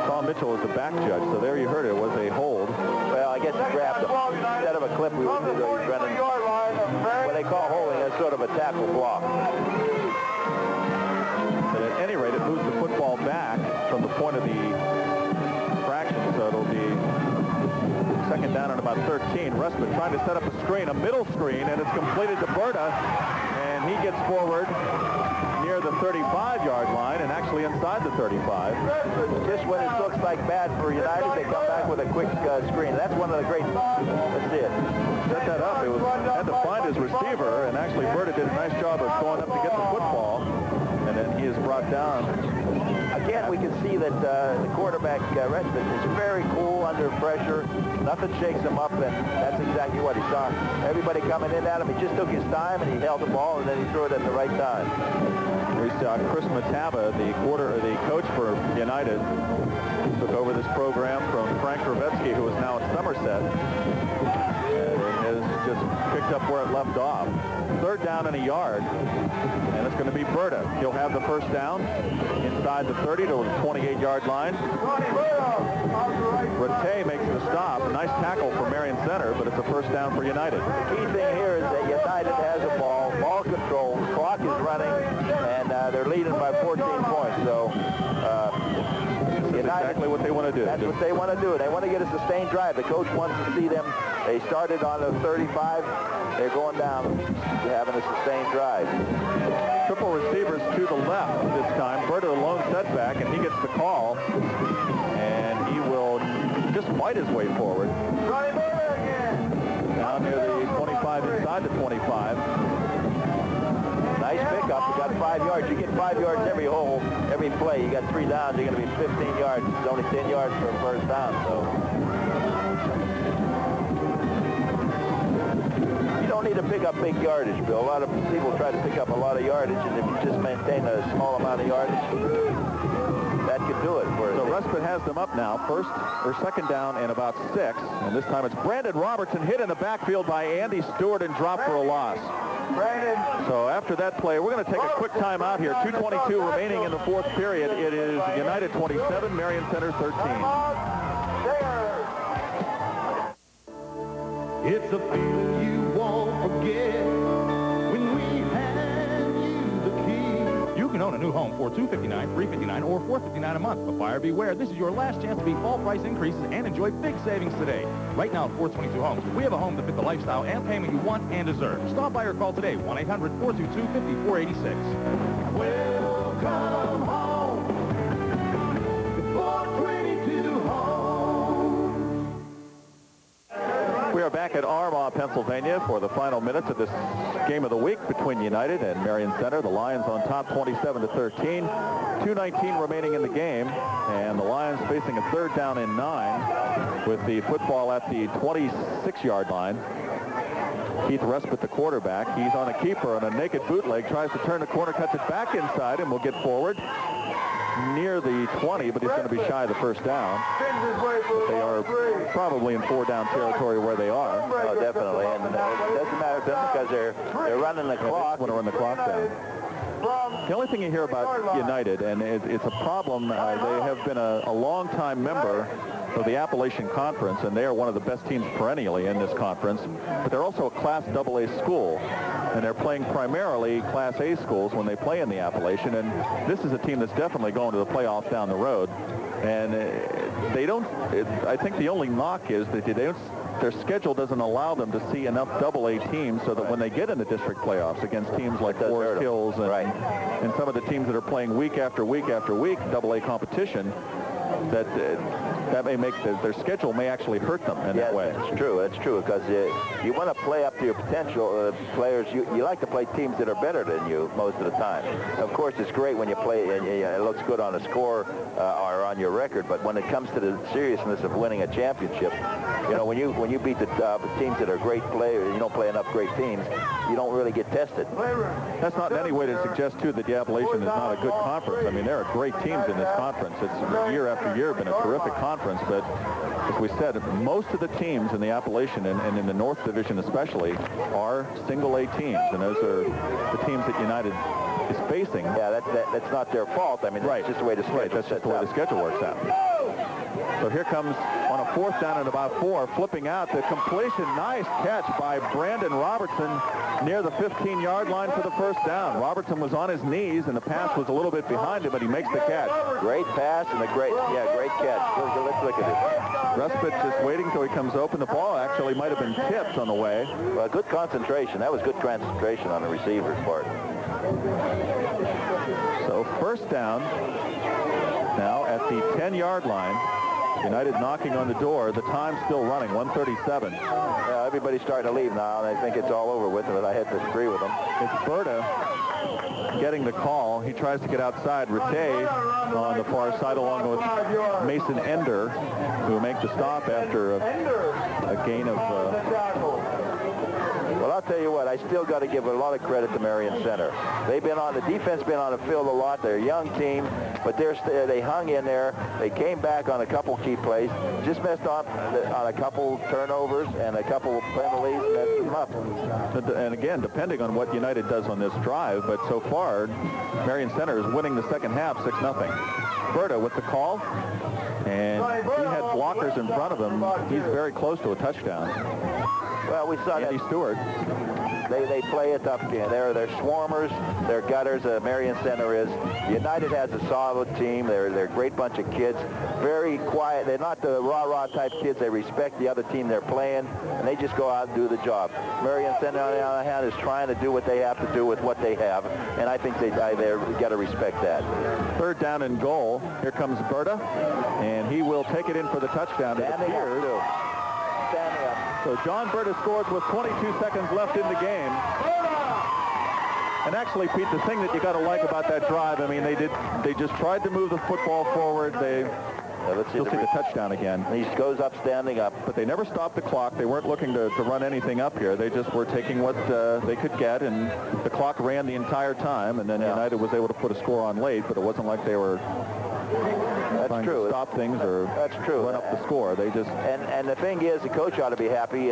Tom Mitchell is the back judge, so there you heard it was a hold. Well, I guess he grabbed him. Instead of a clip, we were running. When they call holding, that's sort of a tackle block. But at any rate, it moves the football back from the point of the fraction, so it'll be second down and about 13. Respite trying to set up a screen, a middle screen, and it's completed to Berta, and he gets forward near the 35-yard line and actually inside the 35. Just when it looks like bad for United, they come back with a quick screen. That's one of the great... That's it. Set that up. It had to find his receiver, and actually Berta did a nice job of going up to get the football, and then he is brought down. Again, we can see that the quarterback, Respite, is very cool under pressure. Nothing shakes him up, and that's exactly what he saw. Everybody coming in at him, he just took his time, and he held the ball, and then he threw it at the right time. We saw Chris Matava, the coach for United, took over this program from Frank Kravetsky, who is now at Somerset, and has just picked up where it left off. Third down and a yard, and it's going to be Berta. He'll have the first down inside the 30 to the 28-yard line. Rattay makes the stop. A nice tackle for Marion Center, but it's a first down for United. The key thing here is that United has a ball control, the clock is running, and they're leading by 14 points. So United, exactly what they want to do. That's what they want to do. They want to get a sustained drive. The coach wants to see them. They started on the 35. They're going down, having a sustained drive. Triple receivers to the left this time. Berta lone setback, and he gets the call. And he will just fight his way forward. Down near the 25, inside the 25. Nice pickup. You got 5 yards. You get 5 yards every hole, every play. You got 3 downs. You're going to be 15 yards. It's only 10 yards for a first down. So you don't need to pick up big yardage, Bill. A lot of people try to pick up a lot of yardage, and if you just maintain a small amount of yardage, that could do it for So Respite has them up now, second down and about 6. And this time it's Brandon Robertson hit in the backfield by Andy Stewart and dropped for a loss. So after that play, we're going to take a quick time out here. 2:22 remaining in the fourth period. It is United 27, Marion Center 13. It's a feeling you won't forget when we hand you the key. You can own a new home for $259, $359, or $459 a month. But buyer beware, this is your last chance to beat fall price increases and enjoy big savings today. Right now at 422 Homes, we have a home to fit the lifestyle and payment you want and deserve. Stop by or call today, 1-800-422-5486. Welcome home. 422 Homes. We are back at Armagh, Pennsylvania for the final minutes of this game of the week between United and Marion Center. The Lions on top 27-13. 2:19 remaining in the game, and the Lions facing a third down and 9 with the football at the 26-yard line. Keith Respite, the quarterback. He's on a keeper on a naked bootleg, tries to turn the corner, cuts it back inside, and will get forward near the 20, but he's going to be shy of the first down. They are probably in 4-down territory where they are. Oh, definitely, and it doesn't matter to them because they're running the clock. They want to run the clock down. The only thing you hear about United, and it's a problem, they have been a long-time member of the Appalachian Conference, and they are one of the best teams perennially in this conference, but they're also a Class AA school, and they're playing primarily Class A schools when they play in the Appalachian, and this is a team that's definitely going to the playoffs down the road, and they don't. I think the only knock is that they don't. Their schedule doesn't allow them to see enough AA teams so that when they get in the district playoffs against teams like Forest Hills and some of the teams that are playing week after week after week AA competition, that may make their schedule may actually hurt them in that way. That's true. That's true, because you want to play up to your potential players. You like to play teams that are better than you most of the time. Of course, it's great when you play and it looks good on a score or on your record, but when it comes to the seriousness of winning a championship, you know, when you beat the teams that are great players, you don't play enough great teams, you don't really get tested. That's not in any way to suggest, too, that the Appalachian is not a good conference. I mean, there are great teams in this conference. It's year after year been a terrific conference, but as we said, most of the teams in the Appalachian and in the North Division especially are single-A teams, and those are the teams that United is facing. Yeah, that's not their fault. I mean, that's just the way the schedule that's just the way the schedule works out. So here comes on a 4th down and about 4, flipping out the completion. Nice catch by Brandon Robertson near the 15-yard line for the first down. Robertson was on his knees, and the pass was a little bit behind him, but he makes the catch. Great pass and great catch. Let's look at it. Respite just waiting till he comes open. The ball actually might have been tipped on the way. Well, good concentration. That was good concentration on the receiver's part. So first down now at the 10-yard line. United knocking on the door. The time's still running, 1:37. Everybody's starting to leave now, and I think it's all over with, but I had to agree with them. It's Berta getting the call. He tries to get outside. Rattay on the far side along with Mason Ender, who make the stop after a gain of... Well, I'll tell you what, I still got to give a lot of credit to Marion Center. They've been on the defense, been on the field a lot. They're a young team, but they hung in there. They came back on a couple key plays, just messed up on a couple turnovers and a couple penalties, messed them up. And again, depending on what United does on this drive, but so far, Marion Center is winning the second half 6-0. Berta with the call, and he had blockers in front of him. He's very close to a touchdown. Well, we saw Andy Stewart. They play a tough game. They're swarmers. They're gutters. Marion Center is. United has a solid team. They're a great bunch of kids. Very quiet. They're not the rah-rah type kids. They respect the other team they're playing, and they just go out and do the job. Marion Center, on the other hand, is trying to do what they have to do with what they have, and I think they got to respect that. 3rd down and goal. Here comes Berta, and he will take it in for the touchdown. It appears. Standing up. So John Berta scores with 22 seconds left in the game. And actually, Pete, the thing that you got to like about that drive, I mean, they just tried to move the football forward. Let's see the touchdown again. He goes up standing up. But they never stopped the clock. They weren't looking to run anything up here. They just were taking what they could get, and the clock ran the entire time. And then United was able to put a score on late, but it wasn't like they were trying to stop things or run up the score. They just... And the thing is, the coach ought to be happy.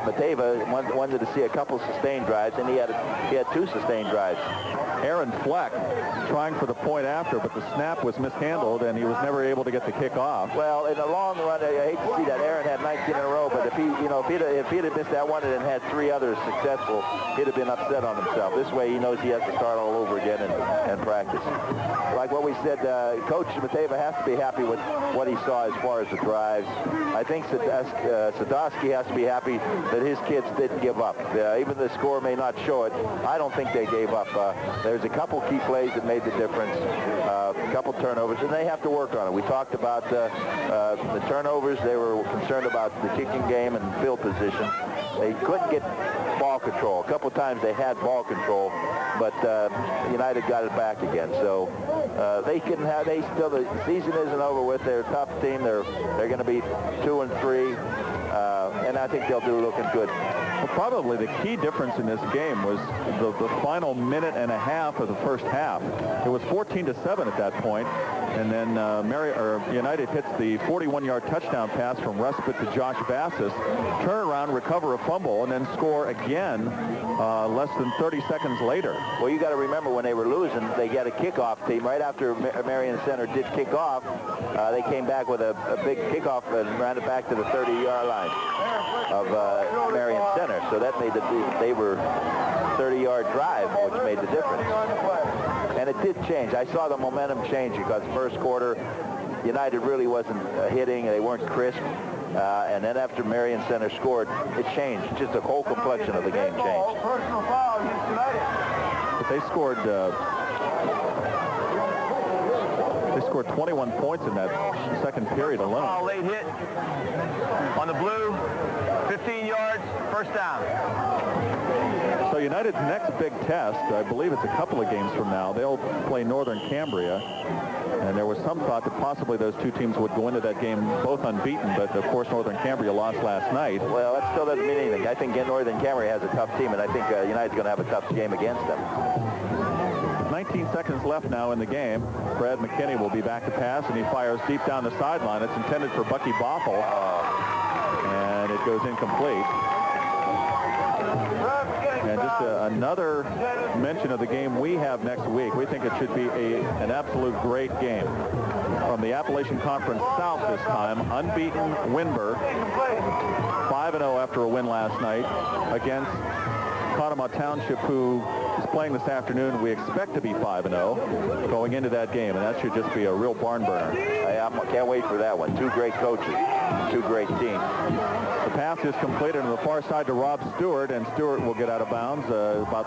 Mateva wanted to see a couple sustained drives, and he had 2 sustained drives. Aaron Fleck trying for the point after, but the snap was mishandled, and he was never able to get the kick off. Well, in the long run, I hate to see that. Aaron had 19 in a row, but if he'd have missed that one and then had 3 others successful, he'd have been upset on himself. This way, he knows he has to start all over again and practice. Like what we said, Coach Mateva has to be happy with what he saw as far as the drives. I think Sadowski has to be happy that his kids didn't give up. Even the score may not show it. I don't think they gave up. There's a couple key plays that made the difference, a couple turnovers, and they have to work on it. We talked about the turnovers. They were concerned about the kicking game and field position. They couldn't get ball control. A couple times they had ball control, but United got it back again. So the season isn't over with. They're a tough team. They're going to be 2-3, and I think they'll do looking good. Well, probably the key difference in this game was the final minute and a half of the first half. It was 14-7 at that point, and then United hits the 41-yard touchdown pass from Respite to Josh Bassis, turn around, recover a fumble, and then score again less than 30 seconds later. Well, you got to remember when they were losing, they got a kickoff team. Right after Marion Center did kick off, they came back with a big kickoff and ran it back to the 30-yard line of Marion Center. So that made they were 30-yard drive, which made the difference. And it did change. I saw the momentum change because first quarter, United really wasn't hitting. They weren't crisp. And then after Marion Center scored, it changed. Just the whole complexion of the game changed. Personal foul against United. But they scored 21 points in that second period alone. Late hit on the blue, 15 yards, first down. So United's next big test, I believe it's a couple of games from now, they'll play Northern Cambria. And there was some thought that possibly those two teams would go into that game both unbeaten, but of course Northern Cambria lost last night. Well, that still doesn't mean anything. I think Northern Cambria has a tough team, and I think United's going to have a tough game against them. 19 seconds left now in the game. Brad McKinney will be back to pass, and he fires deep down the sideline. It's intended for Bucky Boffel, and it goes incomplete. And just another mention of the game we have next week. We think it should be an absolute great game. From the Appalachian Conference South this time, unbeaten Windber, 5-0 after a win last night against Conemaugh Township, who is playing this afternoon. We expect to be 5-0 going into that game, and that should just be a real barn burner. I can't wait for that one. Two great coaches, two great teams. The pass is completed on the far side to Rob Stewart, and Stewart will get out of bounds about